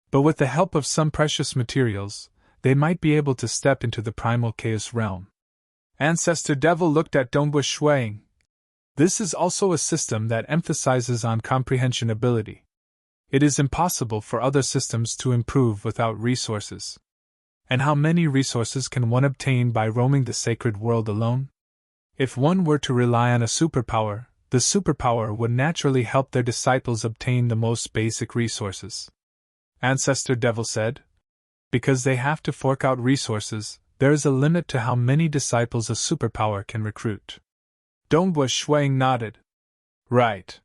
But with the help of some precious materials, they might be able to step into the primal chaos realm. Ancestor Devil looked at Dongbu Shuang. This is also a system that emphasizes on comprehension ability. It is impossible for other systems to improve without resources. And how many resources can one obtain by roaming the sacred world alone? If one were to rely on a superpower, the superpower would naturally help their disciples obtain the most basic resources. Ancestor Devil said. Because they have to fork out resources, there is a limit to how many disciples a superpower can recruit. Dongbu Shuang nodded. Right.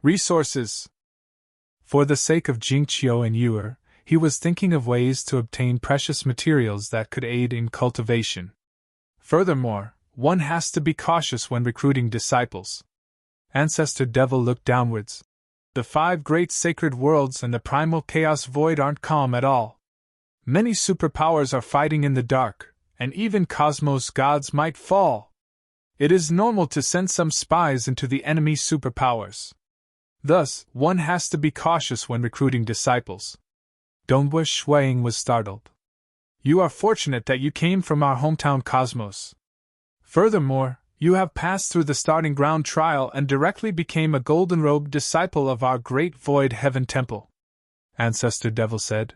Resources. For the sake of Jingqiu and Yuer, he was thinking of ways to obtain precious materials that could aid in cultivation. Furthermore, one has to be cautious when recruiting disciples. Ancestor Devil looked downwards. The 5 great sacred worlds and the primal chaos void aren't calm at all. Many superpowers are fighting in the dark, and even cosmos gods might fall. It is normal to send some spies into the enemy superpowers. Thus, one has to be cautious when recruiting disciples. Dongbu Shuang was startled. You are fortunate that you came from our hometown cosmos. Furthermore, you have passed through the starting ground trial and directly became a golden-robed disciple of our great void heaven temple. Ancestor Devil said.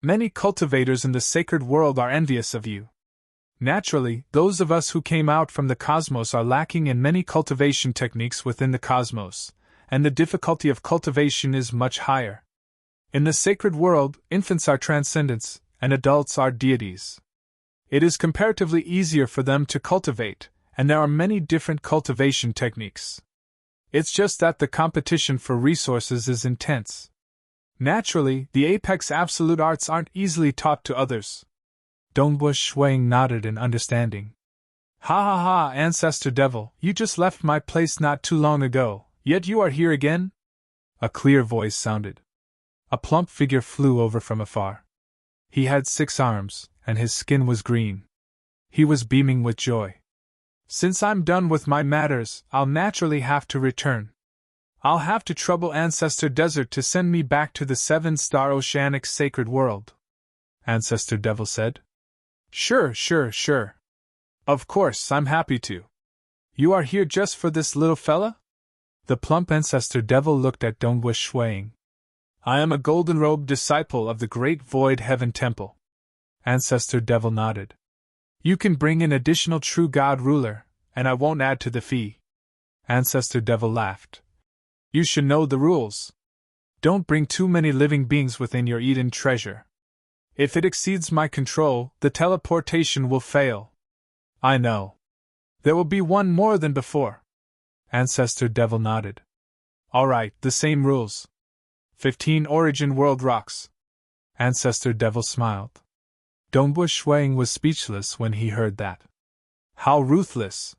Many cultivators in the sacred world are envious of you. Naturally, those of us who came out from the cosmos are lacking in many cultivation techniques within the cosmos, and the difficulty of cultivation is much higher. In the sacred world, infants are transcendents, and adults are deities. It is comparatively easier for them to cultivate, and there are many different cultivation techniques. It's just that the competition for resources is intense. Naturally, the apex absolute arts aren't easily taught to others. Dongbu Shuang nodded in understanding. Ha ha ha, Ancestor Devil, you just left my place not too long ago, yet you are here again? A clear voice sounded. A plump figure flew over from afar. He had 6 arms, and his skin was green. He was beaming with joy. Since I'm done with my matters, I'll naturally have to return. I'll have to trouble Ancestor Desert to send me back to the 7-star oceanic sacred world. Ancestor Devil said. Sure. Of course, I'm happy to. You are here just for this little fella? The plump Ancestor Devil looked at Dongbu Shuang. I am a golden-robed disciple of the great void heaven temple. Ancestor Devil nodded. You can bring an additional true god ruler, and I won't add to the fee. Ancestor Devil laughed. You should know the rules. Don't bring too many living beings within your Eden treasure. If it exceeds my control, the teleportation will fail. I know. There will be one more than before. Ancestor Devil nodded. Alright, the same rules. 15 origin world rocks. Ancestor Devil smiled. Dongbu Shuang was speechless when he heard that. How ruthless!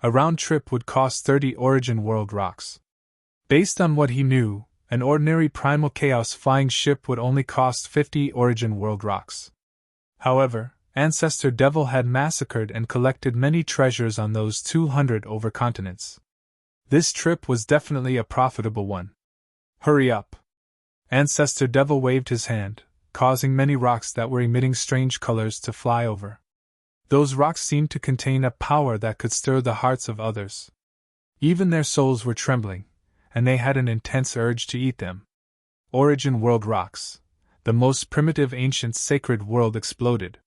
A round trip would cost 30 origin world rocks. Based on what he knew, an ordinary primal chaos flying ship would only cost 50 origin world rocks. However, Ancestor Devil had massacred and collected many treasures on those 200 over continents. This trip was definitely a profitable one. Hurry up! Ancestor Devil waved his hand, causing many rocks that were emitting strange colors to fly over. Those rocks seemed to contain a power that could stir the hearts of others. Even their souls were trembling, and they had an intense urge to eat them. Origin world rocks. The most primitive ancient sacred world exploded.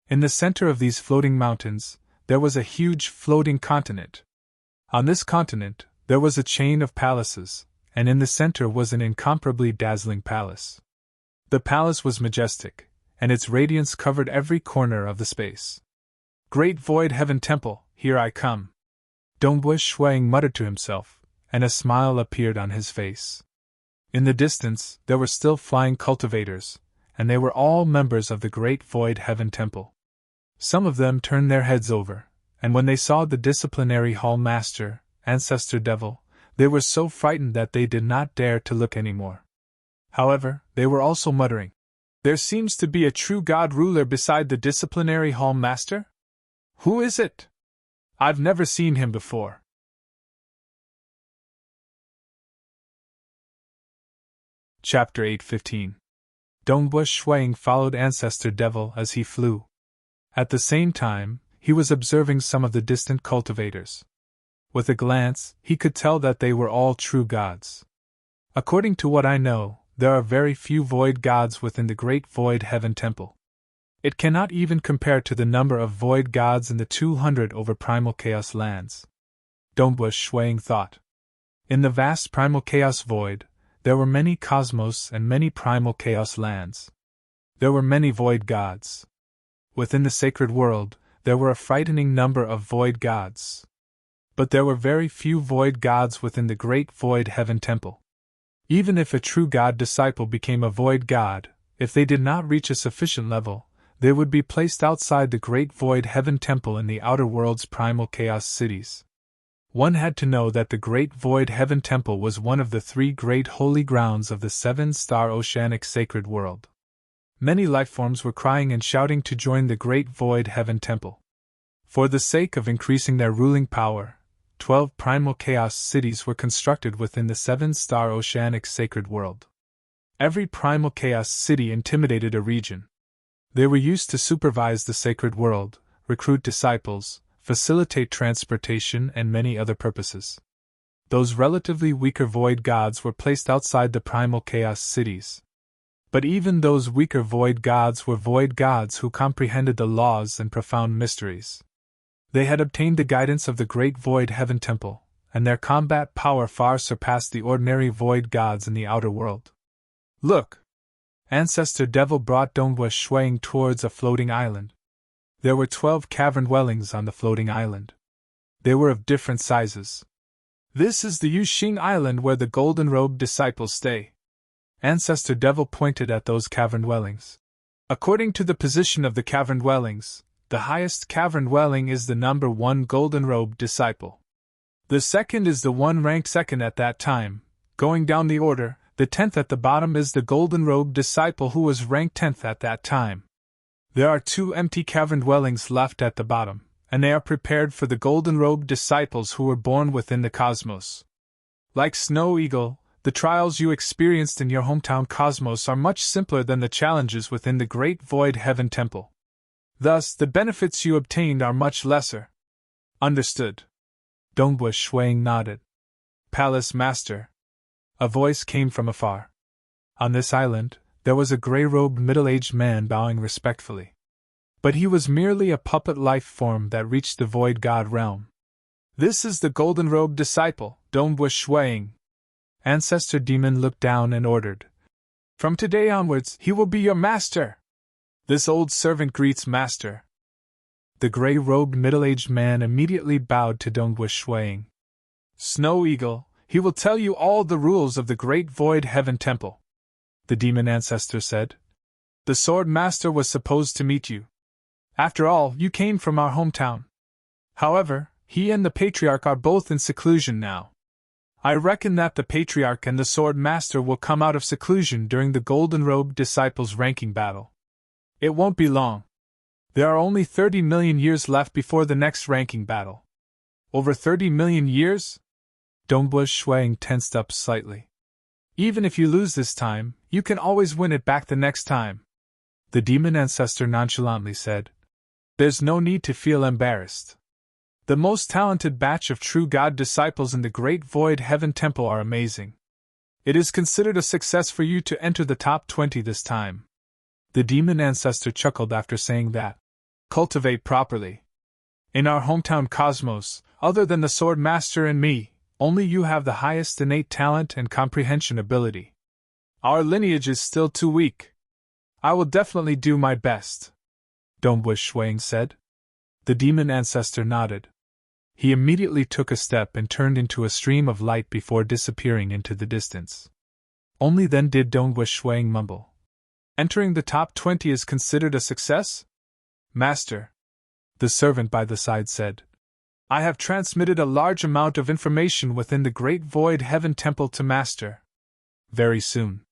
In the center of these floating mountains, there was a huge floating continent. On this continent, there was a chain of palaces, and in the center was an incomparably dazzling palace. The palace was majestic, and its radiance covered every corner of the space. Great Void Heaven Temple, here I come. Dongbu Shuang muttered to himself, and a smile appeared on his face. In the distance, there were still flying cultivators, and they were all members of the Great Void Heaven Temple. Some of them turned their heads over, and when they saw the disciplinary hall master, Ancestor Devil, they were so frightened that they did not dare to look anymore. However, they were also muttering, "There seems to be a true god ruler beside the disciplinary hall master? Who is it? I've never seen him before." Chapter 8:15. Dongbu Shuang followed Ancestor Devil as he flew. At the same time, he was observing some of the distant cultivators. With a glance, he could tell that they were all true gods. According to what I know, there are very few void gods within the Great Void Heaven Temple. It cannot even compare to the number of void gods in the 200 over primal chaos lands. Dongbu Shuang thought. In the vast primal chaos void, there were many cosmos and many primal chaos lands. There were many void gods. Within the sacred world, there were a frightening number of void gods. But there were very few void gods within the Great Void Heaven Temple. Even if a true god disciple became a void god, if they did not reach a sufficient level, they would be placed outside the Great Void Heaven Temple in the outer world's primal chaos cities. One had to know that the Great Void Heaven Temple was one of the 3 great holy grounds of the 7-star oceanic sacred world. Many lifeforms were crying and shouting to join the Great Void Heaven Temple. For the sake of increasing their ruling power, 12 primal chaos cities were constructed within the 7-star oceanic sacred world. Every primal chaos city intimidated a region. They were used to supervise the sacred world, recruit disciples, facilitate transportation, and many other purposes. Those relatively weaker void gods were placed outside the primal chaos cities. But even those weaker void gods were void gods who comprehended the laws and profound mysteries. They had obtained the guidance of the Great Void Heaven Temple, and their combat power far surpassed the ordinary void gods in the outer world. Look! Ancestor Devil brought Dongbu Shuang towards a floating island. There were 12 cavern dwellings on the floating island. They were of different sizes. This is the Yuxing Island where the golden-robed disciples stay. Ancestor Devil pointed at those cavern dwellings. According to the position of the cavern dwellings, the highest cavern dwelling is the number 1 golden-robed disciple. The second is the one ranked second at that time. Going down the order, the 10th at the bottom is the golden-robed disciple who was ranked 10th at that time. There are 2 empty cavern dwellings left at the bottom, and they are prepared for the golden-robed disciples who were born within the cosmos. Like Snow Eagle, the trials you experienced in your hometown cosmos are much simpler than the challenges within the Great Void Heaven Temple. Thus, the benefits you obtained are much lesser. Understood. Dongbu Shuang nodded. Palace Master. A voice came from afar. On this island, there was a gray-robed middle-aged man bowing respectfully. But he was merely a puppet life form that reached the void god realm. This is the golden-robed disciple, Dongbu Shuang. Ancestor Demon looked down and ordered. From today onwards, he will be your master. This old servant greets master. The gray-robed middle-aged man immediately bowed to Dongbu Shuang. Snow Eagle, He will tell you all the rules of the Great Void Heaven Temple," the demon ancestor said. "The Sword Master was supposed to meet you. After all, you came from our hometown. However, he and the Patriarch are both in seclusion now. I reckon that the Patriarch and the Sword Master will come out of seclusion during the Golden Robe Disciples ranking battle. It won't be long. There are only 30 million years left before the next ranking battle." "Over 30 million years?" Dongbush Shuang tensed up slightly. "Even if you lose this time, you can always win it back the next time," the demon ancestor nonchalantly said. "There's no need to feel embarrassed. The most talented batch of true God disciples in the Great Void Heaven Temple are amazing. It is considered a success for you to enter the top 20 this time." The demon ancestor chuckled after saying that. "Cultivate properly. In our hometown cosmos, other than the Sword Master and me, only you have the highest innate talent and comprehension ability. Our lineage is still too weak. I will definitely do my best," Dongbush Shuang said. The demon ancestor nodded. He immediately took a step and turned into a stream of light before disappearing into the distance. Only then did Dongbush Shuang mumble. "Entering the top 20 is considered a success?" "Master," the servant by the side said, "I have transmitted a large amount of information within the Great Void Heaven Temple to Master. Very soon."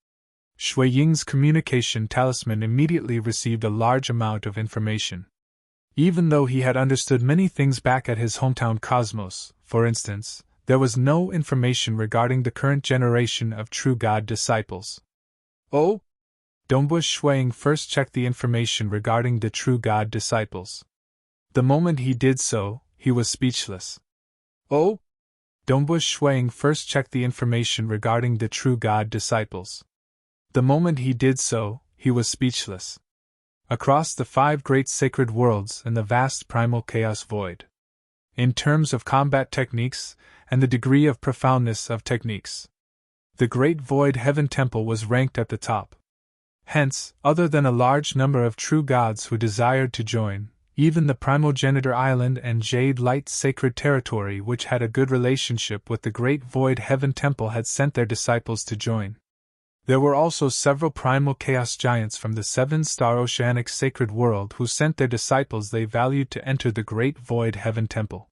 Shui Ying's communication talisman immediately received a large amount of information. Even though he had understood many things back at his hometown cosmos, for instance, there was no information regarding the current generation of true God disciples. "Oh?" Dongbush Shuang first checked the information regarding the true God disciples. The moment he did so, he was speechless. "Oh?" Dongbush Shuang first checked the information regarding the true God disciples. The moment he did so, he was speechless. Across the 5 great sacred worlds and the vast primal chaos void. In terms of combat techniques and the degree of profoundness of techniques, the Great Void Heaven Temple was ranked at the top. Hence, other than a large number of true gods who desired to join, even the Primogenitor Island and Jade Light Sacred Territory, which had a good relationship with the Great Void Heaven Temple, had sent their disciples to join. There were also several primal chaos giants from the 7-star oceanic sacred world who sent their disciples they valued to enter the Great Void Heaven Temple.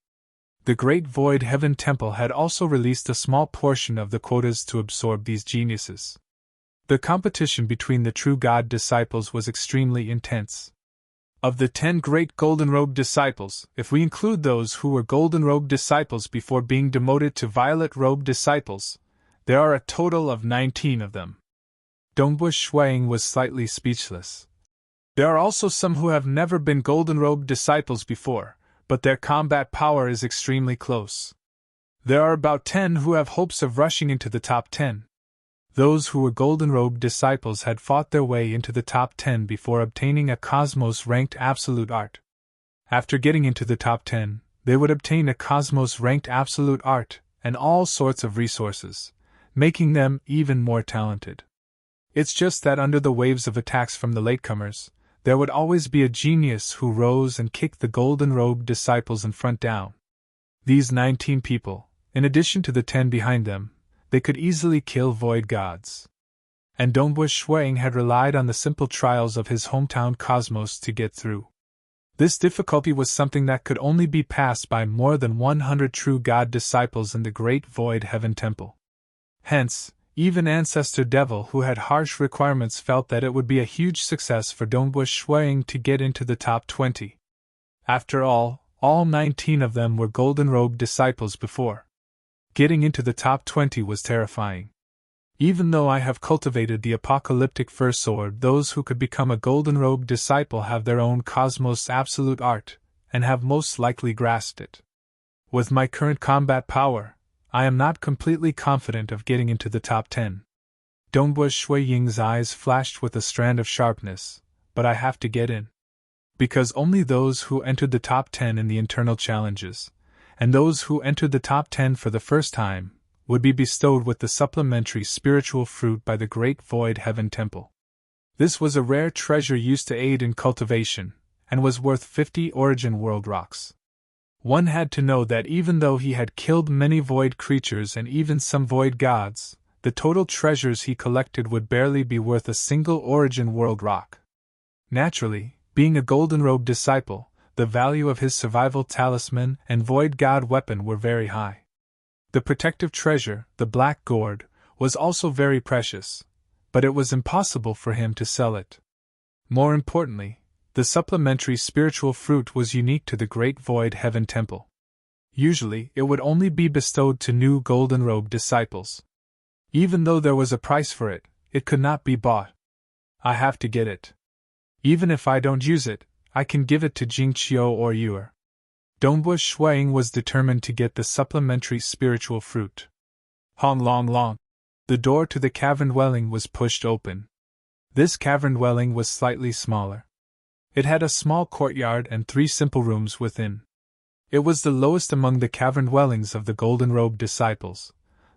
The Great Void Heaven Temple had also released a small portion of the quotas to absorb these geniuses. The competition between the true God disciples was extremely intense. Of the 10 great Golden Robe disciples, if we include those who were Golden Robe disciples before being demoted to Violet Robe disciples, there are a total of 19 of them. Dongbush Shuang was slightly speechless. There are also some who have never been Golden Robe disciples before, but their combat power is extremely close. There are about 10 who have hopes of rushing into the top 10. Those who were Golden Robe disciples had fought their way into the top 10 before obtaining a Cosmos-ranked Absolute Art. After getting into the top 10, they would obtain a Cosmos-ranked Absolute Art and all sorts of resources, making them even more talented. It's just that under the waves of attacks from the latecomers, there would always be a genius who rose and kicked the Golden Robe disciples in front down. These 19 people, in addition to the 10 behind them, they could easily kill void gods. And Dongbush Shuang had relied on the simple trials of his hometown cosmos to get through. This difficulty was something that could only be passed by more than 100 true God disciples in the Great Void Heaven Temple. Hence, even Ancestor Devil, who had harsh requirements, felt that it would be a huge success for Dongbush Shuang to get into the top 20. After all 19 of them were Golden Robe disciples before. Getting into the top 20 was terrifying. Even though I have cultivated the apocalyptic fur sword, those who could become a Golden Robe disciple have their own Cosmos Absolute Art, and have most likely grasped it. With my current combat power, I am not completely confident of getting into the top 10. Dongbush Shui Ying's eyes flashed with a strand of sharpness, but I have to get in. Because only those who entered the top 10 in the internal challenges, and those who entered the top 10 for the first time, would be bestowed with the supplementary spiritual fruit by the Great Void Heaven Temple. This was a rare treasure used to aid in cultivation, and was worth 50 Origin World Rocks. One had to know that even though he had killed many void creatures and even some void gods, the total treasures he collected would barely be worth a single origin world rock. Naturally, being a golden-robed disciple, the value of his survival talisman and void god weapon were very high. The protective treasure, the black gourd, was also very precious, but it was impossible for him to sell it. More importantly, the supplementary spiritual fruit was unique to the Great Void Heaven Temple. Usually, it would only be bestowed to new golden-robed disciples. Even though there was a price for it, it could not be bought. I have to get it. Even if I don't use it, I can give it to Jingqiu or Yuer. Dongbu Shuang was determined to get the supplementary spiritual fruit. Hong long long. The door to the cavern dwelling was pushed open. This cavern dwelling was slightly smaller. It had a small courtyard and 3 simple rooms within. It was the lowest among the cavern dwellings of the golden-robed disciples,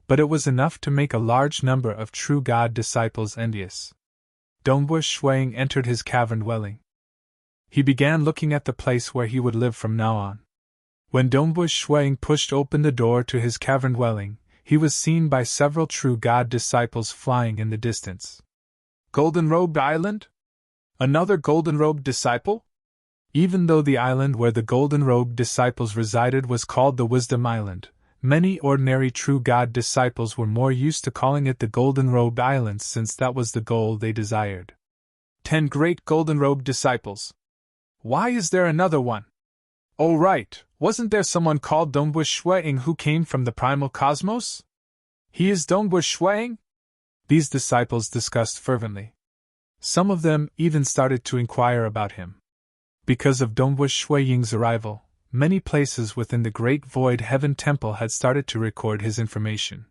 but it was enough to make a large number of true God disciples envious. Dongbu Shuang entered his cavern dwelling. He began looking at the place where he would live from now on. When Dongbu Shuang pushed open the door to his cavern dwelling, he was seen by several true God disciples flying in the distance. Golden-robed island? Another golden-robed disciple? Even though the island where the golden-robed disciples resided was called the Wisdom Island, many ordinary true God disciples were more used to calling it the golden-robed island since that was the goal they desired. 10 great golden-robed disciples. Why is there another one? Oh right, wasn't there someone called Dongbu Shuang who came from the primal cosmos? He is Dongbu Shuang? These disciples discussed fervently. Some of them even started to inquire about him. Because of Dongbu Shuang's arrival, many places within the Great Void Heaven Temple had started to record his information.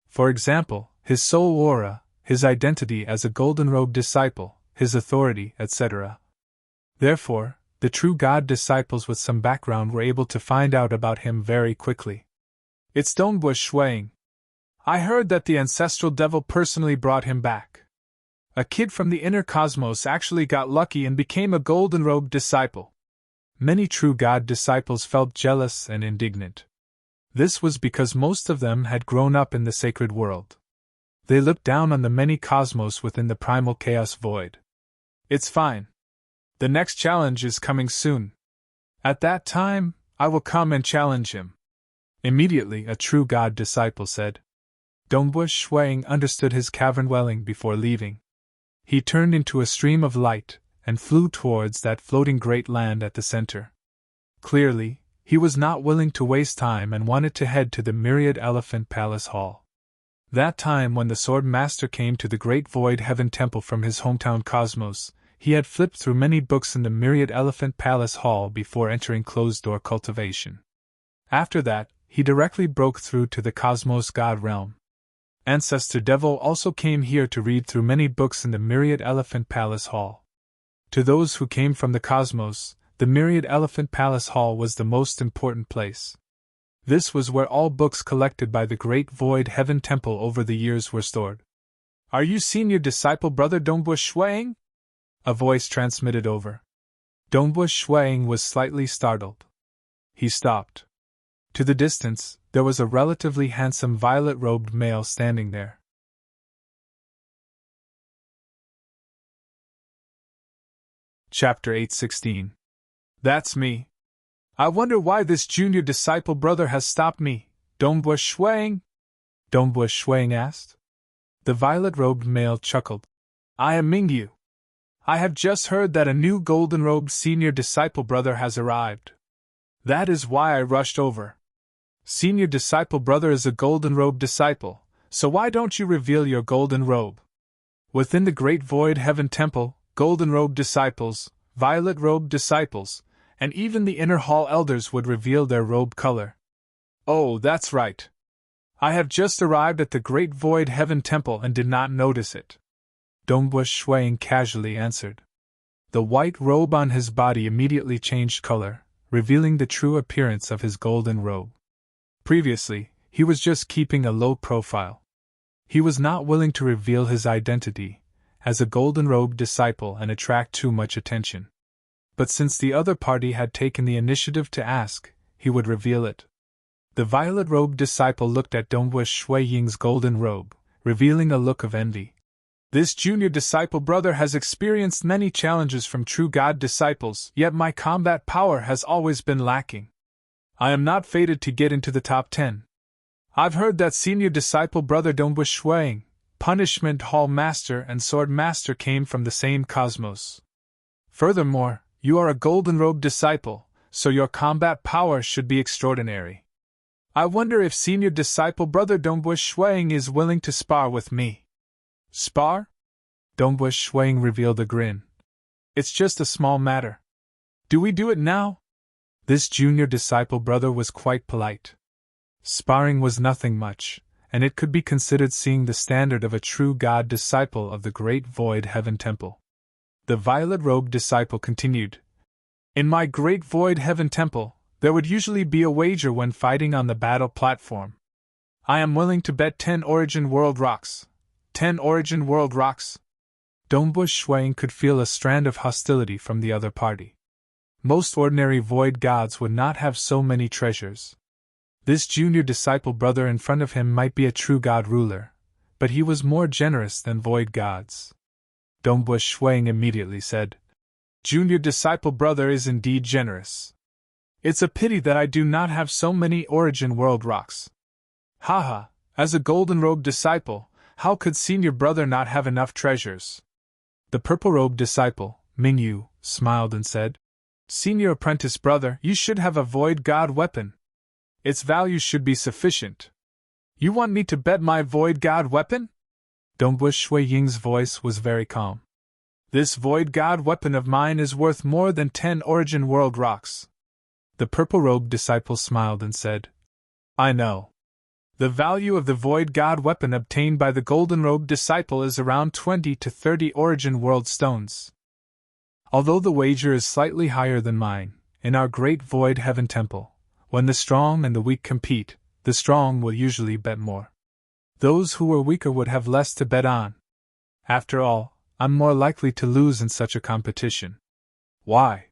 For example, his soul aura, his identity as a golden-robed disciple, his authority, etc. Therefore, the true God disciples with some background were able to find out about him very quickly. It's Dongbu Shuang. I heard that the ancestral devil personally brought him back. A kid from the inner cosmos actually got lucky and became a golden-robed disciple. Many true God disciples felt jealous and indignant. This was because most of them had grown up in the sacred world. They looked down on the many cosmos within the primal chaos void. It's fine. The next challenge is coming soon. At that time, I will come and challenge him. Immediately, a true God disciple said. Dongbu Shuang understood his cavern dwelling before leaving. He turned into a stream of light and flew towards that floating great land at the center. Clearly, he was not willing to waste time and wanted to head to the Myriad Elephant Palace Hall. That time when the Sword Master came to the Great Void Heaven Temple from his hometown Cosmos, he had flipped through many books in the Myriad Elephant Palace Hall before entering closed-door cultivation. After that, he directly broke through to the Cosmos God Realm. Ancestor Devil also came here to read through many books in the Myriad Elephant Palace Hall. To those who came from the cosmos, the Myriad Elephant Palace Hall was the most important place. This was where all books collected by the Great Void Heaven Temple over the years were stored. Are you senior disciple brother Dongbu Shuang? A voice transmitted over. Dongbu Shuang was slightly startled. He stopped. To the distance, there was a relatively handsome violet-robed male standing there. Chapter 8:16. That's me. I wonder why this junior disciple brother has stopped me, Dongbu Shuang? Dongbu Shuang asked. The violet-robed male chuckled. I am Mingyu. I have just heard that a new golden-robed senior disciple brother has arrived. That is why I rushed over. Senior disciple brother is a golden-robed disciple, so why don't you reveal your golden robe? Within the Great Void Heaven Temple, golden-robed disciples, violet-robed disciples, and even the inner hall elders would reveal their robe color. Oh, that's right. I have just arrived at the Great Void Heaven Temple and did not notice it. Dongbu Shuang casually answered. The white robe on his body immediately changed color, revealing the true appearance of his golden robe. Previously, he was just keeping a low profile. He was not willing to reveal his identity as a golden-robed disciple and attract too much attention. But since the other party had taken the initiative to ask, he would reveal it. The violet-robed disciple looked at Dongwu Shui Ying's golden robe, revealing a look of envy. This junior disciple brother has experienced many challenges from true God disciples, yet my combat power has always been lacking. I am not fated to get into the top 10. I've heard that senior disciple brother Dongwu Shuiying, punishment hall master and sword master came from the same cosmos. Furthermore, you are a golden-robed disciple, so your combat power should be extraordinary. I wonder if senior disciple brother Dongwu Shuiying is willing to spar with me. Spar? Dongwu Shuiying revealed a grin. It's just a small matter. Do we do it now? This junior disciple brother was quite polite. Sparring was nothing much, and it could be considered seeing the standard of a true God disciple of the great void heaven temple. The violet-robed disciple continued. In my great void heaven temple, there would usually be a wager when fighting on the battle platform. I am willing to bet 10 origin world rocks. 10 origin world rocks. Dongwu Shuiying could feel a strand of hostility from the other party. Most ordinary void gods would not have so many treasures. This junior disciple brother in front of him might be a true god ruler, but he was more generous than void gods. Dongwu Shuiying immediately said, Junior disciple brother is indeed generous. It's a pity that I do not have so many origin world rocks. Haha, as a golden-robed disciple, how could senior brother not have enough treasures? The purple-robed disciple, Mingyu, smiled and said, Senior apprentice brother, you should have a void god weapon. Its value should be sufficient. You want me to bet my void god weapon? Dongwu Shuiying's voice was very calm. This void god weapon of mine is worth more than 10 origin world rocks. The purple-robed disciple smiled and said, I know. The value of the void god weapon obtained by the golden-robed disciple is around 20 to 30 origin world stones. Although the wager is slightly higher than mine, in our great void heaven temple, when the strong and the weak compete, the strong will usually bet more. Those who are weaker would have less to bet on. After all, I'm more likely to lose in such a competition. Why?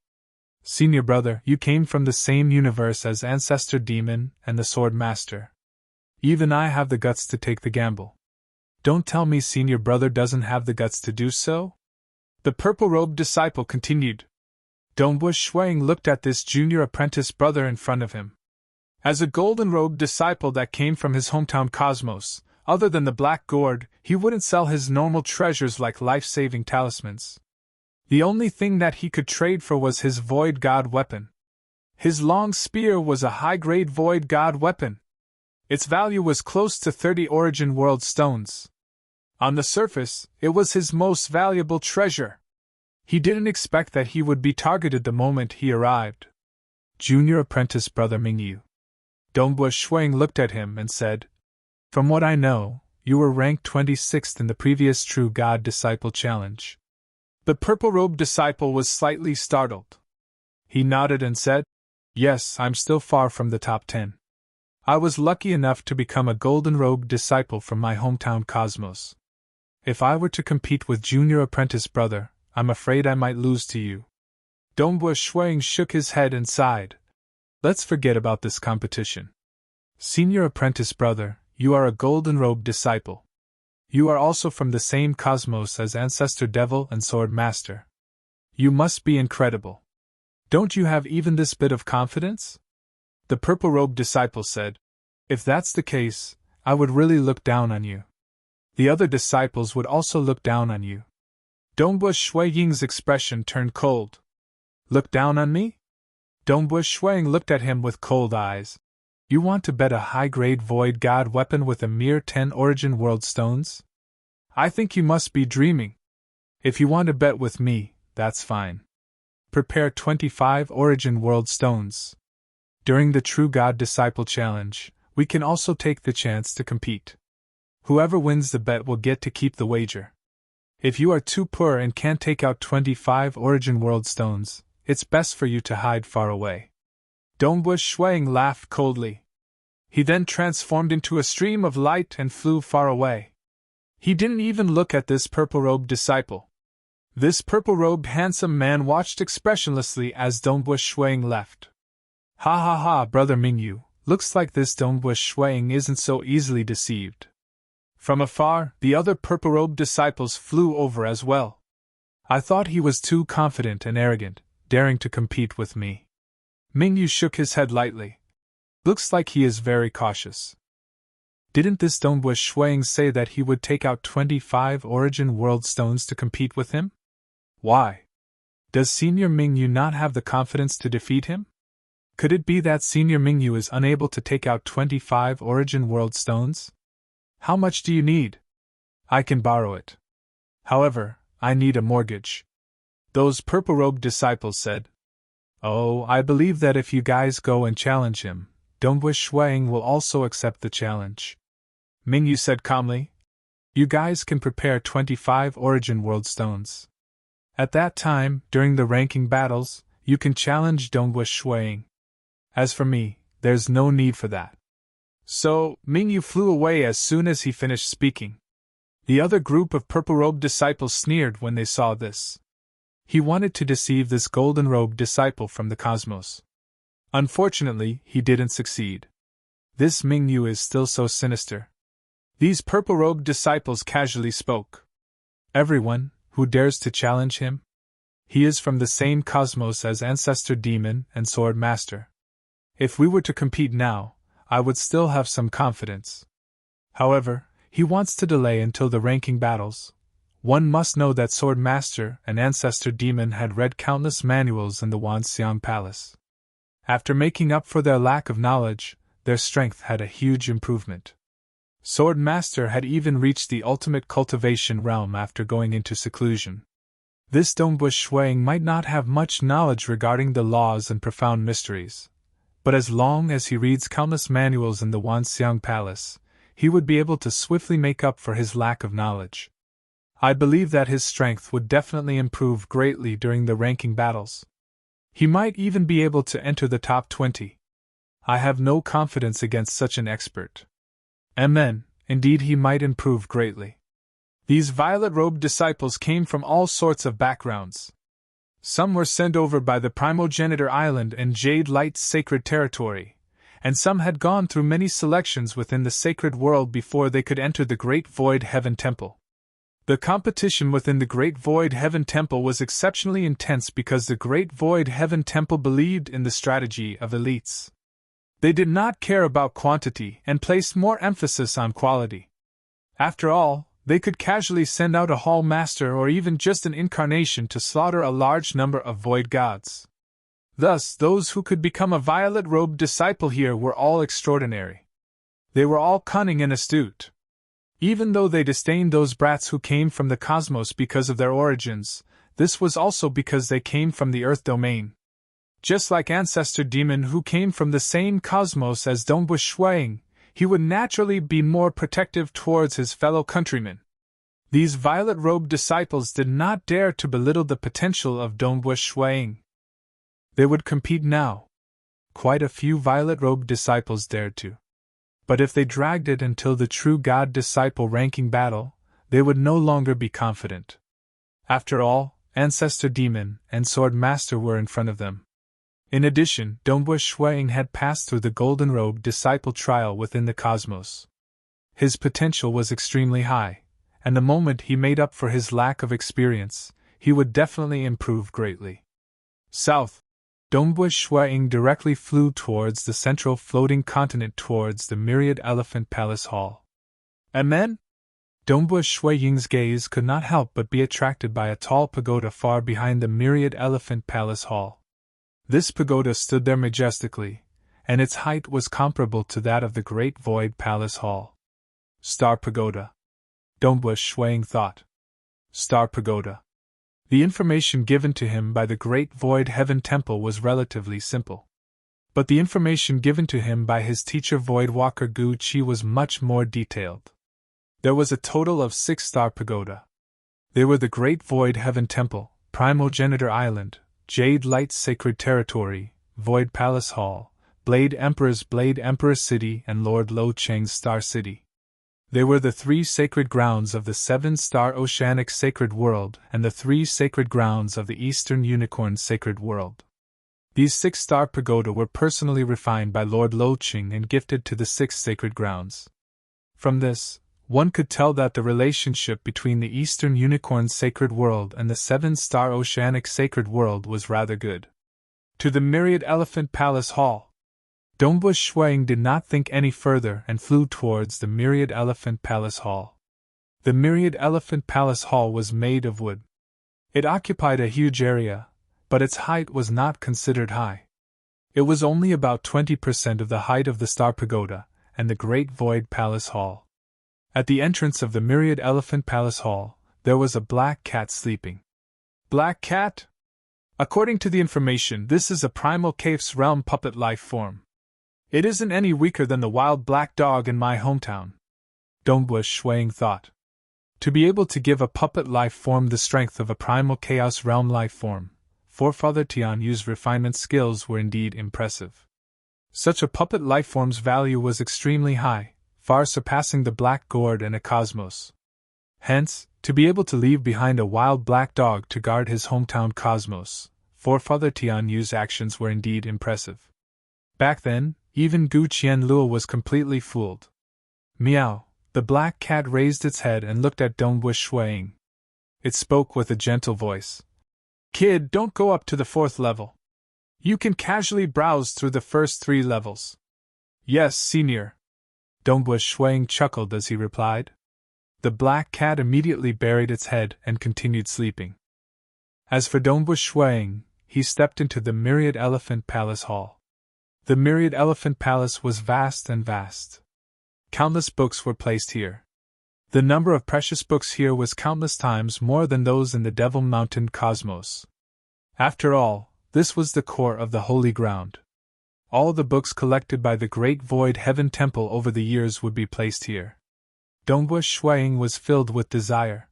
Senior brother, you came from the same universe as Ancestor Demon and the Sword Master. Even I have the guts to take the gamble. Don't tell me senior brother doesn't have the guts to do so? The purple-robed disciple continued. Dongwu Shuiying looked at this junior apprentice brother in front of him. As a golden-robed disciple that came from his hometown cosmos, other than the black gourd, he wouldn't sell his normal treasures like life-saving talismans. The only thing that he could trade for was his void god weapon. His long spear was a high-grade void god weapon. Its value was close to 30 origin world stones. On the surface, it was his most valuable treasure. He didn't expect that he would be targeted the moment he arrived. Junior apprentice brother Mingyu. Dongwu Shuiying looked at him and said, From what I know, you were ranked 26th in the previous True God Disciple Challenge. The purple-robed disciple was slightly startled. He nodded and said, Yes, I'm still far from the top 10. I was lucky enough to become a golden-robed disciple from my hometown cosmos. If I were to compete with junior apprentice brother, I'm afraid I might lose to you. Dongwu Shuiying shook his head and sighed. Let's forget about this competition. Senior apprentice brother, you are a golden-robed disciple. You are also from the same cosmos as Ancestor Devil and Sword Master. You must be incredible. Don't you have even this bit of confidence? The purple-robed disciple said, If that's the case, I would really look down on you. The other disciples would also look down on you. Dongwu Shuiying's expression turned cold. Look down on me? Dongwu Shuiying looked at him with cold eyes. You want to bet a high-grade void god weapon with a mere 10 origin world stones? I think you must be dreaming. If you want to bet with me, that's fine. Prepare 25 origin world stones. During the True God Disciple Challenge, we can also take the chance to compete. Whoever wins the bet will get to keep the wager. If you are too poor and can't take out 25 origin world stones, it's best for you to hide far away. Dongwu Shuiying laughed coldly. He then transformed into a stream of light and flew far away. He didn't even look at this purple-robed disciple. This purple-robed handsome man watched expressionlessly as Dongwu Shuiying left. Ha ha ha, Brother Mingyu, looks like this Dongbush Shuang isn't so easily deceived. From afar, the other purple-robed disciples flew over as well. I thought he was too confident and arrogant, daring to compete with me. Mingyu shook his head lightly. Looks like he is very cautious. Didn't this Dongbush Shuang say that he would take out 25 Origin World Stones to compete with him? Why? Does Senior Mingyu not have the confidence to defeat him? Could it be that Senior Mingyu is unable to take out 25 Origin World Stones? How much do you need? I can borrow it. However, I need a mortgage. Those purple-robed disciples said. Oh, I believe that if you guys go and challenge him, Dongbush Shuang will also accept the challenge. Mingyu said calmly. You guys can prepare 25 Origin World Stones. At that time, during the ranking battles, you can challenge Dongbush Shuang. As for me, there's no need for that. So, Mingyu flew away as soon as he finished speaking. The other group of purple-robed disciples sneered when they saw this. He wanted to deceive this golden-robed disciple from the cosmos. Unfortunately, he didn't succeed. This Mingyu is still so sinister. These purple-robed disciples casually spoke. Everyone who dares to challenge him? He is from the same cosmos as Ancestor Demon and Sword Master. If we were to compete now, I would still have some confidence. However, he wants to delay until the ranking battles. One must know that Sword Master and Ancestor Demon had read countless manuals in the Wanxiang Palace. After making up for their lack of knowledge, their strength had a huge improvement. Sword Master had even reached the ultimate cultivation realm after going into seclusion. This Dongbush Shuang might not have much knowledge regarding the laws and profound mysteries, but as long as he reads countless manuals in the Wanxiang Palace, he would be able to swiftly make up for his lack of knowledge. I believe that his strength would definitely improve greatly during the ranking battles. He might even be able to enter the top 20. I have no confidence against such an expert. Indeed he might improve greatly. These violet-robed disciples came from all sorts of backgrounds. Some were sent over by the Primogenitor Island and Jade Light's sacred territory, and some had gone through many selections within the sacred world before they could enter the Great Void Heaven Temple. The competition within the Great Void Heaven Temple was exceptionally intense because the Great Void Heaven Temple believed in the strategy of elites. They did not care about quantity and placed more emphasis on quality. After all, they could casually send out a hall master or even just an incarnation to slaughter a large number of void gods. Thus, those who could become a violet-robed disciple here were all extraordinary. They were all cunning and astute. Even though they disdained those brats who came from the cosmos because of their origins, this was also because they came from the Earth domain. Just like Ancestor Demon who came from the same cosmos as Dongbush Shuang, he would naturally be more protective towards his fellow countrymen. These violet-robed disciples did not dare to belittle the potential of Dongbush Shuang. They would compete now. Quite a few violet-robed disciples dared to. But if they dragged it until the true God-disciple ranking battle, they would no longer be confident. After all, Ancestor Demon and Sword Master were in front of them. In addition, Dongbush Shuang had passed through the Golden Robe disciple trial within the cosmos. His potential was extremely high, and the moment he made up for his lack of experience, he would definitely improve greatly. South. Dongbush Shuang directly flew towards the central floating continent towards the Myriad Elephant Palace Hall. Amen? Dongbush Shuang's gaze could not help but be attracted by a tall pagoda far behind the Myriad Elephant Palace Hall. This pagoda stood there majestically, and its height was comparable to that of the Great Void Palace Hall. Star Pagoda. Dongbush Shuang thought. Star Pagoda. The information given to him by the Great Void Heaven Temple was relatively simple. But the information given to him by his teacher Voidwalker Gu Chi was much more detailed. There was a total of 6 Star Pagoda. They were the Great Void Heaven Temple, Primogenitor Island, Jade Light's Sacred Territory, Void Palace Hall, Blade Emperor's Blade Emperor City and Lord Lo Cheng's Star City. They were the 3 sacred grounds of the 7-star Oceanic Sacred World and the 3 sacred grounds of the Eastern Unicorn Sacred World. These 6-star pagoda were personally refined by Lord Loqing and gifted to the 6 sacred grounds. From this, one could tell that the relationship between the Eastern Unicorn Sacred World and the 7-star Oceanic Sacred World was rather good. To the Myriad Elephant Palace Hall. Dongbu Shuang did not think any further and flew towards the Myriad Elephant Palace Hall. The Myriad Elephant Palace Hall was made of wood. It occupied a huge area, but its height was not considered high. It was only about 20% of the height of the Star Pagoda and the Great Void Palace Hall. At the entrance of the Myriad Elephant Palace Hall, there was a black cat sleeping. Black cat? According to the information, this is a primal cave's realm puppet life form. It isn't any weaker than the wild black dog in my hometown. Dongbu Shuang thought. To be able to give a puppet life form the strength of a primal chaos realm life form, Forefather Tian Yu's refinement skills were indeed impressive. Such a puppet life form's value was extremely high, far surpassing the black gourd and a cosmos. Hence, to be able to leave behind a wild black dog to guard his hometown cosmos, Forefather Tian Yu's actions were indeed impressive. Back then, even Gu Qianluo was completely fooled. Meow, the black cat raised its head and looked at Dongbu Shuang. It spoke with a gentle voice. Kid, don't go up to the 4th level. You can casually browse through the first 3 levels. Yes, senior. Dongbu Shuang chuckled as he replied. The black cat immediately buried its head and continued sleeping. As for Dongbu Shuang, he stepped into the Myriad Elephant Palace Hall. The Myriad Elephant Palace was vast and vast. Countless books were placed here. The number of precious books here was countless times more than those in the Devil Mountain cosmos. After all, this was the core of the holy ground. All the books collected by the Great Void Heaven Temple over the years would be placed here. Dongbu Shuang was filled with desire.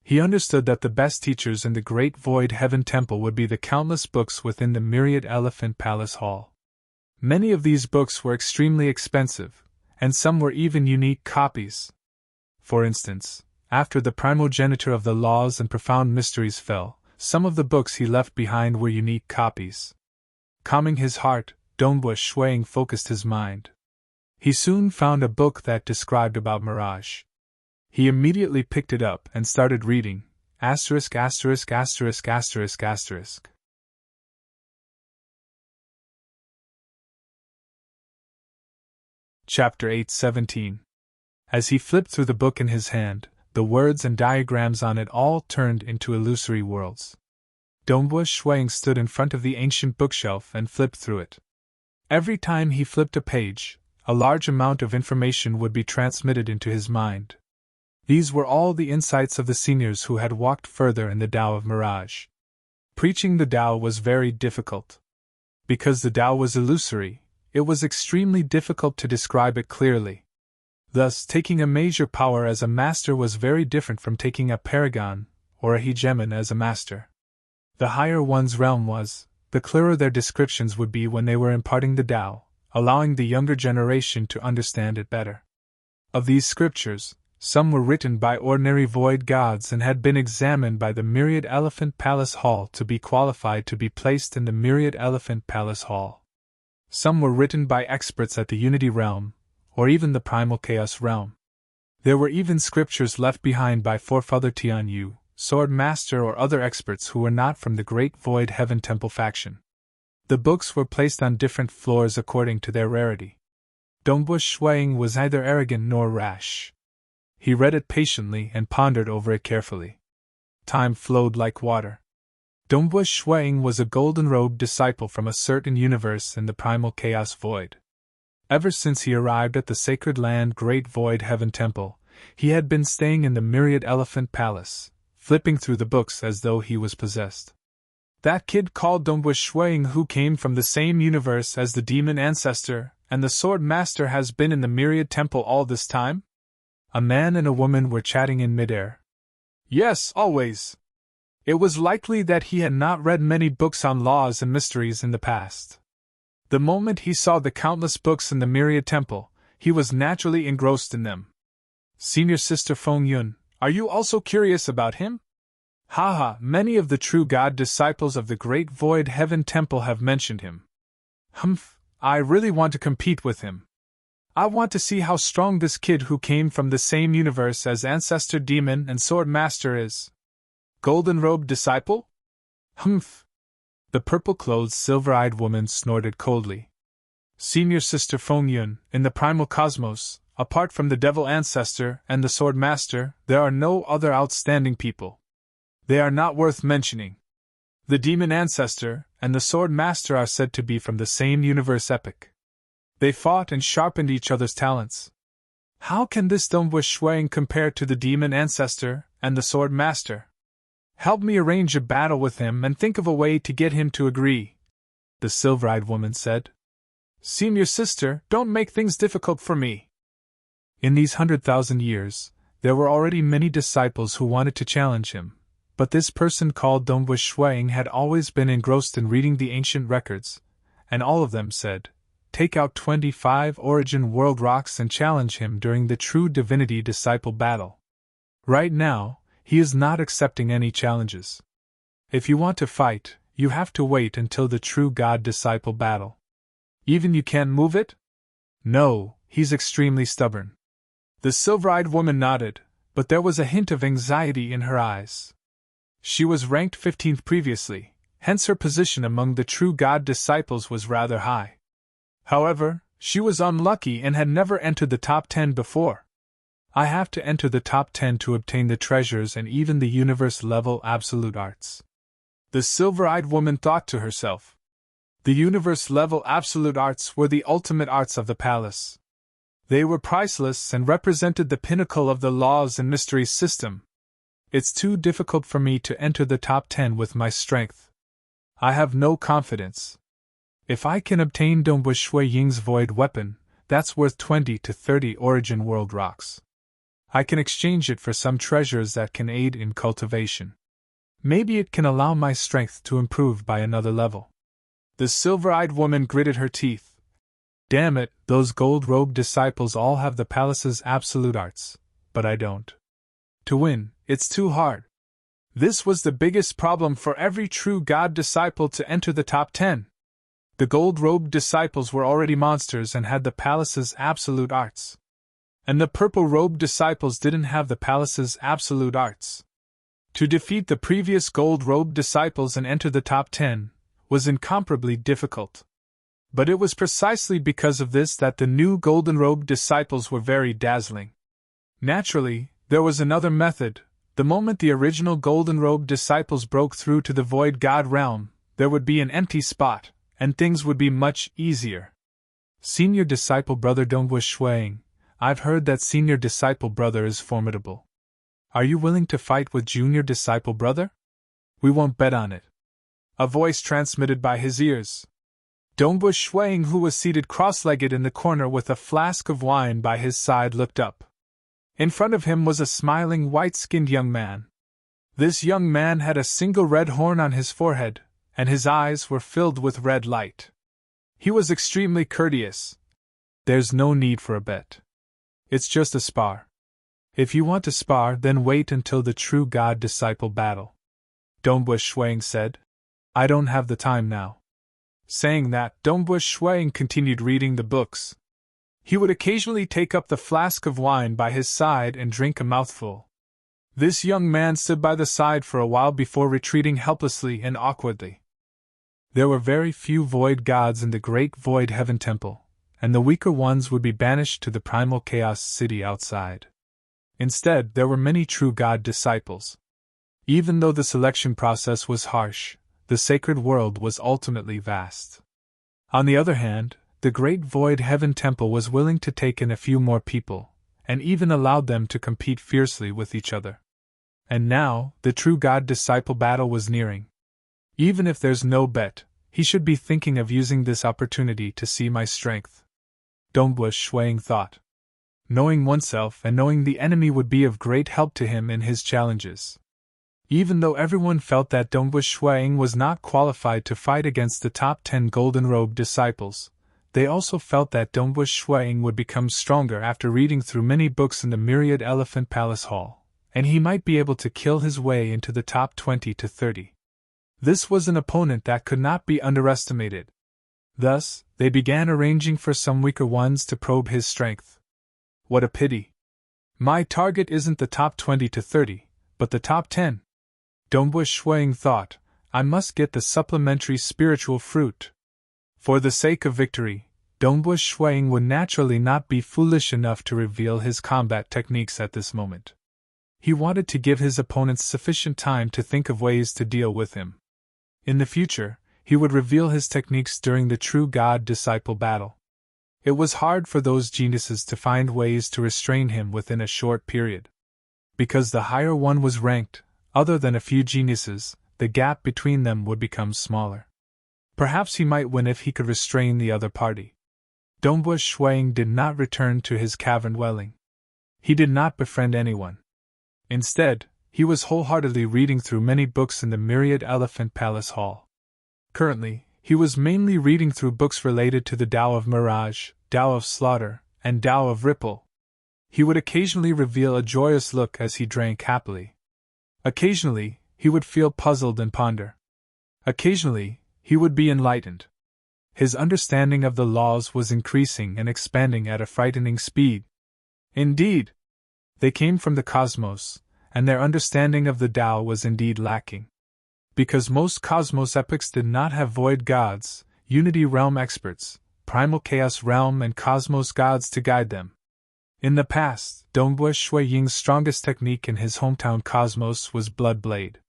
He understood that the best teachers in the Great Void Heaven Temple would be the countless books within the Myriad Elephant Palace Hall. Many of these books were extremely expensive, and some were even unique copies. For instance, after the primogeniture of the laws and profound mysteries fell, some of the books he left behind were unique copies. Calming his heart, Dongbu Shuang focused his mind. He soon found a book that described about mirage. He immediately picked it up and started reading, asterisk asterisk asterisk asterisk asterisk. Chapter 8:17. As he flipped through the book in his hand, the words and diagrams on it all turned into illusory worlds. Dongbu Shuang stood in front of the ancient bookshelf and flipped through it. Every time he flipped a page, a large amount of information would be transmitted into his mind. These were all the insights of the seniors who had walked further in the Tao of Mirage. Preaching the Tao was very difficult. Because the Tao was illusory, it was extremely difficult to describe it clearly. Thus, taking a major power as a master was very different from taking a paragon or a hegemon as a master. The higher one's realm was, the clearer their descriptions would be when they were imparting the Tao, allowing the younger generation to understand it better. Of these scriptures, some were written by ordinary void gods and had been examined by the Myriad Elephant Palace Hall to be qualified to be placed in the Myriad Elephant Palace Hall. Some were written by experts at the Unity Realm, or even the Primal Chaos Realm. There were even scriptures left behind by Forefather Tian Yu, Sword Master, or other experts who were not from the Great Void Heaven Temple faction. The books were placed on different floors according to their rarity. Dongbu Shuang was neither arrogant nor rash. He read it patiently and pondered over it carefully. Time flowed like water. Dongbu Shuang was a golden-robed disciple from a certain universe in the Primal Chaos Void. Ever since he arrived at the sacred land Great Void Heaven Temple, he had been staying in the Myriad Elephant Palace, flipping through the books as though he was possessed. That kid called Dongbu Shuang, who came from the same universe as the demon ancestor and the sword master, has been in the Myriad Temple all this time? A man and a woman were chatting in midair. Yes, always. It was likely that he had not read many books on laws and mysteries in the past. The moment he saw the countless books in the Myriad Temple, he was naturally engrossed in them. Senior Sister Feng Yun, are you also curious about him? Haha, many of the true God disciples of the Great Void Heaven Temple have mentioned him. Humph, I really want to compete with him. I want to see how strong this kid who came from the same universe as Ancestor Demon and Sword Master is. Golden Robe Disciple? Humph. The purple-clothed, silver-eyed woman snorted coldly. Senior Sister Feng Yun, in the primal cosmos, apart from the Devil Ancestor and the Sword Master, there are no other outstanding people. They are not worth mentioning. The Demon Ancestor and the Sword Master are said to be from the same universe epic. They fought and sharpened each other's talents. How can this Dongwu Shuang compare to the Demon Ancestor and the Sword Master? Help me arrange a battle with him and think of a way to get him to agree, the silver-eyed woman said. Senior Sister, don't make things difficult for me. In these 100,000 years, there were already many disciples who wanted to challenge him, but this person called Dongwu Shuang had always been engrossed in reading the ancient records, and all of them said, take out 25 Origin World rocks and challenge him during the True Divinity Disciple battle. Right now, he is not accepting any challenges. If you want to fight, you have to wait until the True God Disciple battle. Even you can't move it? No, he's extremely stubborn. The silver-eyed woman nodded, but there was a hint of anxiety in her eyes. She was ranked 15th previously, hence her position among the True God Disciples was rather high. However, she was unlucky and had never entered the top 10 before. I have to enter the top 10 to obtain the treasures and even the universe-level absolute arts. The silver-eyed woman thought to herself. The universe-level absolute arts were the ultimate arts of the palace. They were priceless and represented the pinnacle of the laws and mysteries system. It's too difficult for me to enter the top 10 with my strength. I have no confidence. If I can obtain Dongwu Shui Ying's void weapon, that's worth 20 to 30 Origin World rocks. I can exchange it for some treasures that can aid in cultivation. Maybe it can allow my strength to improve by another level. The silver-eyed woman gritted her teeth. Damn it, those gold-robed disciples all have the palace's absolute arts, but I don't. To win, it's too hard. This was the biggest problem for every true God disciple to enter the top 10. The gold-robed disciples were already monsters and had the palace's absolute arts. And the purple-robed disciples didn't have the palace's absolute arts. To defeat the previous gold-robed disciples and enter the top 10 was incomparably difficult. But it was precisely because of this that the new golden-robed disciples were very dazzling. Naturally, there was another method. The moment the original golden-robed disciples broke through to the void god realm, there would be an empty spot, and things would be much easier. Senior disciple brother Dongwu Shuang, I've heard that senior disciple brother is formidable. Are you willing to fight with junior disciple brother? We won't bet on it. A voice transmitted by his ears. Dongwu Shuang, who was seated cross-legged in the corner with a flask of wine by his side, looked up. In front of him was a smiling, white-skinned young man. This young man had a single red horn on his forehead, and his eyes were filled with red light. He was extremely courteous. There's no need for a bet. It's just a spar. If you want to spar, then wait until the True God Disciple battle. Dongwu Shuang said. I don't have the time now. Saying that, Dongwu Shuang continued reading the books. He would occasionally take up the flask of wine by his side and drink a mouthful. This young man stood by the side for a while before retreating helplessly and awkwardly. There were very few void gods in the Great Void Heaven Temple, and the weaker ones would be banished to the primal chaos city outside. Instead, there were many true God disciples. Even though the selection process was harsh, the sacred world was ultimately vast. On the other hand, the Great Void Heaven Temple was willing to take in a few more people, and even allowed them to compete fiercely with each other. And now, the True God Disciple battle was nearing. Even if there's no bet, he should be thinking of using this opportunity to see my strength. Dongwu Shuang thought. Knowing oneself and knowing the enemy would be of great help to him in his challenges. Even though everyone felt that Dongwu Shuang was not qualified to fight against the top 10 Golden Robe disciples, they also felt that Dongwu Shuang would become stronger after reading through many books in the Myriad Elephant Palace Hall, and he might be able to kill his way into the top 20 to 30. This was an opponent that could not be underestimated. Thus, they began arranging for some weaker ones to probe his strength. What a pity! My target isn't the top 20 to 30, but the top 10. Dongbu Shuang thought, I must get the supplementary spiritual fruit. For the sake of victory, Dongbu Shuang would naturally not be foolish enough to reveal his combat techniques at this moment. He wanted to give his opponents sufficient time to think of ways to deal with him. In the future, he would reveal his techniques during the true God-disciple battle. It was hard for those geniuses to find ways to restrain him within a short period. Because the higher one was ranked, other than a few geniuses, the gap between them would become smaller. Perhaps he might win if he could restrain the other party. Dongbu Shuang did not return to his cavern dwelling. He did not befriend anyone. Instead, he was wholeheartedly reading through many books in the Myriad Elephant Palace Hall. Currently, he was mainly reading through books related to the Tao of Mirage, Tao of Slaughter, and Tao of Ripple. He would occasionally reveal a joyous look as he drank happily. Occasionally, he would feel puzzled and ponder. Occasionally, he would be enlightened. His understanding of the laws was increasing and expanding at a frightening speed. Indeed, they came from the cosmos, and their understanding of the Tao was indeed lacking. Because most cosmos epics did not have void gods, unity realm experts, primal chaos realm and cosmos gods to guide them. In the past, Dongbu Ying's strongest technique in his hometown cosmos was Blood Blade.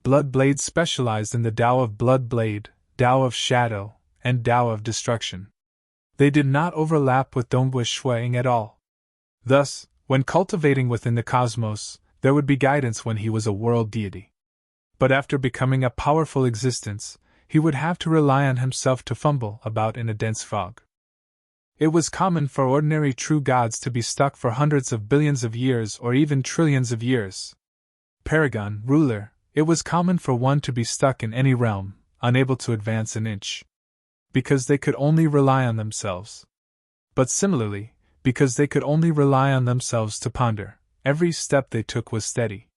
Blood Blade specialized in the Tao of Blood Blade, Tao of Shadow, and Tao of Destruction. They did not overlap with Dongbu Ying at all. Thus, when cultivating within the cosmos, there would be guidance when he was a world deity. But after becoming a powerful existence, he would have to rely on himself to fumble about in a dense fog. It was common for ordinary true gods to be stuck for hundreds of billions of years or even trillions of years. Paragon, ruler, it was common for one to be stuck in any realm, unable to advance an inch. Because they could only rely on themselves. But similarly, because they could only rely on themselves to ponder, every step they took was steady.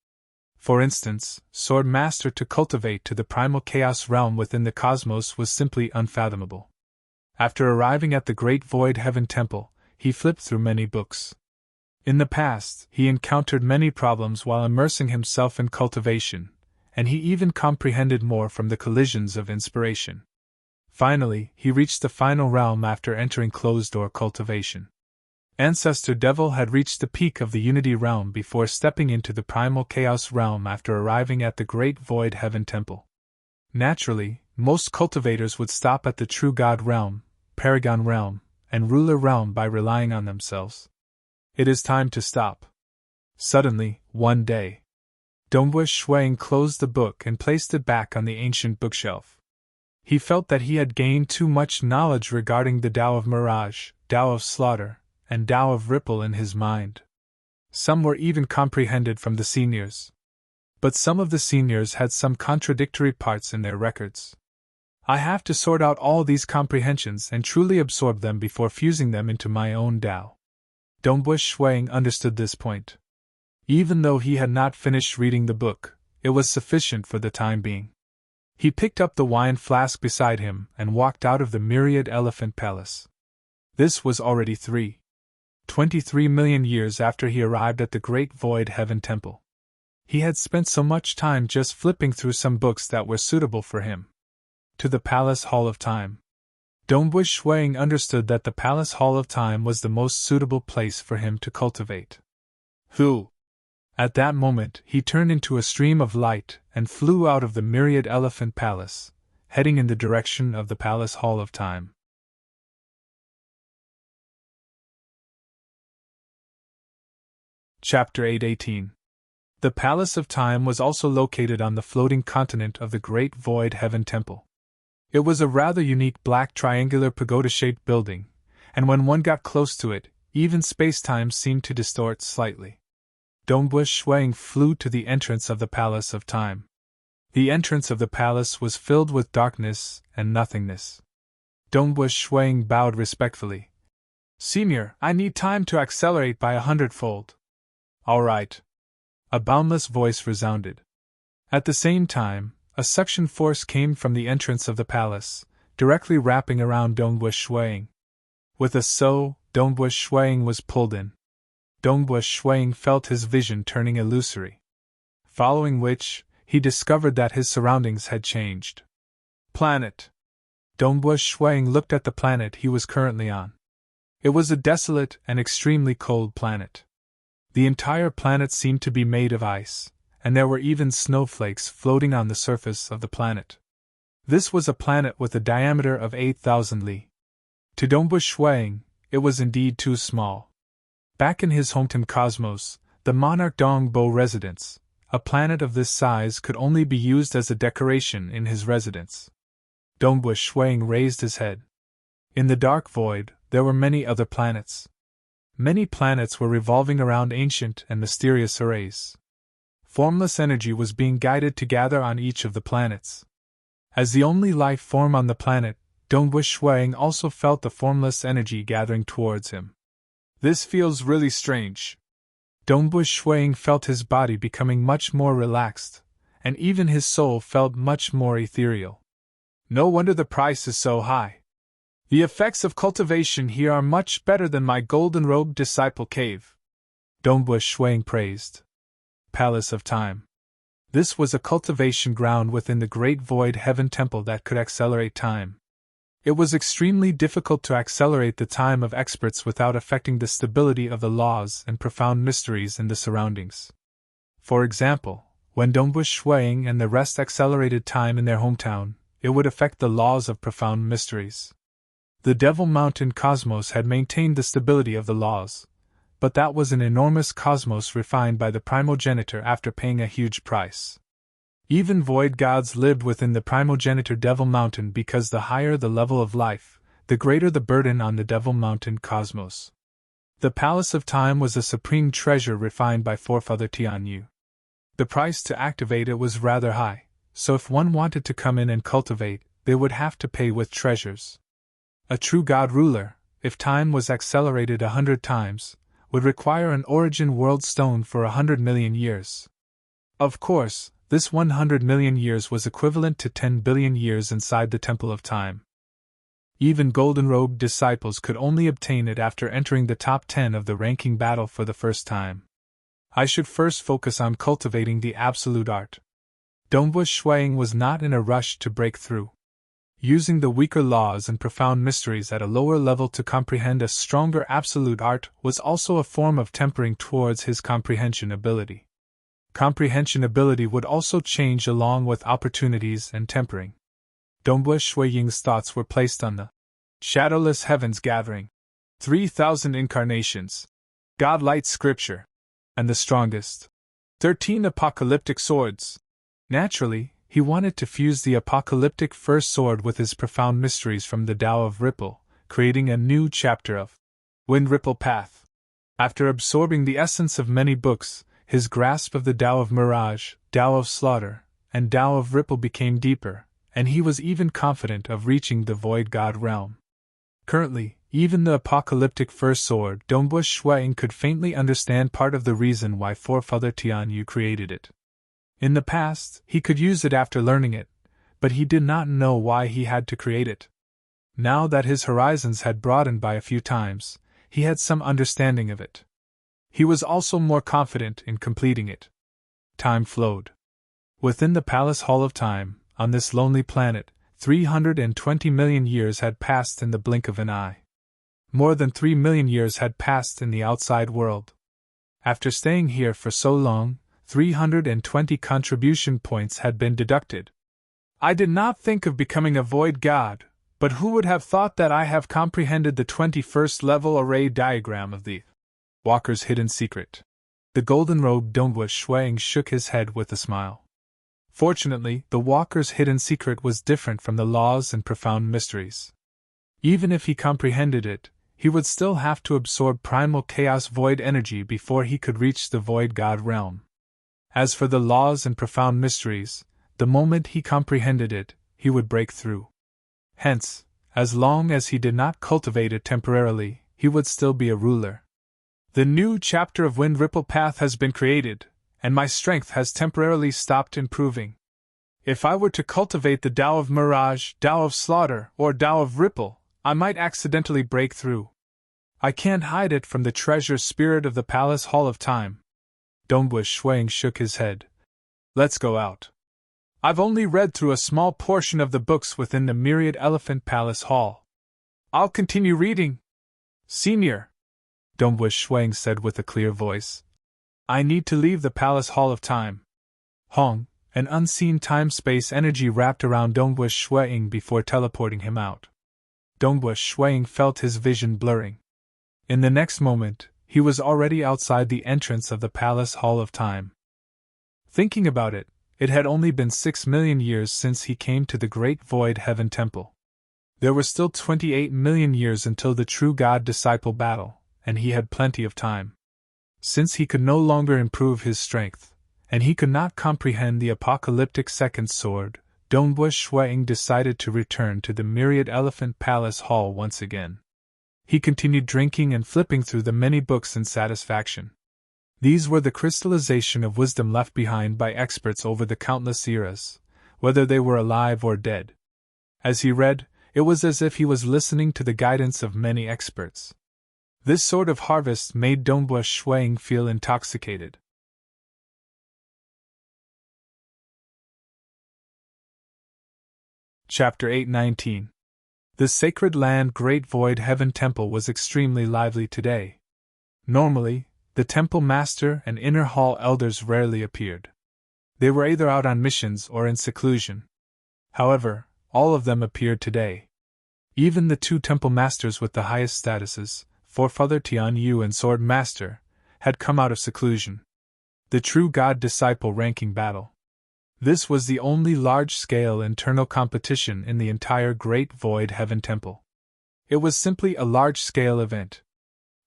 For instance, Sword Master to cultivate to the primal chaos realm within the cosmos was simply unfathomable. After arriving at the Great Void Heaven Temple, he flipped through many books. In the past, he encountered many problems while immersing himself in cultivation, and he even comprehended more from the collisions of inspiration. Finally, he reached the final realm after entering closed-door cultivation. Ancestor Devil had reached the peak of the Unity realm before stepping into the Primal Chaos realm after arriving at the Great Void Heaven Temple. Naturally, most cultivators would stop at the True God realm, Paragon realm, and Ruler realm by relying on themselves. It is time to stop. Suddenly, one day, Dongbu Shuang closed the book and placed it back on the ancient bookshelf. He felt that he had gained too much knowledge regarding the Tao of Mirage, Tao of Slaughter, and Tao of Ripple in his mind. Some were even comprehended from the seniors. But some of the seniors had some contradictory parts in their records. I have to sort out all these comprehensions and truly absorb them before fusing them into my own Tao. Dongbu Shuang understood this point. Even though he had not finished reading the book, it was sufficient for the time being. He picked up the wine flask beside him and walked out of the Myriad Elephant Palace. This was already 23 million years after he arrived at the Great Void Heaven Temple. He had spent so much time just flipping through some books that were suitable for him. To the Palace Hall of Time. Dongbu Shuang understood that the Palace Hall of Time was the most suitable place for him to cultivate. At that moment, he turned into a stream of light and flew out of the Myriad Elephant Palace, heading in the direction of the Palace Hall of Time. Chapter 8:18. The Palace of Time was also located on the floating continent of the Great Void Heaven Temple. It was a rather unique black triangular pagoda-shaped building, and when one got close to it, even space-time seemed to distort slightly. Dongbu Shuang flew to the entrance of the Palace of Time. The entrance of the palace was filled with darkness and nothingness. Dongbu Shuang bowed respectfully. Senior, I need time to accelerate by 100-fold. All right. A boundless voice resounded. At the same time, a suction force came from the entrance of the palace, directly wrapping around Dongwu Shuang. With a so, Dongwu Shuang was pulled in. Dongwu Shuang felt his vision turning illusory. Following which, he discovered that his surroundings had changed. Planet. Dongwu Shuang looked at the planet he was currently on. It was a desolate and extremely cold planet. The entire planet seemed to be made of ice, and there were even snowflakes floating on the surface of the planet. This was a planet with a diameter of 8,000 li. To Dongwu Shuang, it was indeed too small. Back in his hometown cosmos, the monarch Dongbo residence, a planet of this size could only be used as a decoration in his residence. Dongwu Shuang raised his head. In the dark void, there were many other planets. Many planets were revolving around ancient and mysterious arrays. Formless energy was being guided to gather on each of the planets. As the only life form on the planet, Dongwu Shuang also felt the formless energy gathering towards him. This feels really strange. Dongwu Shuang felt his body becoming much more relaxed, and even his soul felt much more ethereal. No wonder the price is so high. The effects of cultivation here are much better than my golden-robed disciple cave. Dongwu Shuang praised. Palace of Time. This was a cultivation ground within the great void heaven temple that could accelerate time. It was extremely difficult to accelerate the time of experts without affecting the stability of the laws and profound mysteries in the surroundings. For example, when Dongwu Shuang and the rest accelerated time in their hometown, it would affect the laws of profound mysteries. The Devil Mountain cosmos had maintained the stability of the laws, but that was an enormous cosmos refined by the primogenitor after paying a huge price. Even void gods lived within the primogenitor Devil Mountain because the higher the level of life, the greater the burden on the Devil Mountain cosmos. The Palace of Time was a supreme treasure refined by Forefather Tianyu. The price to activate it was rather high, so if one wanted to come in and cultivate, they would have to pay with treasures. A true god ruler, if time was accelerated 100 times, would require an origin world stone for 100 million years. Of course, this 100 million years was equivalent to 10 billion years inside the Temple of Time. Even golden-robed disciples could only obtain it after entering the top 10 of the ranking battle for the first time. I should first focus on cultivating the absolute art. Dongwu Shuang was not in a rush to break through. Using the weaker laws and profound mysteries at a lower level to comprehend a stronger absolute art was also a form of tempering towards his comprehension ability. Comprehension ability would also change along with opportunities and tempering. Dongwu Shuang's thoughts were placed on the shadowless heavens gathering, 3,000 incarnations, godlight scripture, and the strongest 13 apocalyptic swords. Naturally, he wanted to fuse the apocalyptic first sword with his profound mysteries from the Tao of Ripple, creating a new chapter of Wind Ripple Path. After absorbing the essence of many books, his grasp of the Tao of Mirage, Tao of Slaughter, and Tao of Ripple became deeper, and he was even confident of reaching the Void God realm. Currently, even the apocalyptic first sword, Dongwu Shuang could faintly understand part of the reason why Forefather Tianyu created it. In the past, he could use it after learning it, but he did not know why he had to create it. Now that his horizons had broadened by a few times, he had some understanding of it. He was also more confident in completing it. Time flowed. Within the Palace Hall of Time, on this lonely planet, 320 million years had passed in the blink of an eye. More than 3 million years had passed in the outside world. After staying here for so long, 320 contribution points had been deducted. I did not think of becoming a void god, but who would have thought that I have comprehended the 21st level array diagram of the Walker's hidden secret. The golden-robed Dongwu Shuang shook his head with a smile. Fortunately, the Walker's hidden secret was different from the laws and profound mysteries. Even if he comprehended it, he would still have to absorb primal chaos void energy before he could reach the void god realm. As for the laws and profound mysteries, the moment he comprehended it, he would break through. Hence, as long as he did not cultivate it temporarily, he would still be a ruler. The new chapter of Wind Ripple Path has been created, and my strength has temporarily stopped improving. If I were to cultivate the Tao of Mirage, Tao of Slaughter, or Tao of Ripple, I might accidentally break through. I can't hide it from the treasure spirit of the Palace Hall of Time. Dongbu Shuang shook his head. Let's go out. I've only read through a small portion of the books within the Myriad Elephant Palace Hall. I'll continue reading. Senior, Dongbu Shuang said with a clear voice. I need to leave the Palace Hall of Time. Hong, an unseen time-space energy wrapped around Dongbu Shuang before teleporting him out. Dongbu Shuang felt his vision blurring. In the next moment, he was already outside the entrance of the Palace Hall of Time. Thinking about it, it had only been 6 million years since he came to the Great Void Heaven Temple. There were still 28 million years until the true God-disciple battle, and he had plenty of time. Since he could no longer improve his strength, and he could not comprehend the apocalyptic second sword, Dongbu Shuang decided to return to the Myriad Elephant Palace Hall once again. He continued drinking and flipping through the many books in satisfaction. These were the crystallization of wisdom left behind by experts over the countless eras, whether they were alive or dead. As he read, it was as if he was listening to the guidance of many experts. This sort of harvest made Dongbu Shuang feel intoxicated. Chapter 8:19. The sacred land Great Void Heaven Temple was extremely lively today. Normally, the temple master and inner hall elders rarely appeared. They were either out on missions or in seclusion. However, all of them appeared today. Even the 2 temple masters with the highest statuses, Forefather Tian Yu and Sword Master, had come out of seclusion. The true God-disciple ranking battle. This was the only large-scale internal competition in the entire Great Void Heaven Temple. It was simply a large-scale event.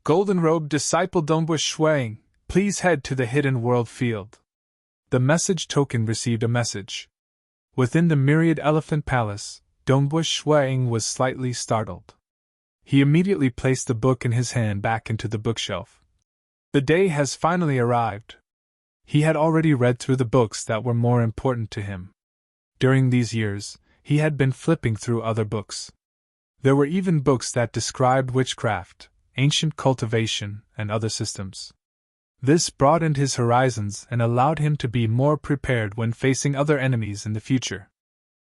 Golden Robe Disciple Dongbu Shuang, please head to the Hidden World Field. The message token received a message. Within the Myriad Elephant Palace, Dongbu Shuang was slightly startled. He immediately placed the book in his hand back into the bookshelf. The day has finally arrived. He had already read through the books that were more important to him. During these years, he had been flipping through other books. There were even books that described witchcraft, ancient cultivation, and other systems. This broadened his horizons and allowed him to be more prepared when facing other enemies in the future.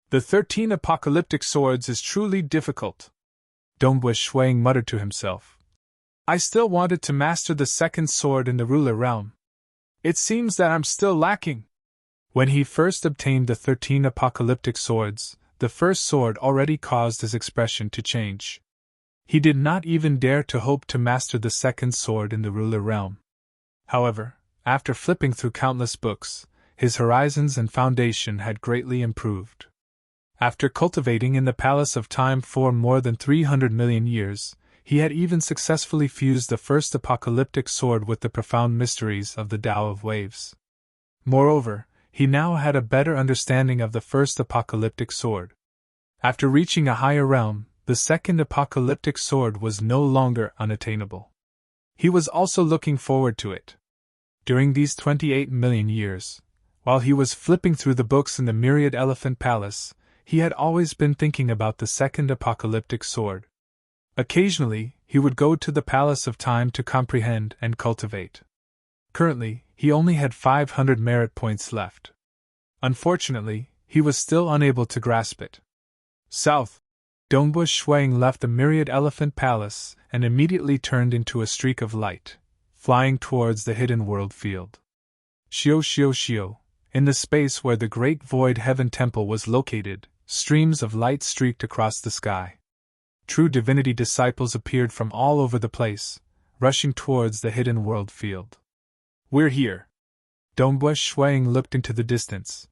The 13 apocalyptic swords is truly difficult, Dongbu Shuang muttered to himself. I still wanted to master the second sword in the ruler realm. It seems that I'm still lacking. When he first obtained the 13 apocalyptic swords, the first sword already caused his expression to change. He did not even dare to hope to master the second sword in the ruler realm. However, after flipping through countless books, his horizons and foundation had greatly improved. After cultivating in the Palace of Time for more than 300 million years, he had even successfully fused the first apocalyptic sword with the profound mysteries of the Tao of Waves. Moreover, he now had a better understanding of the first apocalyptic sword. After reaching a higher realm, the second apocalyptic sword was no longer unattainable. He was also looking forward to it. During these 28 million years, while he was flipping through the books in the Myriad Elephant Palace, he had always been thinking about the second apocalyptic sword. Occasionally, he would go to the Palace of Time to comprehend and cultivate. Currently, he only had 500 merit points left. Unfortunately, he was still unable to grasp it. South. Dongbu Shuang left the Myriad Elephant Palace and immediately turned into a streak of light, flying towards the Hidden World Field. Shio shio shio. In the space where the Great Void Heaven Temple was located, streams of light streaked across the sky. True divinity disciples appeared from all over the place, rushing towards the Hidden World Field. We're here. Dongbu Shuang looked into the distance.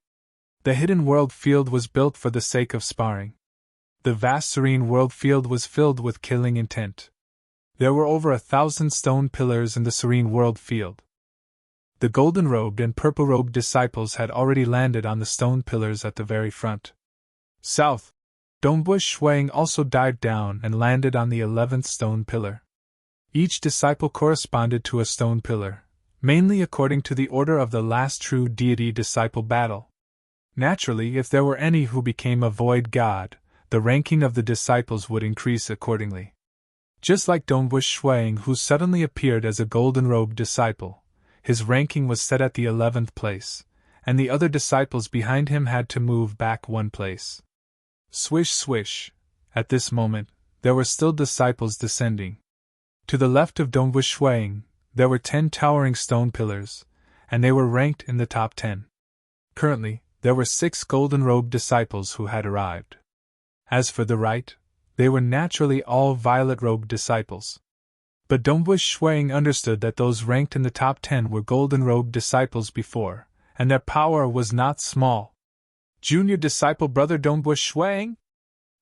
The Hidden World Field was built for the sake of sparring. The vast serene world field was filled with killing intent. There were over 1,000 stone pillars in the serene world field. The golden-robed and purple-robed disciples had already landed on the stone pillars at the very front. South. Dongbu Shuang also dived down and landed on the 11th stone pillar. Each disciple corresponded to a stone pillar, mainly according to the order of the last true deity-disciple battle. Naturally, if there were any who became a void god, the ranking of the disciples would increase accordingly. Just like Dongwu Shuang, who suddenly appeared as a golden-robed disciple, his ranking was set at the 11th place, and the other disciples behind him had to move back one place. Swish swish. At this moment, there were still disciples descending. To the left of Dongwu Shuang, there were 10 towering stone pillars, and they were ranked in the top 10. Currently, there were 6 golden-robed disciples who had arrived. As for the right, they were naturally all violet-robed disciples. But Dongwu Shuang understood that those ranked in the top 10 were golden-robed disciples before, and their power was not small. Junior disciple brother Dongwu Shuang?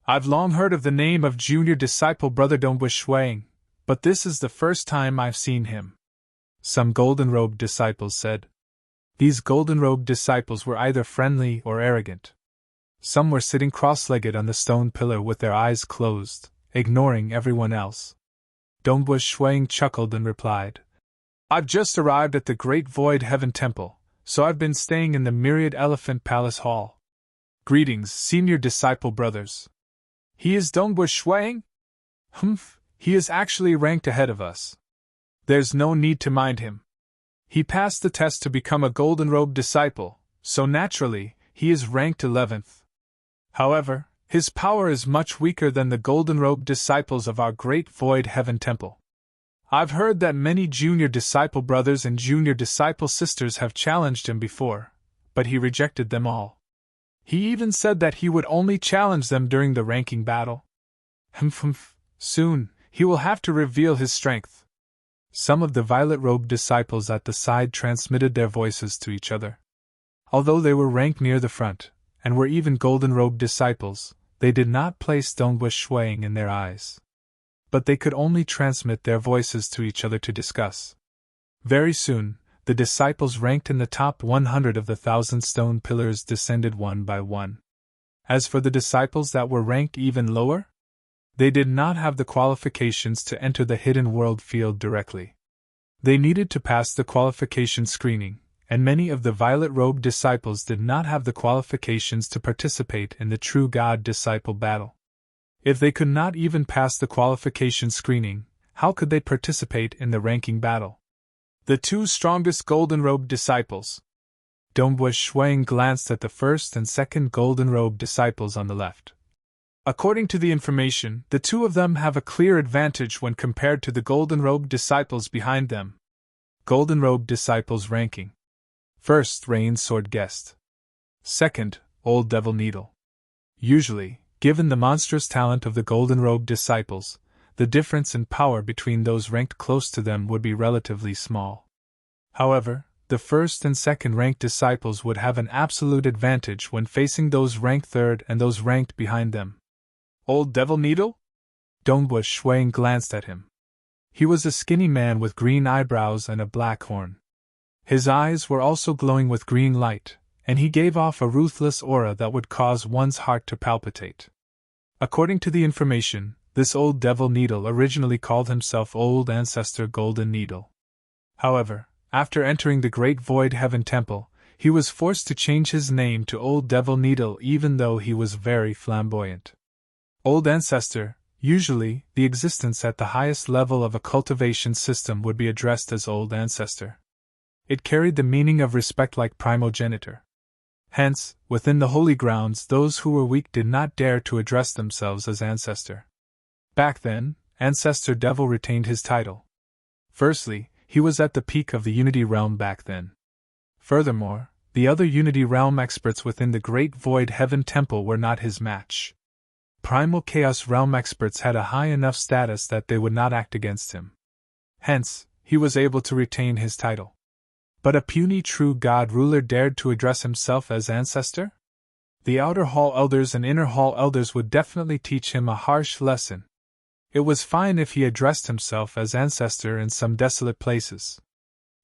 I've long heard of the name of junior disciple brother Dongwu Shuang, but this is the first time I've seen him. Some golden-robed disciples said. These golden-robed disciples were either friendly or arrogant. Some were sitting cross-legged on the stone pillar with their eyes closed, ignoring everyone else. Dongwu Shuang chuckled and replied, I've just arrived at the Great Void Heaven Temple, so I've been staying in the Myriad Elephant Palace Hall. Greetings, senior disciple brothers. He is Dongwu Shuang? Humph, he is actually ranked ahead of us. There's no need to mind him. He passed the test to become a golden-robed disciple, so naturally, he is ranked 11th. However, his power is much weaker than the golden-robed disciples of our Great Void Heaven Temple. I've heard that many junior disciple brothers and junior disciple sisters have challenged him before, but he rejected them all. He even said that he would only challenge them during the ranking battle. Humph, soon, he will have to reveal his strength. Some of the violet-robed disciples at the side transmitted their voices to each other. Although they were ranked near the front, and were even golden-robed disciples, they did not place Dongwu Shuang in their eyes. But they could only transmit their voices to each other to discuss. Very soon, the disciples ranked in the top 100 of the 1,000 stone pillars descended one by one. As for the disciples that were ranked even lower, they did not have the qualifications to enter the hidden world field directly. They needed to pass the qualification screening, and many of the violet-robed disciples did not have the qualifications to participate in the true God-disciple battle. If they could not even pass the qualification screening, how could they participate in the ranking battle? The 2 strongest golden-robed disciples. Dongwu Shuang glanced at the first and second golden-robed disciples on the left. According to the information, the 2 of them have a clear advantage when compared to the golden-robed disciples behind them. Golden-robed disciples ranking. First, Rain Sword Guest. Second, Old Devil Needle. Usually, given the monstrous talent of the golden-robed disciples, the difference in power between those ranked close to them would be relatively small. However, the first and second ranked disciples would have an absolute advantage when facing those ranked third and those ranked behind them. Old Devil Needle? Dongwu Shuang glanced at him. He was a skinny man with green eyebrows and a black horn. His eyes were also glowing with green light, and he gave off a ruthless aura that would cause one's heart to palpitate. According to the information, this Old Devil Needle originally called himself Old Ancestor Golden Needle. However, after entering the Great Void Heaven Temple, he was forced to change his name to Old Devil Needle even though he was very flamboyant. Old Ancestor, usually, the existence at the highest level of a cultivation system would be addressed as Old Ancestor. It carried the meaning of respect like primogenitor. Hence, within the holy grounds those who were weak did not dare to address themselves as Ancestor. Back then, Ancestor Devil retained his title. Firstly, he was at the peak of the Unity Realm back then. Furthermore, the other Unity Realm experts within the Great Void Heaven Temple were not his match. Primal Chaos Realm experts had a high enough status that they would not act against him. Hence, he was able to retain his title. But a puny true god ruler dared to address himself as Ancestor? The Outer Hall Elders and Inner Hall Elders would definitely teach him a harsh lesson. It was fine if he addressed himself as Ancestor in some desolate places.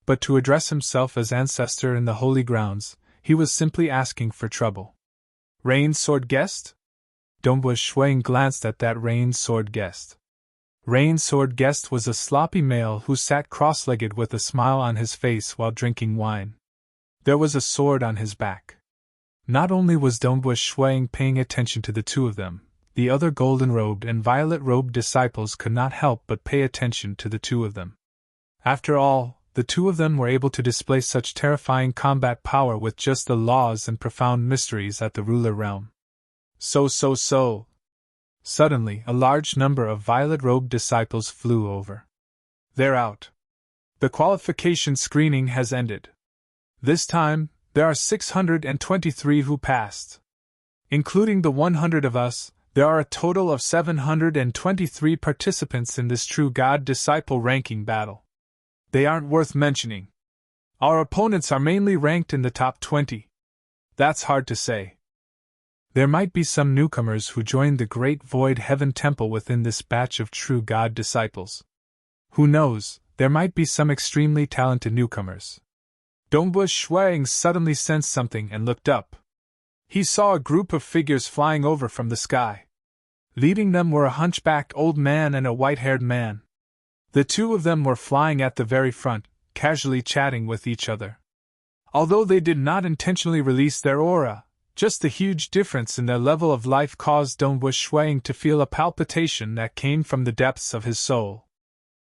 But to address himself as Ancestor in the holy grounds, he was simply asking for trouble. Rain Sword Guest? Dongwu Shuang glanced at that Rain Sword Guest. Rain's sword guest was a sloppy male who sat cross-legged with a smile on his face while drinking wine. There was a sword on his back. Not only was Dongbush Shuang paying attention to the two of them, the other golden-robed and violet-robed disciples could not help but pay attention to the two of them. After all, the two of them were able to display such terrifying combat power with just the laws and profound mysteries at the ruler realm. So. Suddenly, a large number of violet-robed disciples flew over. They're out. The qualification screening has ended. This time, there are 623 who passed. Including the 100 of us, there are a total of 723 participants in this true God-disciple ranking battle. They aren't worth mentioning. Our opponents are mainly ranked in the top 20. That's hard to say. There might be some newcomers who joined the Great Void Heaven Temple within this batch of true God disciples. Who knows, there might be some extremely talented newcomers. Dongbush Shuang suddenly sensed something and looked up. He saw a group of figures flying over from the sky. Leading them were a hunchbacked old man and a white-haired man. The two of them were flying at the very front, casually chatting with each other. Although they did not intentionally release their aura, just the huge difference in their level of life caused Dongbush Shuang to feel a palpitation that came from the depths of his soul.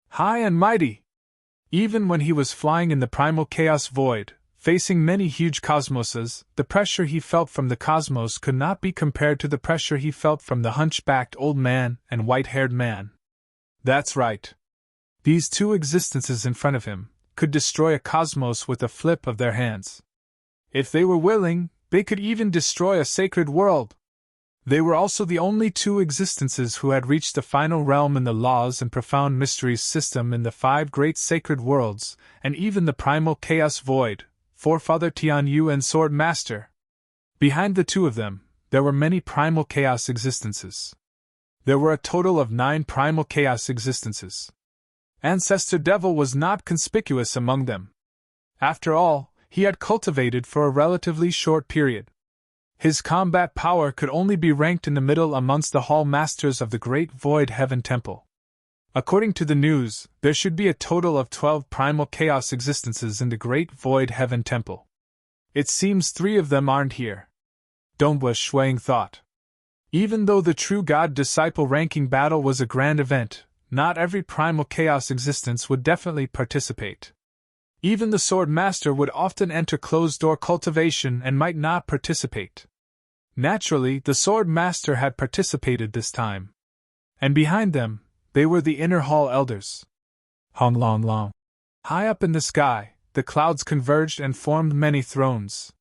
High and mighty! Even when he was flying in the primal chaos void, facing many huge cosmoses, the pressure he felt from the cosmos could not be compared to the pressure he felt from the hunchbacked old man and white-haired man. That's right. These two existences in front of him could destroy a cosmos with a flip of their hands. If they were willing, they could even destroy a sacred world. They were also the only two existences who had reached the final realm in the laws and profound mysteries system in the 5 great sacred worlds, and even the primal chaos void, Forefather Tianyu and Sword Master. Behind the two of them, there were many primal chaos existences. There were a total of 9 primal chaos existences. Ancestor Devil was not conspicuous among them. After all, he had cultivated for a relatively short period. His combat power could only be ranked in the middle amongst the Hall Masters of the Great Void Heaven Temple. According to the news, there should be a total of 12 primal chaos existences in the Great Void Heaven Temple. It seems 3 of them aren't here. Dongbush Shuang thought. Even though the True God Disciple ranking battle was a grand event, not every primal chaos existence would definitely participate. Even the Sword Master would often enter closed-door cultivation and might not participate. Naturally, the Sword Master had participated this time. And behind them, they were the Inner Hall Elders. Hong Long Long. High up in the sky, the clouds converged and formed many thrones.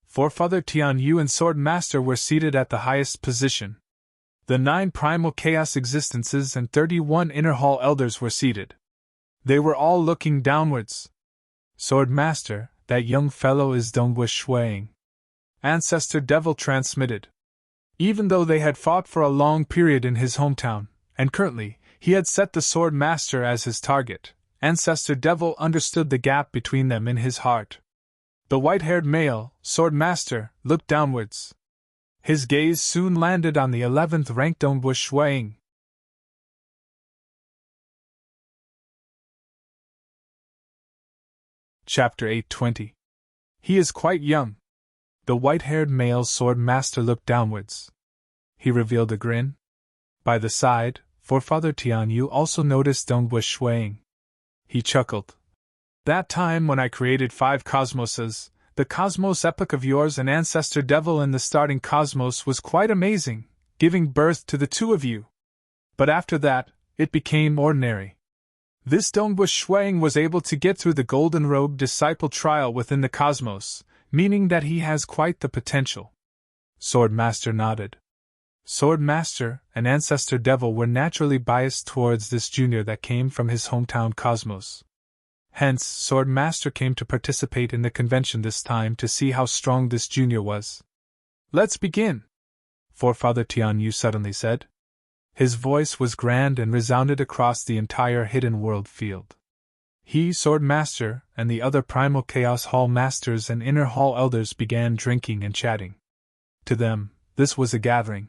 Forefather Tianyu and Sword Master were seated at the highest position. The 9 primal chaos existences and 31 Inner Hall Elders were seated. They were all looking downwards. Sword Master, that young fellow is Dongbush Shuang. Ancestor Devil transmitted. Even though they had fought for a long period in his hometown, and currently, he had set the Sword Master as his target, Ancestor Devil understood the gap between them in his heart. The white-haired male, Sword Master, looked downwards. His gaze soon landed on the 11th ranked Dongbush Shuang. Chapter 820. He is quite young. The white-haired male Sword Master looked downwards. He revealed a grin. By the side, Forefather Tianyu also noticed Dongbush Shuang. He chuckled. That time when I created 5 cosmoses, the cosmos epoch of yours and Ancestor Devil in the starting cosmos was quite amazing, giving birth to the 2 of you. But after that, it became ordinary. This Dongbush Shuang was able to get through the Golden Robe Disciple trial within the cosmos, meaning that he has quite the potential. Sword Master nodded. Sword Master and Ancestor Devil were naturally biased towards this junior that came from his hometown cosmos. Hence, Sword Master came to participate in the convention this time to see how strong this junior was. Let's begin, Forefather Tianyu suddenly said. His voice was grand and resounded across the entire hidden world field. He, Sword Master, and the other Primal Chaos Hall Masters and Inner Hall Elders began drinking and chatting. To them, this was a gathering.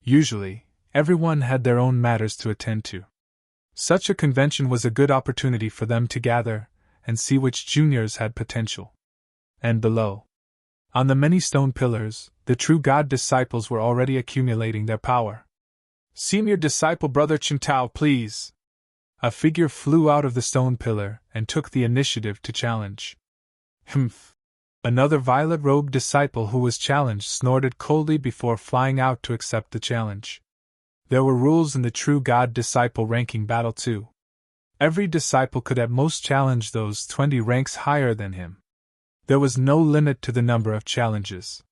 Usually, everyone had their own matters to attend to. Such a convention was a good opportunity for them to gather and see which juniors had potential. And below, on the many stone pillars, the true God disciples were already accumulating their power. Senior disciple Brother Chintao, please! A figure flew out of the stone pillar and took the initiative to challenge. Humph! Another violet-robed disciple who was challenged snorted coldly before flying out to accept the challenge. There were rules in the true God disciple ranking battle too. Every disciple could at most challenge those 20 ranks higher than him. There was no limit to the number of challenges.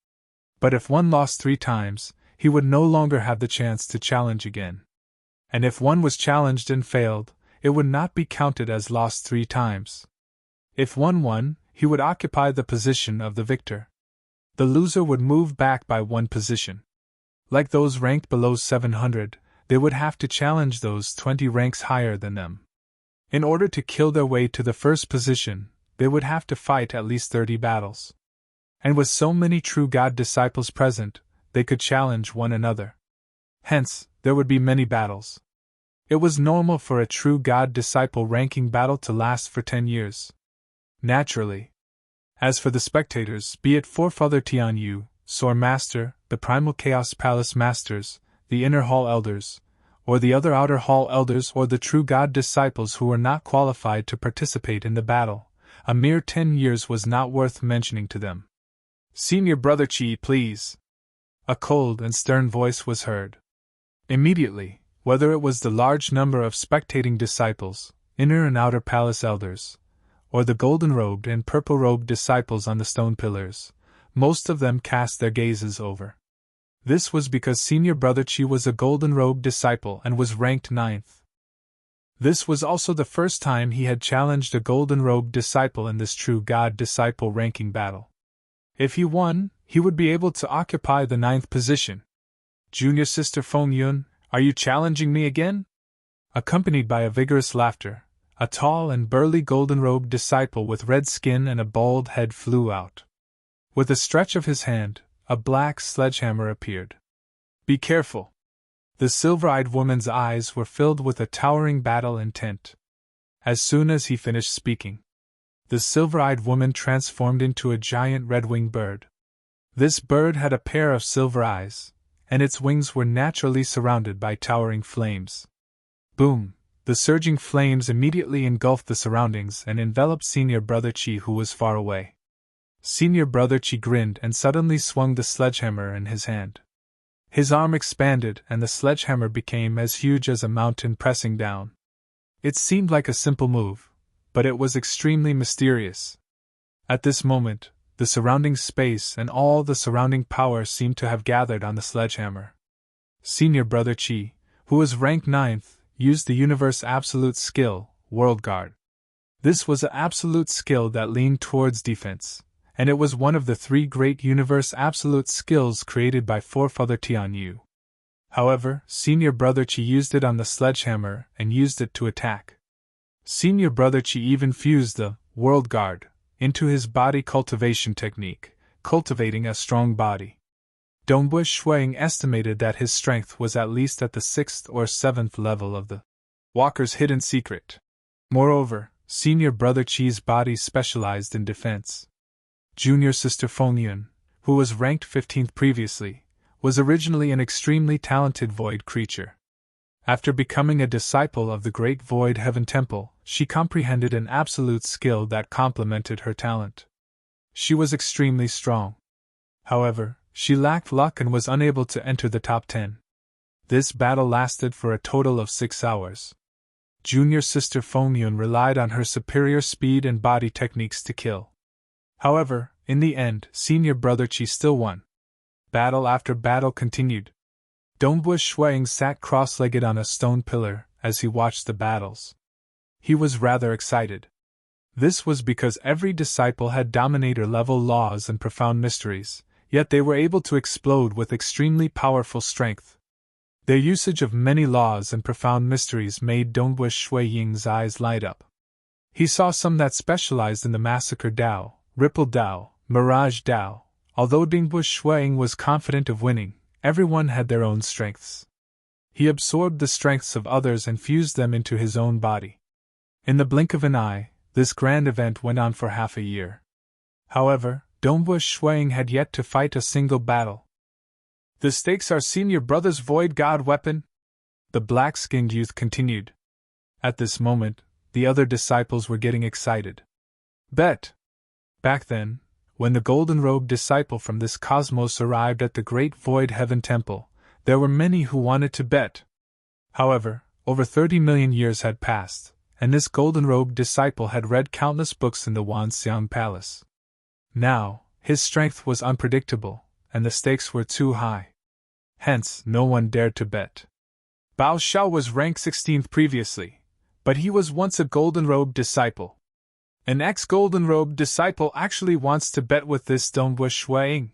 But if one lost 3 times, he would no longer have the chance to challenge again. And if one was challenged and failed, it would not be counted as lost 3 times. If one won, he would occupy the position of the victor. The loser would move back by 1 position. Like those ranked below 700, they would have to challenge those 20 ranks higher than them. In order to kill their way to the first position, they would have to fight at least 30 battles. And with so many true God disciples present, they could challenge one another. Hence, there would be many battles. It was normal for a true God disciple ranking battle to last for 10 years. Naturally. As for the spectators, be it Forefather Tianyu, Soar Master, the Primal Chaos Palace Masters, the Inner Hall Elders, or the other Outer Hall Elders or the true God disciples who were not qualified to participate in the battle, a mere 10 years was not worth mentioning to them. Senior Brother Chi, please! A cold and stern voice was heard. Immediately, whether it was the large number of spectating disciples, inner and outer palace elders, or the golden-robed and purple-robed disciples on the stone pillars, most of them cast their gazes over. This was because Senior Brother Chi was a golden-robed disciple and was ranked 9th. This was also the first time he had challenged a golden-robed disciple in this true God disciple ranking battle. If he won, he would be able to occupy the 9th position. Junior Sister Feng Yun, are you challenging me again? Accompanied by a vigorous laughter, a tall and burly golden-robed disciple with red skin and a bald head flew out. With a stretch of his hand, a black sledgehammer appeared. Be careful! The silver-eyed woman's eyes were filled with a towering battle intent. As soon as he finished speaking, the silver-eyed woman transformed into a giant red-winged bird. This bird had a pair of silver eyes, and its wings were naturally surrounded by towering flames. Boom! The surging flames immediately engulfed the surroundings and enveloped Senior Brother Chi, who was far away. Senior Brother Chi grinned and suddenly swung the sledgehammer in his hand. His arm expanded and the sledgehammer became as huge as a mountain pressing down. It seemed like a simple move, but it was extremely mysterious. At this moment, the surrounding space and all the surrounding power seemed to have gathered on the sledgehammer. Senior Brother Chi, who was ranked 9th, used the Universe Absolute Skill, World Guard. This was an absolute skill that leaned towards defense, and it was one of the 3 great Universe Absolute skills created by Forefather Tianyu. However, Senior Brother Chi used it on the sledgehammer and used it to attack. Senior Brother Chi even fused the World Guard into his body cultivation technique, cultivating a strong body. Dongbui Shuang estimated that his strength was at least at the 6th or 7th level of the Walker's hidden secret. Moreover, Senior Brother Chi's body specialized in defense. Junior Sister Feng Yun, who was ranked 15th previously, was originally an extremely talented void creature. After becoming a disciple of the Great Void Heaven Temple, she comprehended an absolute skill that complemented her talent. She was extremely strong. However, she lacked luck and was unable to enter the top 10. This battle lasted for a total of 6 hours. Junior Sister Feng Yun relied on her superior speed and body techniques to kill. However, in the end, Senior Brother Chi still won. Battle after battle continued. Dongbui Shuang sat cross-legged on a stone pillar as he watched the battles. He was rather excited. This was because every disciple had Dominator-level laws and profound mysteries, yet they were able to explode with extremely powerful strength. Their usage of many laws and profound mysteries made Dongbui Ying's eyes light up. He saw some that specialized in the Massacre Dao, Ripple Dao, Mirage Dao. Although Dongbui Ying was confident of winning, everyone had their own strengths. He absorbed the strengths of others and fused them into his own body. In the blink of an eye, this grand event went on for half a year. However, Dongwu Shuang had yet to fight a single battle. "The stakes are senior brother's void god weapon," the black-skinned youth continued. At this moment, the other disciples were getting excited. Bet! Back then, when the golden-robed disciple from this cosmos arrived at the great void heaven temple, there were many who wanted to bet. However, over 30 million years had passed, and this golden-robed disciple had read countless books in the Wanxiang Palace. Now, his strength was unpredictable, and the stakes were too high. Hence, no one dared to bet. Bao Xiao was ranked 16th previously, but he was once a golden-robed disciple. An ex-golden-robed disciple actually wants to bet with this Dongwu Shuang.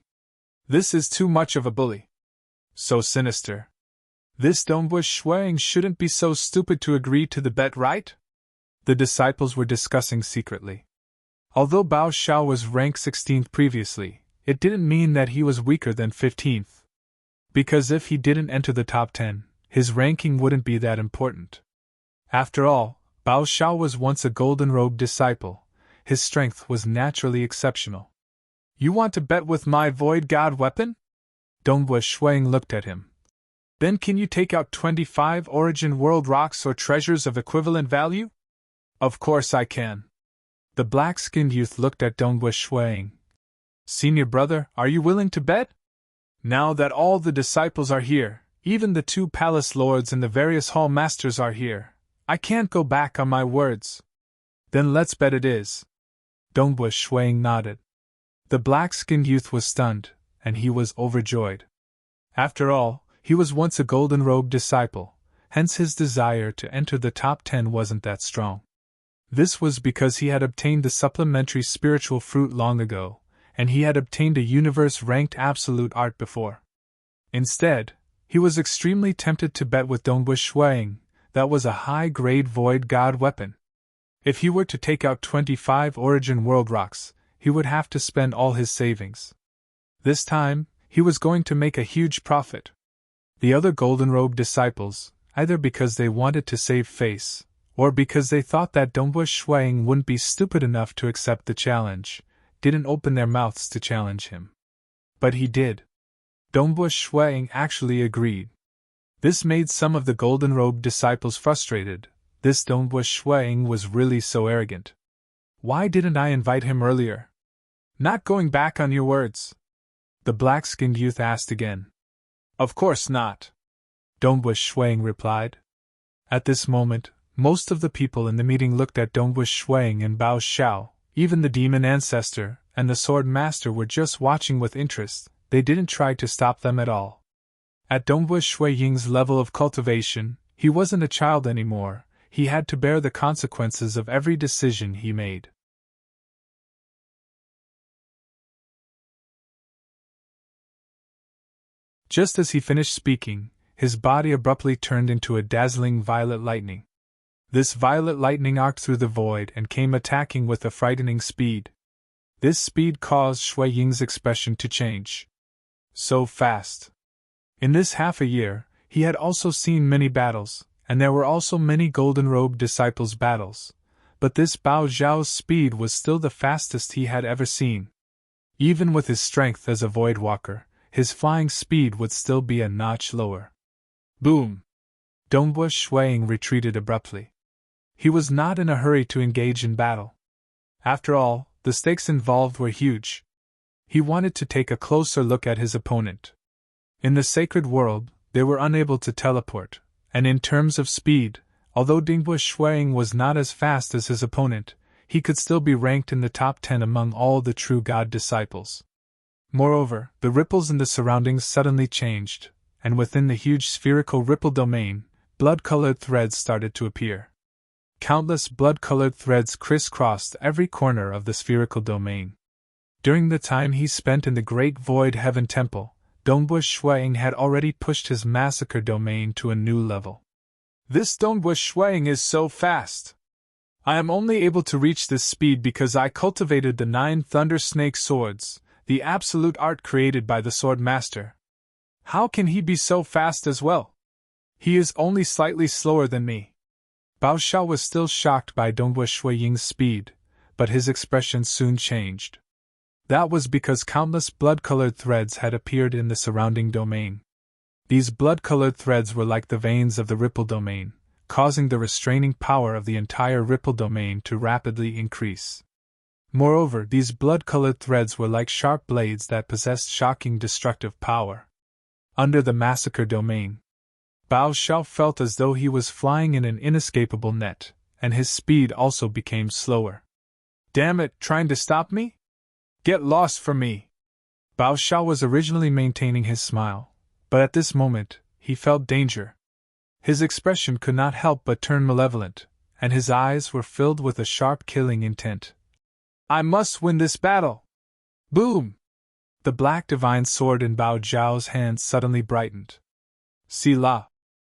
This is too much of a bully. So sinister. This Dongwu Shuang shouldn't be so stupid to agree to the bet, right? The disciples were discussing secretly. Although Bao Xiao was ranked 16th previously, it didn't mean that he was weaker than 15th. Because if he didn't enter the top 10, his ranking wouldn't be that important. After all, Bao Xiao was once a golden-robed disciple. His strength was naturally exceptional. "You want to bet with my void god weapon?" Dongwu Shuang looked at him. "Then can you take out 25 origin world rocks or treasures of equivalent value?" "Of course I can." The black-skinned youth looked at Dongwu Shuang. "Senior brother, are you willing to bet?" "Now that all the disciples are here, even the 2 palace lords and the various hall masters are here, I can't go back on my words." "Then let's bet it is." Dongwu Shuang nodded. The black-skinned youth was stunned, and he was overjoyed. After all, he was once a golden-robed disciple, hence his desire to enter the top 10 wasn't that strong. This was because he had obtained the supplementary spiritual fruit long ago, and he had obtained a universe-ranked absolute art before. Instead, he was extremely tempted to bet with Dongwu Shuang. That was a high-grade void god weapon. If he were to take out 25 origin world rocks, he would have to spend all his savings. This time, he was going to make a huge profit. The other golden-robed disciples, either because they wanted to save face, or because they thought that Dongwu Shuang wouldn't be stupid enough to accept the challenge, didn't open their mouths to challenge him. But he did. Dongwu Shuang actually agreed. This made some of the golden-robed disciples frustrated. This Dongwu Shuang was really so arrogant. Why didn't I invite him earlier? "Not going back on your words?" the black-skinned youth asked again. "Of course not," Dongwu Shuang replied. At this moment, most of the people in the meeting looked at Dongwu Shuang and Bao Xiao. Even the demon ancestor and the sword master were just watching with interest. They didn't try to stop them at all. At Dongwu Shuang's level of cultivation, he wasn't a child anymore. He had to bear the consequences of every decision he made. Just as he finished speaking, his body abruptly turned into a dazzling violet lightning. This violet lightning arced through the void and came attacking with a frightening speed. This speed caused Shui Ying's expression to change. So fast. In this half a year, he had also seen many battles, and there were also many golden-robed disciples' battles, but this Bao Zhao's speed was still the fastest he had ever seen. Even with his strength as a void walker, his flying speed would still be a notch lower. Boom! Dongwu Shuang retreated abruptly. He was not in a hurry to engage in battle. After all, the stakes involved were huge. He wanted to take a closer look at his opponent. In the sacred world, they were unable to teleport, and in terms of speed, although Dongwu Shuang was not as fast as his opponent, he could still be ranked in the top 10 among all the true God disciples. Moreover, the ripples in the surroundings suddenly changed, and within the huge spherical ripple domain, blood-colored threads started to appear. Countless blood-colored threads crisscrossed every corner of the spherical domain. During the time he spent in the Great Void Heaven Temple, Dongwu Shuang had already pushed his massacre domain to a new level. This Dongwu Shuang is so fast! I am only able to reach this speed because I cultivated the 9 Thunder Snake swords, the absolute art created by the Sword Master. How can he be so fast as well? He is only slightly slower than me. Bao Xiao was still shocked by Dongwu Shui Ying's speed, but his expression soon changed. That was because countless blood-colored threads had appeared in the surrounding domain. These blood-colored threads were like the veins of the ripple domain, causing the restraining power of the entire ripple domain to rapidly increase. Moreover, these blood-colored threads were like sharp blades that possessed shocking destructive power. Under the massacre domain, Bao Xiao felt as though he was flying in an inescapable net, and his speed also became slower. Damn it, trying to stop me? Get lost from me! Bao Xiao was originally maintaining his smile, but at this moment, he felt danger. His expression could not help but turn malevolent, and his eyes were filled with a sharp killing intent. I must win this battle! Boom! The black divine sword in Bao Zhao's hand suddenly brightened. See la!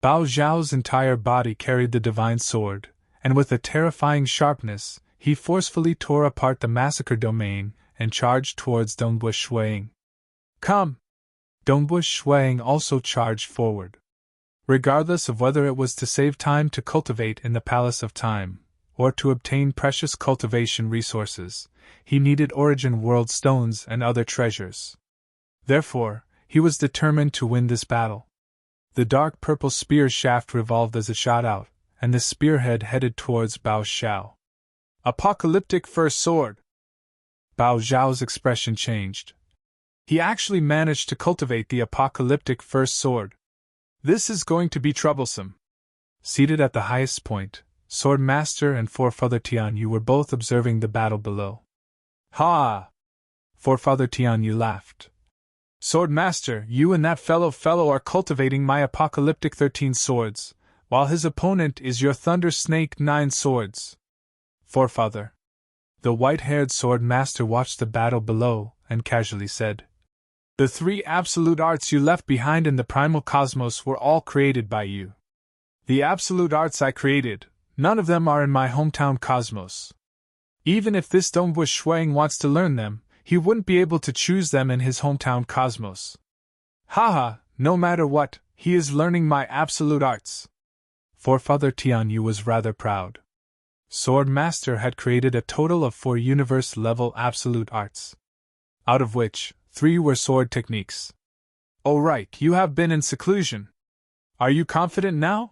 Bao Zhao's entire body carried the divine sword, and with a terrifying sharpness, he forcefully tore apart the massacre domain and charged towards Dongwu Shuiying. Come! Dongwu Shuiying also charged forward. Regardless of whether it was to save time to cultivate in the Palace of Time, or to obtain precious cultivation resources, he needed origin world stones and other treasures. Therefore, he was determined to win this battle. The dark purple spear shaft revolved as it shot out, and the spearhead headed towards Bao Xiao. Apocalyptic First Sword! Bao Zhao's expression changed. He actually managed to cultivate the apocalyptic first sword. This is going to be troublesome. Seated at the highest point, Sword Master and Forefather Tianyu were both observing the battle below. Ha! Forefather Tianyu laughed. Sword Master, you and that fellow are cultivating my apocalyptic 13 swords, while his opponent is your Thunder Snake 9 swords. Forefather. The white-haired Sword Master watched the battle below and casually said, The 3 absolute arts you left behind in the primal cosmos were all created by you. The absolute arts I created, none of them are in my hometown cosmos. Even if this Dongwu Shuiying wants to learn them, he wouldn't be able to choose them in his hometown cosmos. Haha, no matter what, he is learning my absolute arts. Forefather Tianyu was rather proud. Sword Master had created a total of 4 universe-level absolute arts, out of which 3 were sword techniques. Oh right, you have been in seclusion. Are you confident now?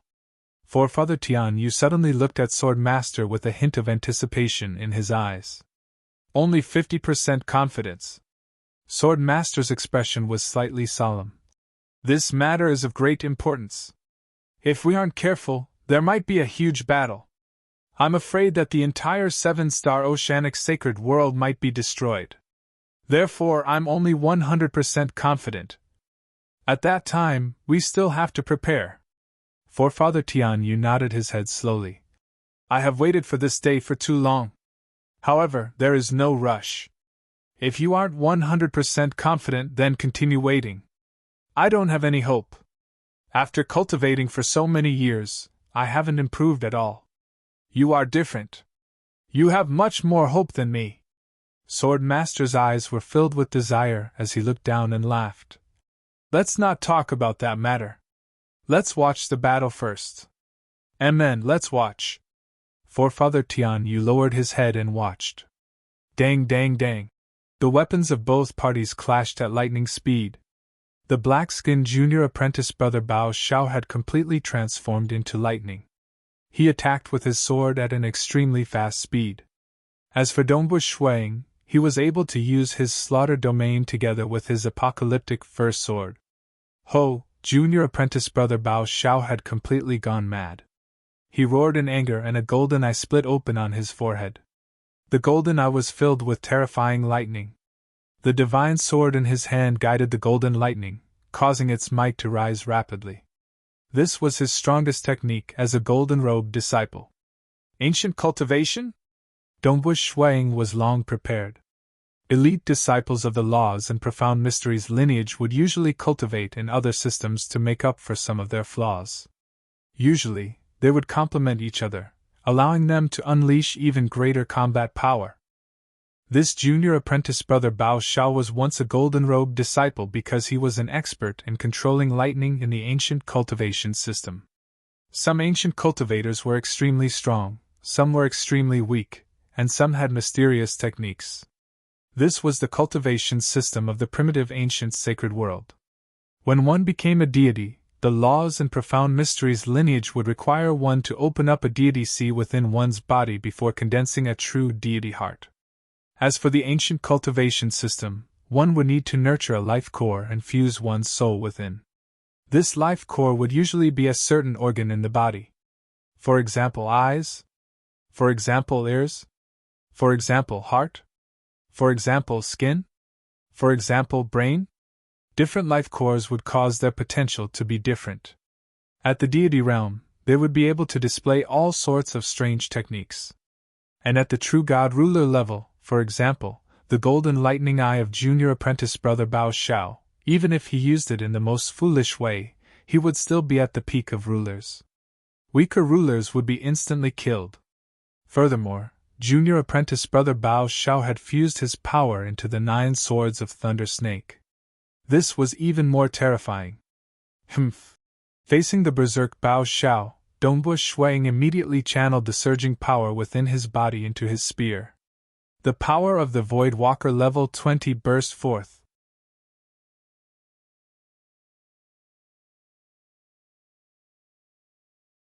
Forefather Tianyu suddenly looked at Sword Master with a hint of anticipation in his eyes. Only 50% confidence. Sword Master's expression was slightly solemn. This matter is of great importance. If we aren't careful, there might be a huge battle. I'm afraid that the entire 7-star oceanic sacred world might be destroyed. Therefore, I'm only 100% confident. At that time, we still have to prepare. Forefather Tianyu nodded his head slowly. I have waited for this day for too long. However, there is no rush. If you aren't 100% confident, then continue waiting. I don't have any hope. After cultivating for so many years, I haven't improved at all. You are different. You have much more hope than me. Sword Master's eyes were filled with desire as he looked down and laughed. Let's not talk about that matter. Let's watch the battle first. Amen, let's watch. Forefather Tianyu lowered his head and watched. Dang, dang, dang. The weapons of both parties clashed at lightning speed. The black-skinned junior apprentice brother Bao Xiao had completely transformed into lightning. He attacked with his sword at an extremely fast speed. As for Dongwu Shuiying, he was able to use his slaughter domain together with his apocalyptic first sword. Ho! Junior apprentice brother Bao Xiao had completely gone mad. He roared in anger and a golden eye split open on his forehead. The golden eye was filled with terrifying lightning. The divine sword in his hand guided the golden lightning, causing its might to rise rapidly. This was his strongest technique as a golden-robed disciple. Ancient cultivation? Dongwu Shuiying was long prepared. Elite disciples of the laws and profound mysteries lineage would usually cultivate in other systems to make up for some of their flaws. Usually, they would complement each other, allowing them to unleash even greater combat power. This junior apprentice brother Bao Shao was once a golden-robed disciple because he was an expert in controlling lightning in the ancient cultivation system. Some ancient cultivators were extremely strong, some were extremely weak, and some had mysterious techniques. This was the cultivation system of the primitive ancient sacred world. When one became a deity, the laws and profound mysteries lineage would require one to open up a deity sea within one's body before condensing a true deity heart. As for the ancient cultivation system, one would need to nurture a life core and fuse one's soul within. This life core would usually be a certain organ in the body. For example, eyes. For example, ears. For example, heart. For example, skin? For example, brain? Different life cores would cause their potential to be different. At the deity realm, they would be able to display all sorts of strange techniques. And at the true God ruler level, for example, the golden lightning eye of junior apprentice brother Bao Shao, even if he used it in the most foolish way, he would still be at the peak of rulers. Weaker rulers would be instantly killed. Furthermore, junior apprentice brother Bao Shao had fused his power into the 9 swords of Thunder Snake. This was even more terrifying. Facing the berserk Bao Shao, Dongbo Shuang immediately channeled the surging power within his body into his spear. The power of the Void Walker level 20 burst forth,